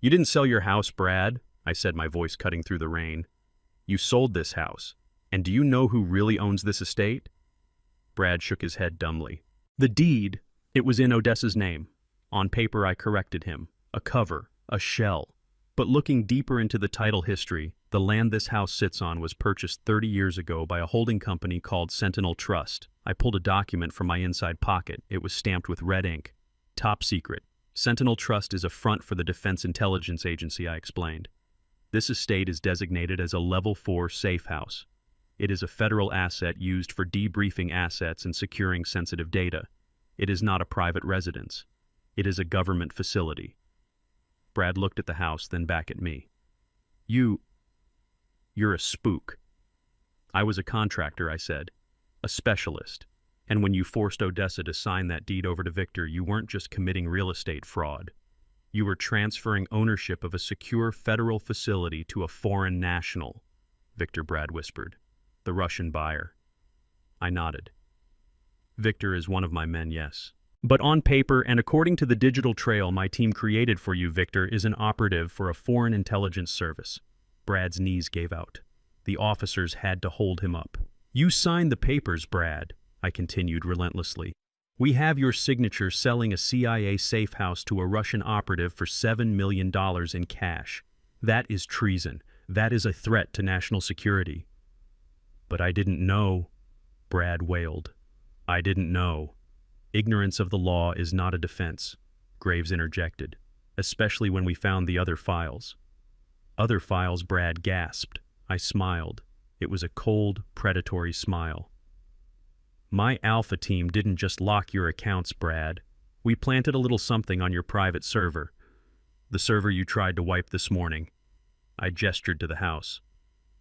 "You didn't sell your house, Brad," I said, my voice cutting through the rain. "You sold this house. And do you know who really owns this estate?" Brad shook his head dumbly. "The deed, it was in Odessa's name. On paper, I corrected him. A cover, a shell. But looking deeper into the title history, the land this house sits on was purchased 30 years ago by a holding company called Sentinel Trust. I pulled a document from my inside pocket. It was stamped with red ink. Top secret. Sentinel Trust is a front for the Defense Intelligence Agency, I explained. This estate is designated as a Level 4 safe house. It is a federal asset used for debriefing assets and securing sensitive data. It is not a private residence. It is a government facility. Brad looked at the house, then back at me. You're a spook." "I was a contractor," I said. "A specialist. And when you forced Odessa to sign that deed over to Victor, you weren't just committing real estate fraud. You were transferring ownership of a secure federal facility to a foreign national," Victor, Brad whispered. "The Russian buyer." I nodded. "Victor is one of my men, yes. But on paper, and according to the digital trail my team created for you, Victor is an operative for a foreign intelligence service." Brad's knees gave out. The officers had to hold him up. "You signed the papers, Brad," I continued relentlessly. "We have your signature selling a CIA safe house to a Russian operative for $7 million in cash. That is treason. That is a threat to national security." "But I didn't know," Brad wailed. "I didn't know." "Ignorance of the law is not a defense," Graves interjected, "especially when we found the other files." "Other files?" Brad gasped. I smiled. It was a cold, predatory smile. "My Alpha team didn't just lock your accounts, Brad. We planted a little something on your private server. The server you tried to wipe this morning." I gestured to the house.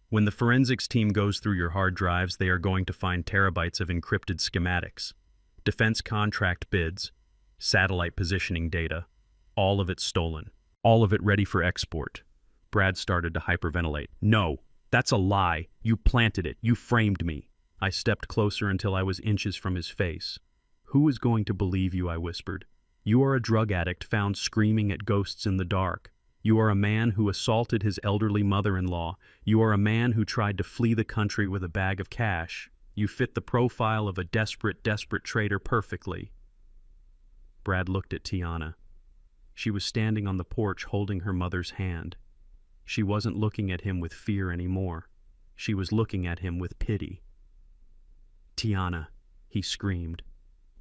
"When the forensics team goes through your hard drives, they are going to find terabytes of encrypted schematics. Defense contract bids, satellite positioning data, all of it stolen, all of it ready for export." Brad started to hyperventilate. "No, that's a lie. You planted it. You framed me." I stepped closer until I was inches from his face. "Who is going to believe you?" I whispered. "You are a drug addict found screaming at ghosts in the dark. You are a man who assaulted his elderly mother-in-law. You are a man who tried to flee the country with a bag of cash. You fit the profile of a desperate traitor perfectly." Brad looked at Tiana. She was standing on the porch holding her mother's hand. She wasn't looking at him with fear anymore. She was looking at him with pity. "Tiana," he screamed.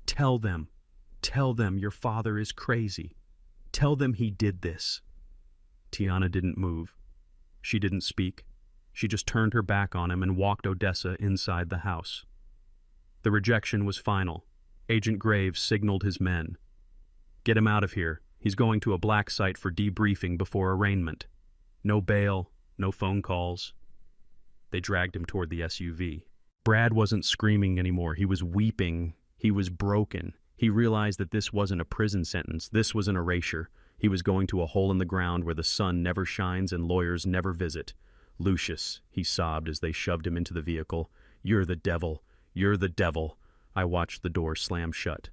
Tell them your father is crazy. Tell them he did this." Tiana didn't move. She didn't speak. She just turned her back on him and walked Odessa inside the house. The rejection was final. Agent Graves signaled his men. "Get him out of here. He's going to a black site for debriefing before arraignment. No bail, no phone calls." They dragged him toward the SUV. Brad wasn't screaming anymore. He was weeping. He was broken. He realized that this wasn't a prison sentence. This was an erasure. He was going to a hole in the ground where the sun never shines and lawyers never visit. "Lucius," he sobbed as they shoved him into the vehicle. "You're the devil. You're the devil." I watched the door slam shut.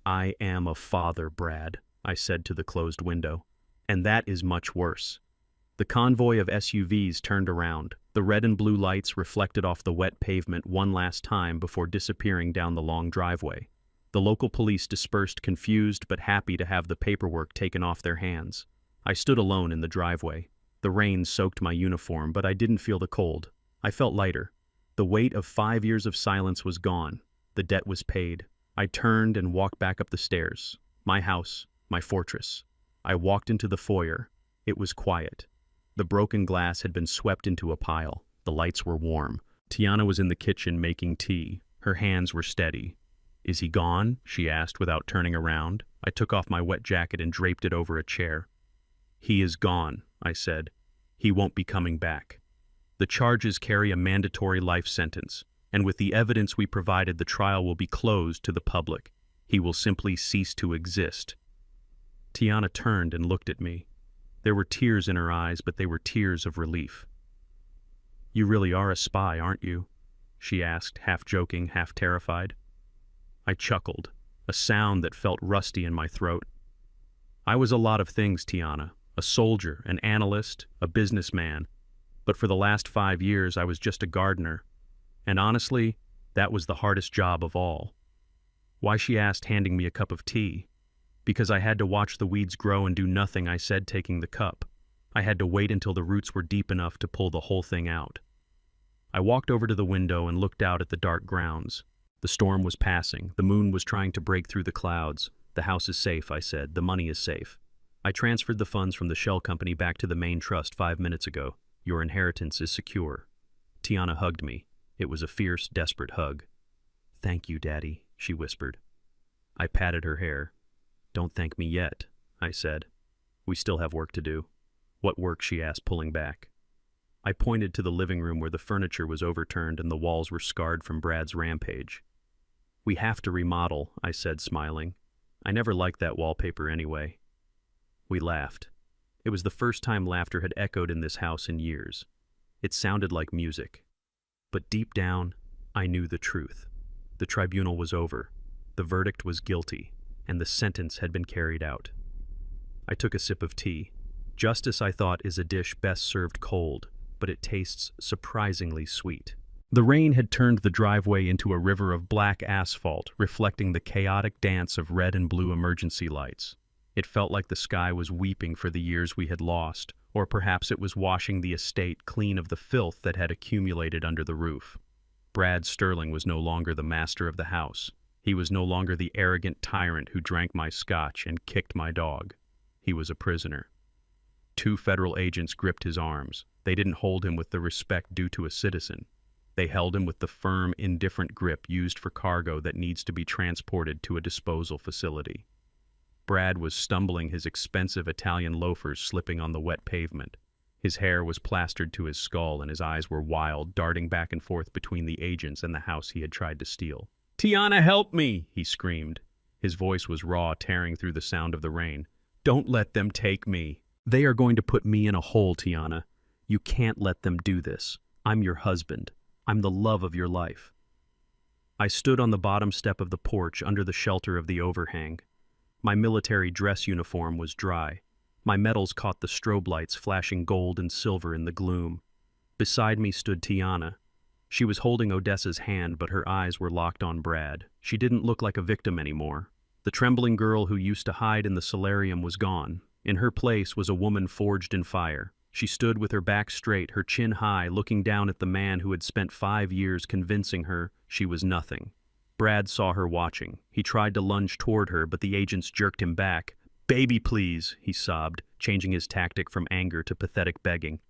"I am a father, Brad," I said to the closed window. "And that is much worse." The convoy of SUVs turned around. The red and blue lights reflected off the wet pavement one last time before disappearing down the long driveway. The local police dispersed, confused but happy to have the paperwork taken off their hands. I stood alone in the driveway. The rain soaked my uniform, but I didn't feel the cold. I felt lighter. The weight of 5 years of silence was gone. The debt was paid. I turned and walked back up the stairs. My house, my fortress. I walked into the foyer. It was quiet. The broken glass had been swept into a pile. The lights were warm. Tiana was in the kitchen making tea. Her hands were steady. "Is he gone?" she asked without turning around. I took off my wet jacket and draped it over a chair. "He is gone," I said. "He won't be coming back. The charges carry a mandatory life sentence, and with the evidence we provided, the trial will be closed to the public. He will simply cease to exist." Tiana turned and looked at me. There were tears in her eyes, but they were tears of relief. "You really are a spy, aren't you?" she asked, half joking, half terrified. I chuckled, a sound that felt rusty in my throat. "I was a lot of things, Tiana. A soldier, an analyst, a businessman. But for the last 5 years, I was just a gardener. And honestly, that was the hardest job of all." "Why?" she asked, handing me a cup of tea. "Because I had to watch the weeds grow and do nothing," I said, taking the cup. "I had to wait until the roots were deep enough to pull the whole thing out." I walked over to the window and looked out at the dark grounds. The storm was passing. The moon was trying to break through the clouds. "The house is safe," I said. "The money is safe. I transferred the funds from the shell company back to the main trust 5 minutes ago. Your inheritance is secure." Tiana hugged me. It was a fierce, desperate hug. "Thank you, Daddy," she whispered. I patted her hair. "Don't thank me yet," I said. "We still have work to do." "What work?" she asked, pulling back. I pointed to the living room where the furniture was overturned and the walls were scarred from Brad's rampage. "We have to remodel," I said, smiling. "I never liked that wallpaper anyway." We laughed. It was the first time laughter had echoed in this house in years. It sounded like music. But deep down, I knew the truth. The tribunal was over. The verdict was guilty, and the sentence had been carried out. I took a sip of tea. Justice, I thought, is a dish best served cold, but it tastes surprisingly sweet. The rain had turned the driveway into a river of black asphalt, reflecting the chaotic dance of red and blue emergency lights. It felt like the sky was weeping for the years we had lost, or perhaps it was washing the estate clean of the filth that had accumulated under the roof. Brad Sterling was no longer the master of the house. He was no longer the arrogant tyrant who drank my scotch and kicked my dog. He was a prisoner. 2 federal agents gripped his arms. They didn't hold him with the respect due to a citizen. They held him with the firm, indifferent grip used for cargo that needs to be transported to a disposal facility. Brad was stumbling, his expensive Italian loafers slipping on the wet pavement. His hair was plastered to his skull and his eyes were wild, darting back and forth between the agents and the house he had tried to steal. "Tiana, help me!" he screamed. His voice was raw, tearing through the sound of the rain. "Don't let them take me. They are going to put me in a hole, Tiana. You can't let them do this. I'm your husband. I'm the love of your life." I stood on the bottom step of the porch under the shelter of the overhang. My military dress uniform was dry. My medals caught the strobe lights flashing gold and silver in the gloom. Beside me stood Tiana. She was holding Odessa's hand, but her eyes were locked on Brad. She didn't look like a victim anymore. The trembling girl who used to hide in the solarium was gone. In her place was a woman forged in fire. She stood with her back straight, her chin high, looking down at the man who had spent 5 years convincing her she was nothing. Brad saw her watching. He tried to lunge toward her, but the agents jerked him back. "Baby, please," he sobbed, changing his tactic from anger to pathetic begging.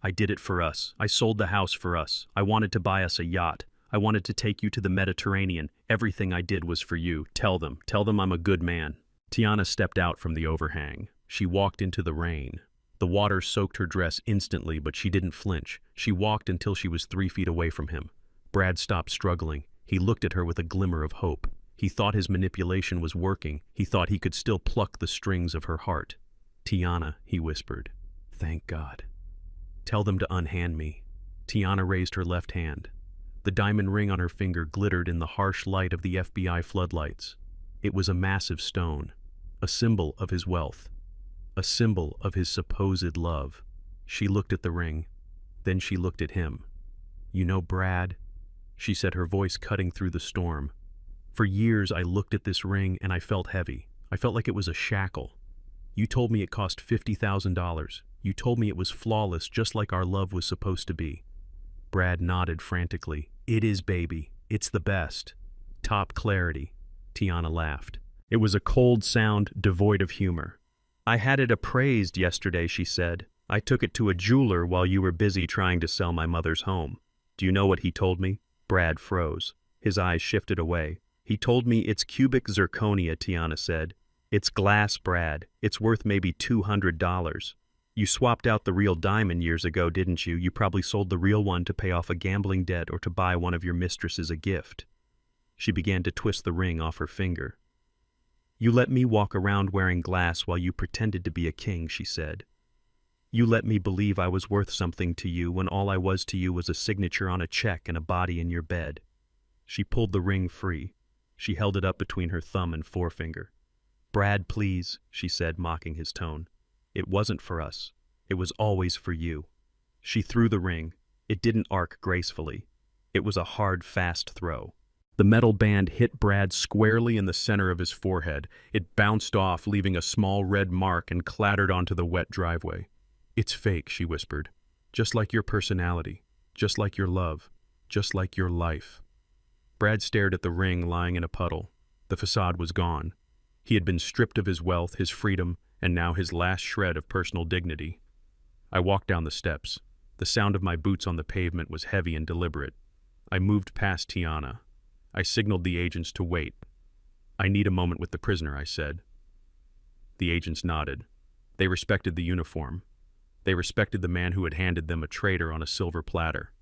"I did it for us. I sold the house for us. I wanted to buy us a yacht. I wanted to take you to the Mediterranean. Everything I did was for you. Tell them I'm a good man." Tiana stepped out from the overhang. She walked into the rain. The water soaked her dress instantly, but she didn't flinch. She walked until she was 3 feet away from him. Brad stopped struggling. He looked at her with a glimmer of hope. He thought his manipulation was working. He thought he could still pluck the strings of her heart. "Tiana," he whispered. "Thank God. Tell them to unhand me." Tiana raised her left hand. The diamond ring on her finger glittered in the harsh light of the FBI floodlights. It was a massive stone, a symbol of his wealth, a symbol of his supposed love. She looked at the ring. Then she looked at him. "You know, Brad," she said, her voice cutting through the storm. "For years I looked at this ring and I felt heavy. I felt like it was a shackle. You told me it cost $50,000. You told me it was flawless, just like our love was supposed to be." Brad nodded frantically. "It is, baby. It's the best. Top clarity." Tiana laughed. It was a cold sound devoid of humor. "I had it appraised yesterday," she said. "I took it to a jeweler while you were busy trying to sell my mother's home. Do you know what he told me?" Brad froze. His eyes shifted away. "He told me it's cubic zirconia," Tiana said. "It's glass, Brad. It's worth maybe $200. You swapped out the real diamond years ago, didn't you? You probably sold the real one to pay off a gambling debt or to buy one of your mistresses a gift." She began to twist the ring off her finger. "You let me walk around wearing glass while you pretended to be a king," she said. "You let me believe I was worth something to you when all I was to you was a signature on a check and a body in your bed." She pulled the ring free. She held it up between her thumb and forefinger. "Brad, please," she said, mocking his tone. "It wasn't for us. It was always for you." She threw the ring. It didn't arc gracefully. It was a hard, fast throw. The metal band hit Brad squarely in the center of his forehead. It bounced off, leaving a small red mark, and clattered onto the wet driveway. "It's fake," she whispered. "Just like your personality. Just like your love. Just like your life." Brad stared at the ring lying in a puddle. The facade was gone. He had been stripped of his wealth, his freedom, and now his last shred of personal dignity. I walked down the steps. The sound of my boots on the pavement was heavy and deliberate. I moved past Tiana. I signaled the agents to wait. "I need a moment with the prisoner," I said. The agents nodded. They respected the uniform. They respected the man who had handed them a traitor on a silver platter.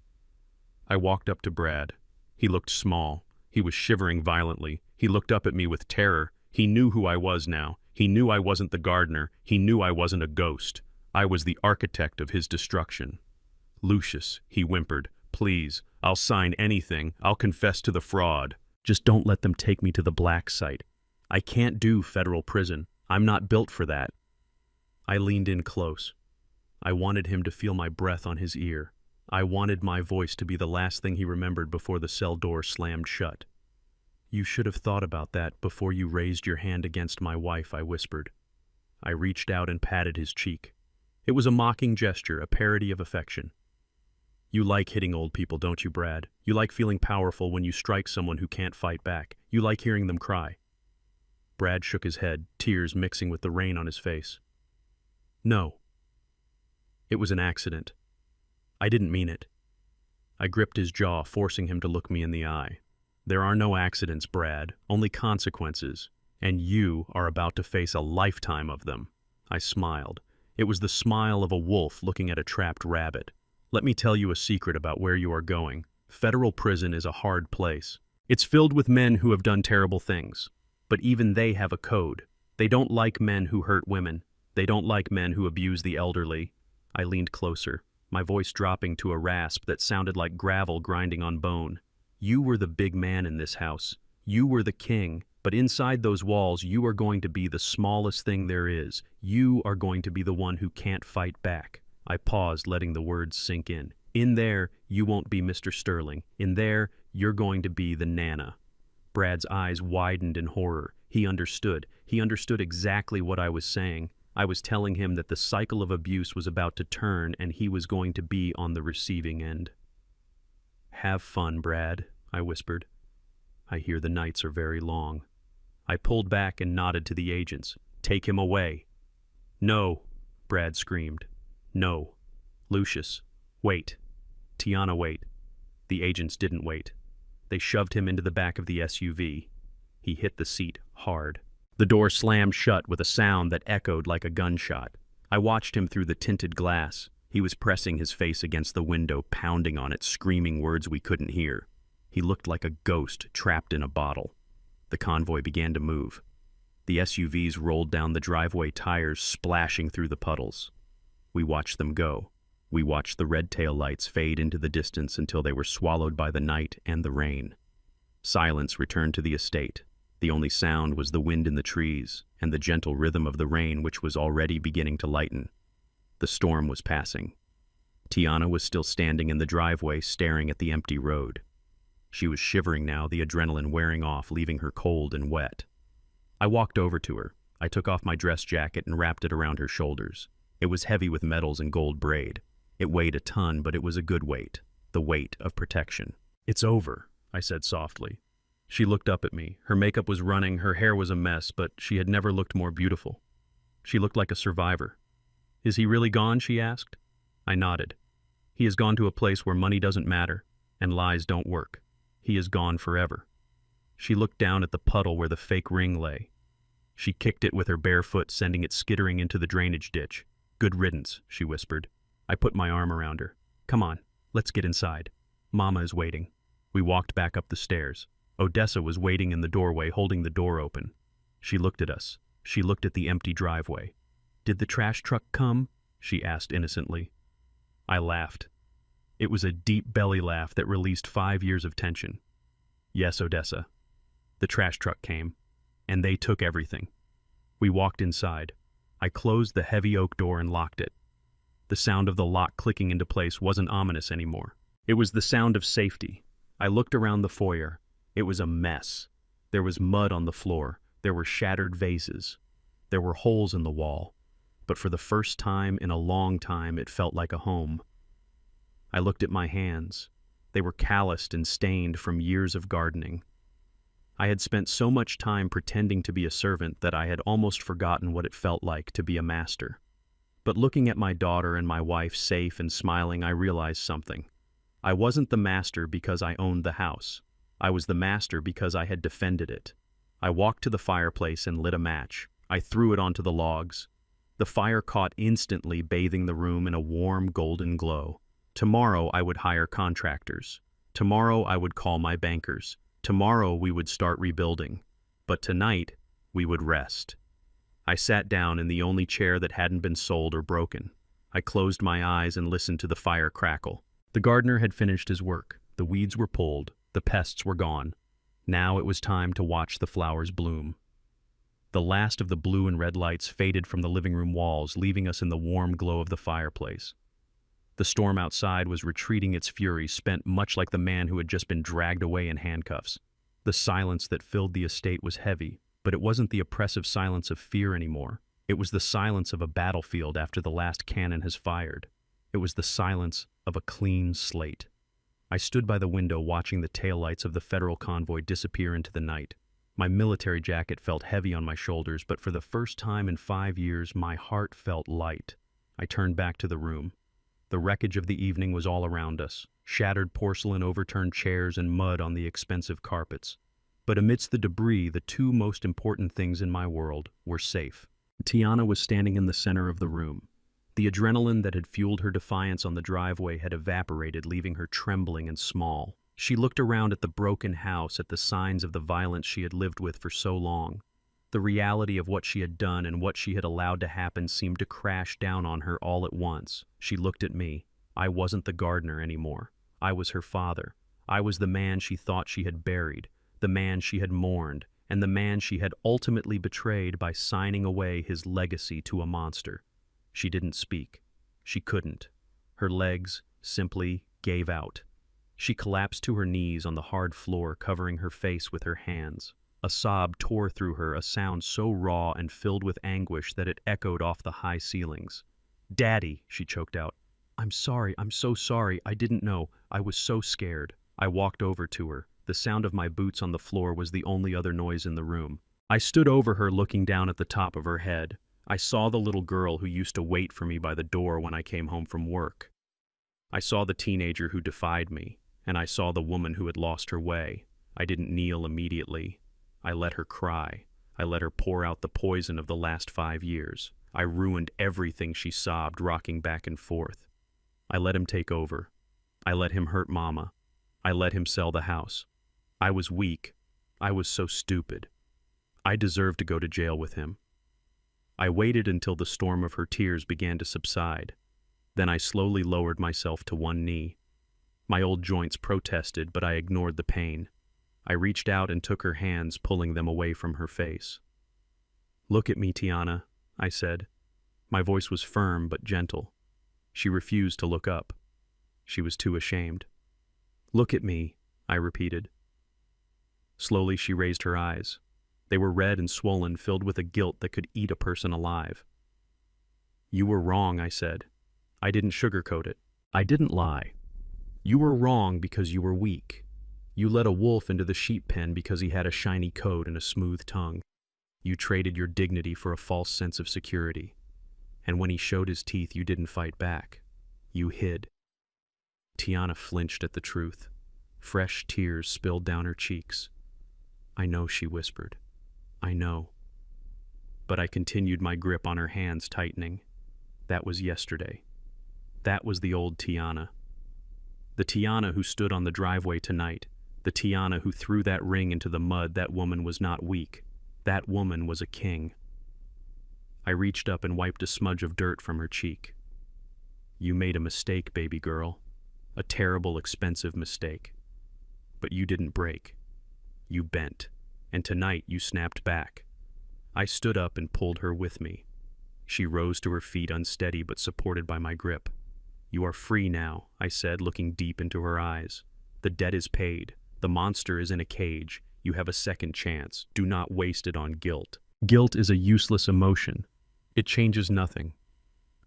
I walked up to Brad. He looked small. He was shivering violently. He looked up at me with terror. He knew who I was now. He knew I wasn't the gardener. He knew I wasn't a ghost. I was the architect of his destruction. "Lucius," he whimpered, "please, I'll sign anything. I'll confess to the fraud. Just don't let them take me to the black site. I can't do federal prison. I'm not built for that." I leaned in close. I wanted him to feel my breath on his ear. I wanted my voice to be the last thing he remembered before the cell door slammed shut. "You should have thought about that before you raised your hand against my wife," I whispered. I reached out and patted his cheek. It was a mocking gesture, a parody of affection. "You like hitting old people, don't you, Brad? You like feeling powerful when you strike someone who can't fight back. You like hearing them cry." Brad shook his head, tears mixing with the rain on his face. "No. It was an accident. I didn't mean it." I gripped his jaw, forcing him to look me in the eye. "There are no accidents, Brad, only consequences, and you are about to face a lifetime of them." I smiled. It was the smile of a wolf looking at a trapped rabbit. "Let me tell you a secret about where you are going. Federal prison is a hard place. It's filled with men who have done terrible things. But even they have a code. They don't like men who hurt women. They don't like men who abuse the elderly." I leaned closer, my voice dropping to a rasp that sounded like gravel grinding on bone. "You were the big man in this house. You were the king. But inside those walls, you are going to be the smallest thing there is. You are going to be the one who can't fight back." I paused, letting the words sink in. "In there, you won't be Mr. Sterling. In there, you're going to be the Nana." Brad's eyes widened in horror. He understood. He understood exactly what I was saying. I was telling him that the cycle of abuse was about to turn and he was going to be on the receiving end. "Have fun, Brad," I whispered. "I hear the nights are very long." I pulled back and nodded to the agents. "Take him away." "No," Brad screamed. "No. Lucius, wait. Tiana, wait." The agents didn't wait. They shoved him into the back of the SUV. He hit the seat hard. The door slammed shut with a sound that echoed like a gunshot. I watched him through the tinted glass. He was pressing his face against the window, pounding on it, screaming words we couldn't hear. He looked like a ghost trapped in a bottle. The convoy began to move. The SUVs rolled down the driveway, tires splashing through the puddles. We watched them go. We watched the red tail lights fade into the distance until they were swallowed by the night and the rain. Silence returned to the estate. The only sound was the wind in the trees and the gentle rhythm of the rain, which was already beginning to lighten. The storm was passing. Tiana was still standing in the driveway, staring at the empty road. She was shivering now, the adrenaline wearing off, leaving her cold and wet. I walked over to her. I took off my dress jacket and wrapped it around her shoulders. It was heavy with metals and gold braid. It weighed a ton, but it was a good weight, the weight of protection. "It's over," I said softly. She looked up at me. Her makeup was running, her hair was a mess, but she had never looked more beautiful. She looked like a survivor. "Is he really gone?" she asked. I nodded. "He has gone to a place where money doesn't matter and lies don't work. He is gone forever." She looked down at the puddle where the fake ring lay. She kicked it with her bare foot, sending it skittering into the drainage ditch. "Good riddance," she whispered. I put my arm around her. "Come on, let's get inside. Mama is waiting." We walked back up the stairs. Odessa was waiting in the doorway, holding the door open. She looked at us. She looked at the empty driveway. "Did the trash truck come?" she asked innocently. I laughed. It was a deep belly laugh that released 5 years of tension. "Yes, Odessa. The trash truck came, and they took everything." We walked inside. I closed the heavy oak door and locked it. The sound of the lock clicking into place wasn't ominous anymore. It was the sound of safety. I looked around the foyer. It was a mess. There was mud on the floor. There were shattered vases. There were holes in the wall. But for the first time in a long time, it felt like a home. I looked at my hands. They were calloused and stained from years of gardening. I had spent so much time pretending to be a servant that I had almost forgotten what it felt like to be a master. But looking at my daughter and my wife safe and smiling, I realized something. I wasn't the master because I owned the house. I was the master because I had defended it. I walked to the fireplace and lit a match. I threw it onto the logs. The fire caught instantly, bathing the room in a warm golden glow. Tomorrow I would hire contractors. Tomorrow I would call my bankers. Tomorrow we would start rebuilding. But tonight we would rest. I sat down in the only chair that hadn't been sold or broken. I closed my eyes and listened to the fire crackle. The gardener had finished his work. The weeds were pulled. The pests were gone. Now it was time to watch the flowers bloom. The last of the blue and red lights faded from the living room walls, leaving us in the warm glow of the fireplace. The storm outside was retreating, its fury spent, much like the man who had just been dragged away in handcuffs. The silence that filled the estate was heavy, but it wasn't the oppressive silence of fear anymore. It was the silence of a battlefield after the last cannon has fired. It was the silence of a clean slate. I stood by the window watching the taillights of the federal convoy disappear into the night. My military jacket felt heavy on my shoulders, but for the first time in 5 years, my heart felt light. I turned back to the room. The wreckage of the evening was all around us, shattered porcelain, overturned chairs, and mud on the expensive carpets. But amidst the debris, the two most important things in my world were safe. Tiana was standing in the center of the room. The adrenaline that had fueled her defiance on the driveway had evaporated, leaving her trembling and small. She looked around at the broken house, at the signs of the violence she had lived with for so long. The reality of what she had done and what she had allowed to happen seemed to crash down on her all at once. She looked at me. I wasn't the gardener anymore. I was her father. I was the man she thought she had buried, the man she had mourned, and the man she had ultimately betrayed by signing away his legacy to a monster. She didn't speak. She couldn't. Her legs simply gave out. She collapsed to her knees on the hard floor, covering her face with her hands. A sob tore through her, a sound so raw and filled with anguish that it echoed off the high ceilings. "Daddy," she choked out. I'm so sorry, I didn't know, I was so scared." I walked over to her. The sound of my boots on the floor was the only other noise in the room. I stood over her, looking down at the top of her head. I saw the little girl who used to wait for me by the door when I came home from work. I saw the teenager who defied me, and I saw the woman who had lost her way. I didn't kneel immediately. I let her cry. I let her pour out the poison of the last 5 years. I ruined everything, she sobbed, rocking back and forth. I let him take over. I let him hurt Mama. I let him sell the house. I was weak. I was so stupid. I deserved to go to jail with him. I waited until the storm of her tears began to subside. Then I slowly lowered myself to one knee. My old joints protested, but I ignored the pain. I reached out and took her hands, pulling them away from her face. "Look at me, Tiana," I said. My voice was firm but gentle. She refused to look up. She was too ashamed. "Look at me," I repeated. Slowly she raised her eyes. They were red and swollen, filled with a guilt that could eat a person alive. "You were wrong," I said. I didn't sugarcoat it. I didn't lie. "You were wrong because you were weak. You let a wolf into the sheep pen because he had a shiny coat and a smooth tongue. You traded your dignity for a false sense of security. And when he showed his teeth, you didn't fight back. You hid." Tiana flinched at the truth. Fresh tears spilled down her cheeks. "I know," she whispered. "I know." But I continued my grip on her hands, tightening. That was yesterday. That was the old Tiana. The Tiana who stood on the driveway tonight. The Tiana who threw that ring into the mud. That woman was not weak. That woman was a king. I reached up and wiped a smudge of dirt from her cheek. "You made a mistake, baby girl. A terrible, expensive mistake. But you didn't break. You bent. And tonight you snapped back." I stood up and pulled her with me. She rose to her feet, unsteady but supported by my grip. "You are free now," I said, looking deep into her eyes. "The debt is paid. The monster is in a cage. You have a second chance. Do not waste it on guilt. Guilt is a useless emotion. It changes nothing."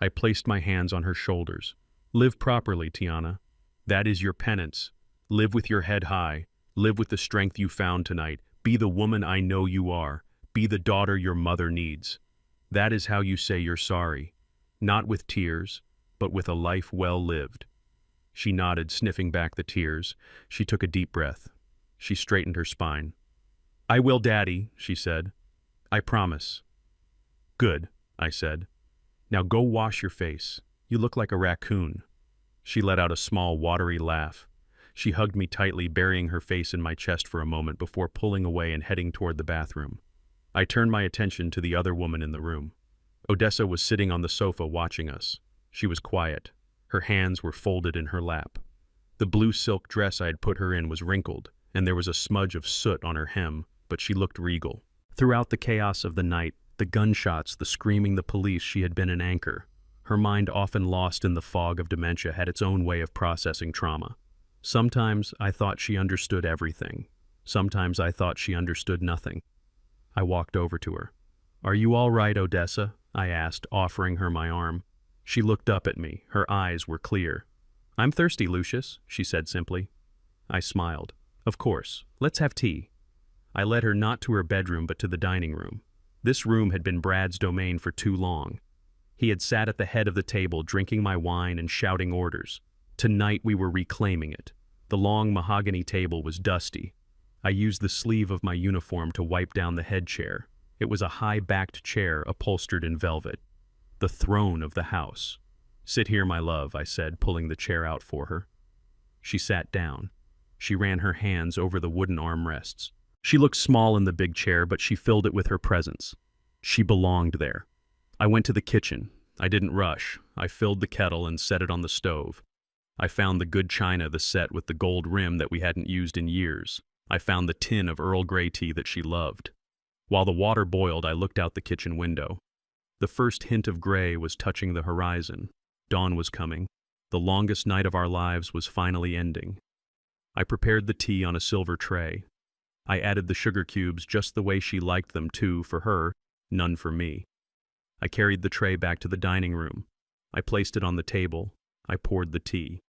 I placed my hands on her shoulders. "Live properly, Tiana. That is your penance. Live with your head high. Live with the strength you found tonight. Be the woman I know you are. Be the daughter your mother needs. That is how you say you're sorry. Not with tears, but with a life well lived." She nodded, sniffing back the tears. She took a deep breath. She straightened her spine. "I will, Daddy," she said. "I promise." "Good," I said. "Now go wash your face. You look like a raccoon." She let out a small, watery laugh. She hugged me tightly, burying her face in my chest for a moment before pulling away and heading toward the bathroom. I turned my attention to the other woman in the room. Odessa was sitting on the sofa watching us. She was quiet. Her hands were folded in her lap. The blue silk dress I had put her in was wrinkled, and there was a smudge of soot on her hem, but she looked regal. Throughout the chaos of the night, the gunshots, the screaming, the police, she had been an anchor. Her mind, often lost in the fog of dementia, had its own way of processing trauma. Sometimes I thought she understood everything. Sometimes I thought she understood nothing. I walked over to her. "Are you all right, Odessa?" I asked, offering her my arm. She looked up at me. Her eyes were clear. "I'm thirsty, Lucius," she said simply. I smiled. "Of course. Let's have tea." I led her not to her bedroom but to the dining room. This room had been Brad's domain for too long. He had sat at the head of the table, drinking my wine and shouting orders. Tonight we were reclaiming it. The long mahogany table was dusty. I used the sleeve of my uniform to wipe down the head chair. It was a high-backed chair upholstered in velvet. The throne of the house. "Sit here, my love," I said, pulling the chair out for her. She sat down. She ran her hands over the wooden armrests. She looked small in the big chair, but she filled it with her presence. She belonged there. I went to the kitchen. I didn't rush. I filled the kettle and set it on the stove. I found the good china, the set with the gold rim that we hadn't used in years. I found the tin of Earl Grey tea that she loved. While the water boiled, I looked out the kitchen window. The first hint of gray was touching the horizon. Dawn was coming. The longest night of our lives was finally ending. I prepared the tea on a silver tray. I added the sugar cubes just the way she liked them, two for her, none for me. I carried the tray back to the dining room. I placed it on the table. I poured the tea.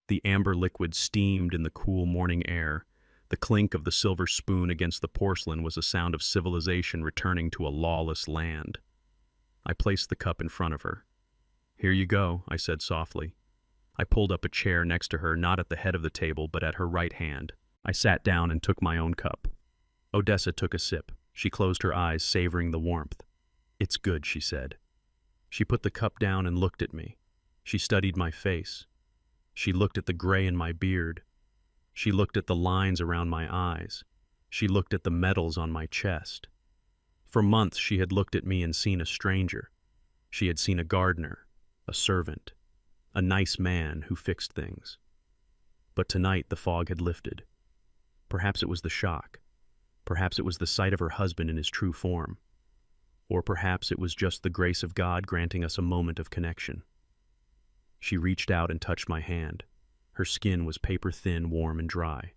The amber liquid steamed in the cool morning air. The clink of the silver spoon against the porcelain was a sound of civilization returning to a lawless land. I placed the cup in front of her. "Here you go," I said softly. I pulled up a chair next to her, not at the head of the table, but at her right hand. I sat down and took my own cup. Odessa took a sip. She closed her eyes, savoring the warmth. "It's good," she said. She put the cup down and looked at me. She studied my face. She looked at the gray in my beard. She looked at the lines around my eyes. She looked at the medals on my chest. For months she had looked at me and seen a stranger. She had seen a gardener, a servant, a nice man who fixed things. But tonight the fog had lifted. Perhaps it was the shock. Perhaps it was the sight of her husband in his true form. Or perhaps it was just the grace of God granting us a moment of connection. She reached out and touched my hand. Her skin was paper-thin, warm, and dry.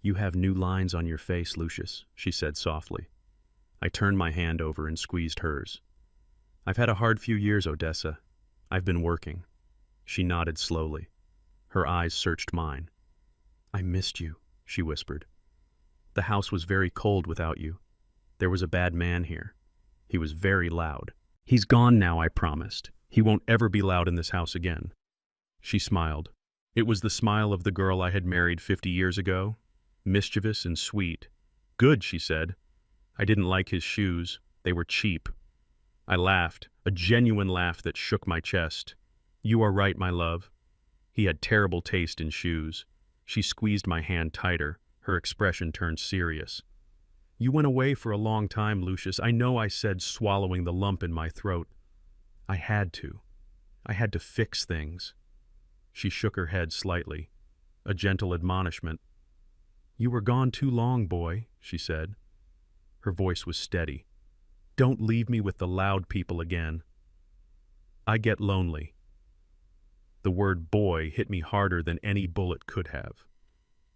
"You have new lines on your face, Lucius," she said softly. I turned my hand over and squeezed hers. "I've had a hard few years, Odessa. I've been working." She nodded slowly. Her eyes searched mine. "I missed you," she whispered. "The house was very cold without you. There was a bad man here. He was very loud." "He's gone now," I promised. "He won't ever be loud in this house again." She smiled. It was the smile of the girl I had married 50 years ago, mischievous and sweet. "Good," she said. I didn't like his shoes. They were cheap. I laughed, a genuine laugh that shook my chest. "You are right, my love. He had terrible taste in shoes." She squeezed my hand tighter. Her expression turned serious. "You went away for a long time, Lucius. I know," I said, swallowing the lump in my throat. I had to. I had to fix things." She shook her head slightly, a gentle admonishment. "You were gone too long, boy," she said. Her voice was steady. "Don't leave me with the loud people again. I get lonely." The word boy hit me harder than any bullet could have.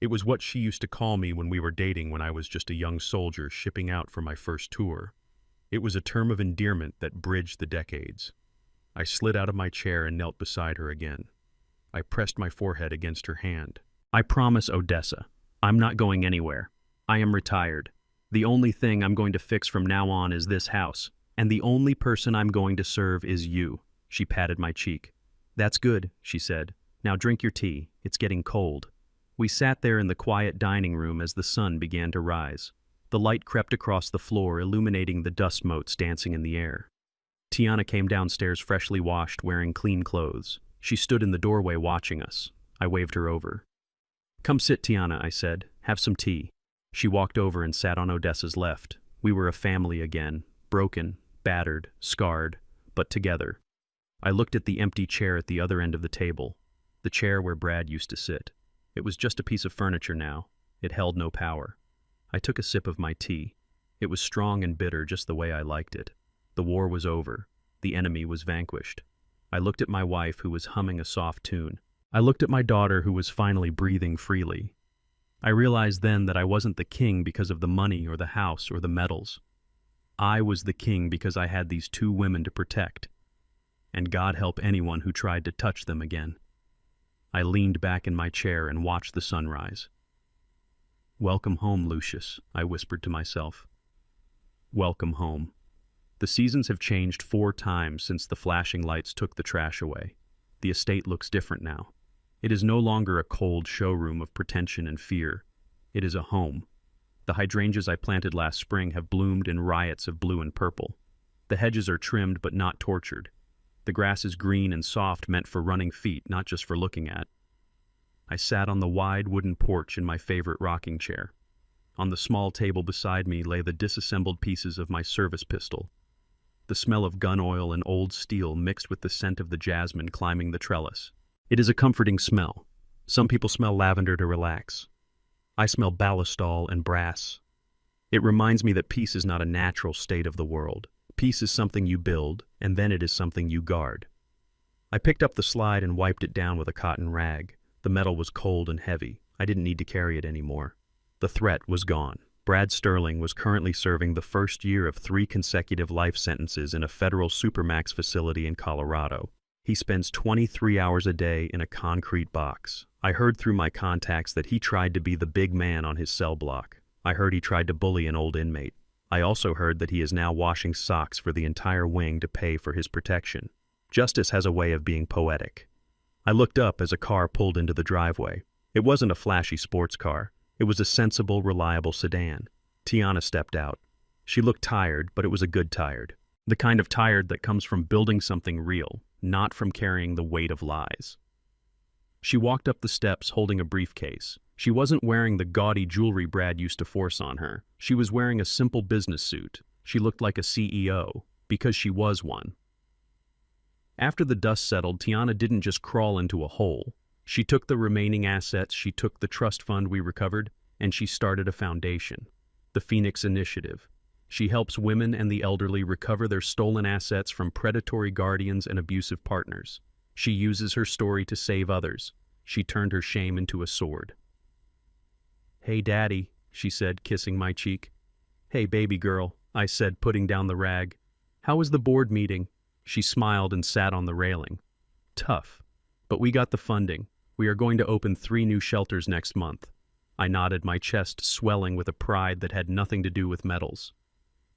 It was what she used to call me when we were dating, when I was just a young soldier shipping out for my first tour. It was a term of endearment that bridged the decades. I slid out of my chair and knelt beside her again. I pressed my forehead against her hand. "I promise, Odessa, I'm not going anywhere. I am retired. The only thing I'm going to fix from now on is this house, and the only person I'm going to serve is you." She patted my cheek. "That's good," she said. "Now drink your tea. It's getting cold." We sat there in the quiet dining room as the sun began to rise. The light crept across the floor, illuminating the dust motes dancing in the air. Tiana came downstairs freshly washed, wearing clean clothes. She stood in the doorway watching us. I waved her over. "Come sit, Tiana," I said. "Have some tea." She walked over and sat on Odessa's left. We were a family again, broken, battered, scarred, but together. I looked at the empty chair at the other end of the table, the chair where Brad used to sit. It was just a piece of furniture now. It held no power. I took a sip of my tea. It was strong and bitter, just the way I liked it. The war was over. The enemy was vanquished. I looked at my wife, who was humming a soft tune. I looked at my daughter, who was finally breathing freely. I realized then that I wasn't the king because of the money or the house or the medals. I was the king because I had these two women to protect. And God help anyone who tried to touch them again. I leaned back in my chair and watched the sunrise. "Welcome home, Lucius," I whispered to myself. Welcome home. The seasons have changed 4 times since the flashing lights took the trash away. The estate looks different now. It is no longer a cold showroom of pretension and fear. It is a home. The hydrangeas I planted last spring have bloomed in riots of blue and purple. The hedges are trimmed but not tortured. The grass is green and soft, meant for running feet, not just for looking at. I sat on the wide wooden porch in my favorite rocking chair. On the small table beside me lay the disassembled pieces of my service pistol. The smell of gun oil and old steel mixed with the scent of the jasmine climbing the trellis. It is a comforting smell. Some people smell lavender to relax. I smell ballistol and brass. It reminds me that peace is not a natural state of the world. Peace is something you build, and then it is something you guard. I picked up the slide and wiped it down with a cotton rag. The metal was cold and heavy. I didn't need to carry it anymore. The threat was gone. Brad Sterling was currently serving the first year of 3 consecutive life sentences in a federal supermax facility in Colorado. He spends 23 hours a day in a concrete box. I heard through my contacts that he tried to be the big man on his cell block. I heard he tried to bully an old inmate. I also heard that he is now washing socks for the entire wing to pay for his protection. Justice has a way of being poetic. I looked up as a car pulled into the driveway. It wasn't a flashy sports car. It was a sensible, reliable sedan. Tiana stepped out. She looked tired, but it was a good tired. The kind of tired that comes from building something real, not from carrying the weight of lies. She walked up the steps holding a briefcase. She wasn't wearing the gaudy jewelry Brad used to force on her. She was wearing a simple business suit. She looked like a CEO, because she was one. After the dust settled, Tiana didn't just crawl into a hole. She took the remaining assets, she took the trust fund we recovered, and she started a foundation, the Phoenix Initiative. She helps women and the elderly recover their stolen assets from predatory guardians and abusive partners. She uses her story to save others. She turned her shame into a sword. "Hey, Daddy," she said, kissing my cheek. "Hey, baby girl," I said, putting down the rag. "How was the board meeting?" She smiled and sat on the railing. "Tough, but we got the funding. We are going to open 3 new shelters next month." I nodded, my chest swelling with a pride that had nothing to do with medals.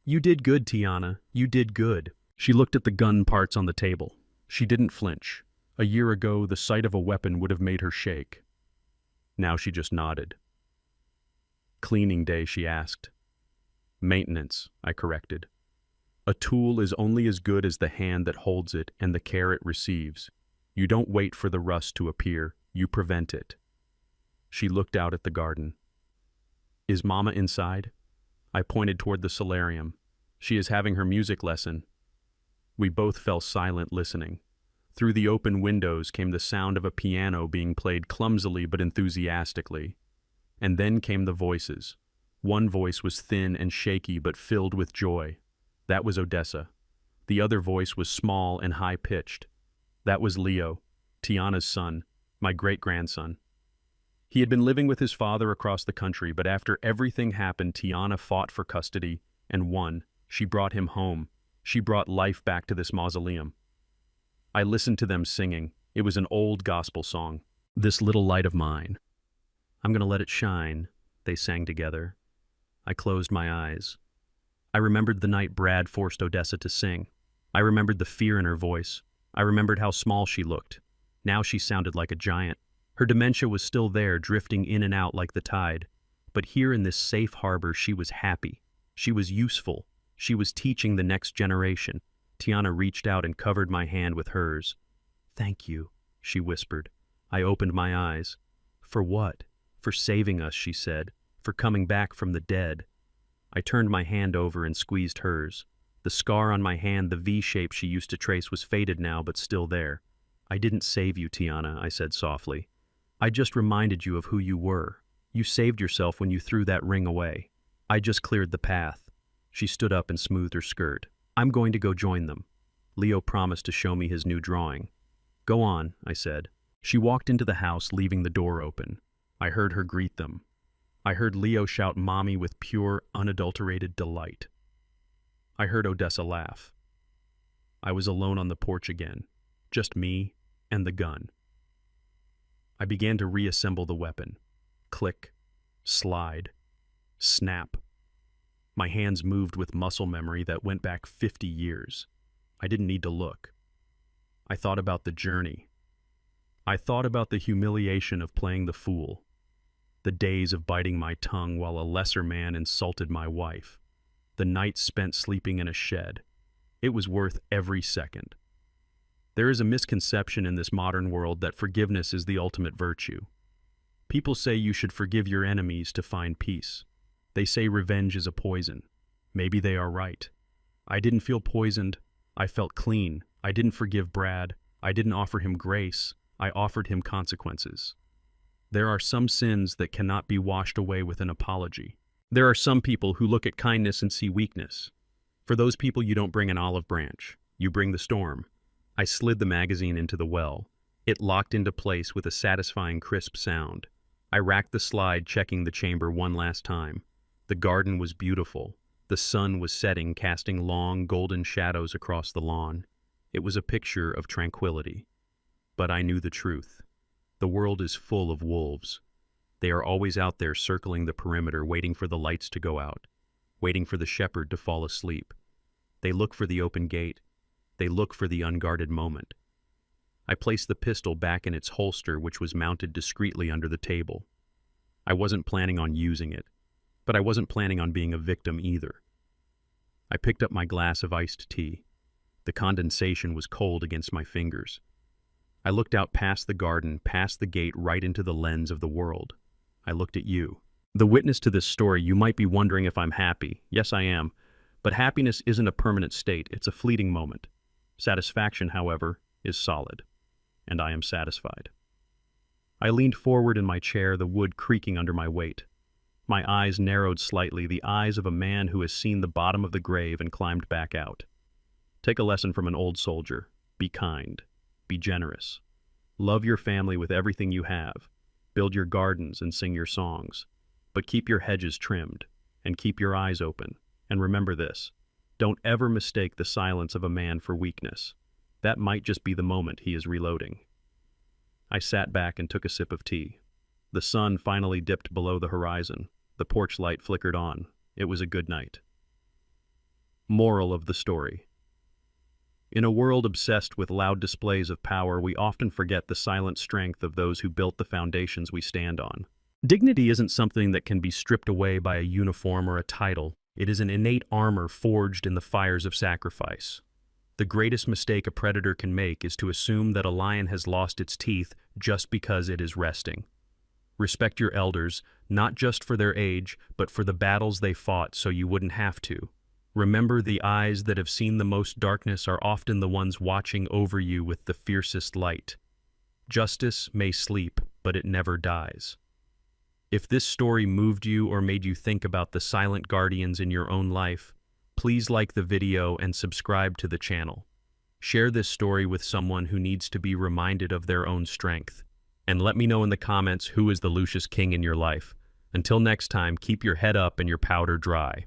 "You did good, Tiana. You did good." She looked at the gun parts on the table. She didn't flinch. A year ago, the sight of a weapon would have made her shake. Now she just nodded. "Cleaning day," she asked. "Maintenance," I corrected. "A tool is only as good as the hand that holds it and the care it receives. You don't wait for the rust to appear, you prevent it." She looked out at the garden. "Is Mama inside?" I pointed toward the solarium. "She is having her music lesson." We both fell silent, listening. Through the open windows came the sound of a piano being played clumsily but enthusiastically. And then came the voices. One voice was thin and shaky but filled with joy. That was Odessa. The other voice was small and high-pitched. That was Leo, Tiana's son, my great-grandson. He had been living with his father across the country, but after everything happened, Tiana fought for custody and won. She brought him home. She brought life back to this mausoleum. I listened to them singing. It was an old gospel song. "This little light of mine, I'm going to let it shine," they sang together. I closed my eyes. I remembered the night Brad forced Odessa to sing. I remembered the fear in her voice. I remembered how small she looked. Now she sounded like a giant. Her dementia was still there, drifting in and out like the tide. But here in this safe harbor, she was happy. She was useful. She was teaching the next generation. Tiana reached out and covered my hand with hers. "Thank you," she whispered. I opened my eyes. "For what?" "For saving us," she said. "For coming back from the dead." I turned my hand over and squeezed hers. The scar on my hand, the V shape she used to trace, was faded now, but still there. "I didn't save you, Tiana," I said softly. "I just reminded you of who you were. You saved yourself when you threw that ring away. I just cleared the path." She stood up and smoothed her skirt. "I'm going to go join them." Leo promised to show me his new drawing. "Go on," I said. She walked into the house, leaving the door open. I heard her greet them. I heard Leo shout "Mommy" with pure, unadulterated delight. I heard Odessa laugh. I was alone on the porch again, just me and the gun. I began to reassemble the weapon. Click, slide, snap. My hands moved with muscle memory that went back 50 years. I didn't need to look. I thought about the journey. I thought about the humiliation of playing the fool, the days of biting my tongue while a lesser man insulted my wife, the nights spent sleeping in a shed. It was worth every second. There is a misconception in this modern world that forgiveness is the ultimate virtue. People say you should forgive your enemies to find peace. They say revenge is a poison. Maybe they are right. I didn't feel poisoned. I felt clean. I didn't forgive Brad. I didn't offer him grace. I offered him consequences. There are some sins that cannot be washed away with an apology. There are some people who look at kindness and see weakness. For those people, you don't bring an olive branch. You bring the storm. I slid the magazine into the well. It locked into place with a satisfying crisp sound. I racked the slide, checking the chamber one last time. The garden was beautiful. The sun was setting, casting long, golden shadows across the lawn. It was a picture of tranquility. But I knew the truth. The world is full of wolves. They are always out there circling the perimeter, waiting for the lights to go out, waiting for the shepherd to fall asleep. They look for the open gate. They look for the unguarded moment. I placed the pistol back in its holster, which was mounted discreetly under the table. I wasn't planning on using it, but I wasn't planning on being a victim either. I picked up my glass of iced tea. The condensation was cold against my fingers. I looked out past the garden, past the gate, right into the lens of the world. I looked at you. The witness to this story, you might be wondering if I'm happy. Yes, I am. But happiness isn't a permanent state, it's a fleeting moment. Satisfaction, however, is solid. And I am satisfied. I leaned forward in my chair, the wood creaking under my weight. My eyes narrowed slightly, the eyes of a man who has seen the bottom of the grave and climbed back out. Take a lesson from an old soldier. Be kind. Be generous. Love your family with everything you have. Build your gardens and sing your songs. But keep your hedges trimmed, and keep your eyes open. And remember this, don't ever mistake the silence of a man for weakness. That might just be the moment he is reloading. I sat back and took a sip of tea. The sun finally dipped below the horizon. The porch light flickered on. It was a good night. Moral of the story. In a world obsessed with loud displays of power, we often forget the silent strength of those who built the foundations we stand on. Dignity isn't something that can be stripped away by a uniform or a title. It is an innate armor forged in the fires of sacrifice. The greatest mistake a predator can make is to assume that a lion has lost its teeth just because it is resting. Respect your elders, not just for their age, but for the battles they fought so you wouldn't have to. Remember, the eyes that have seen the most darkness are often the ones watching over you with the fiercest light. Justice may sleep, but it never dies. If this story moved you or made you think about the silent guardians in your own life, please like the video and subscribe to the channel. Share this story with someone who needs to be reminded of their own strength. And let me know in the comments who is the Lucius King in your life. Until next time, keep your head up and your powder dry.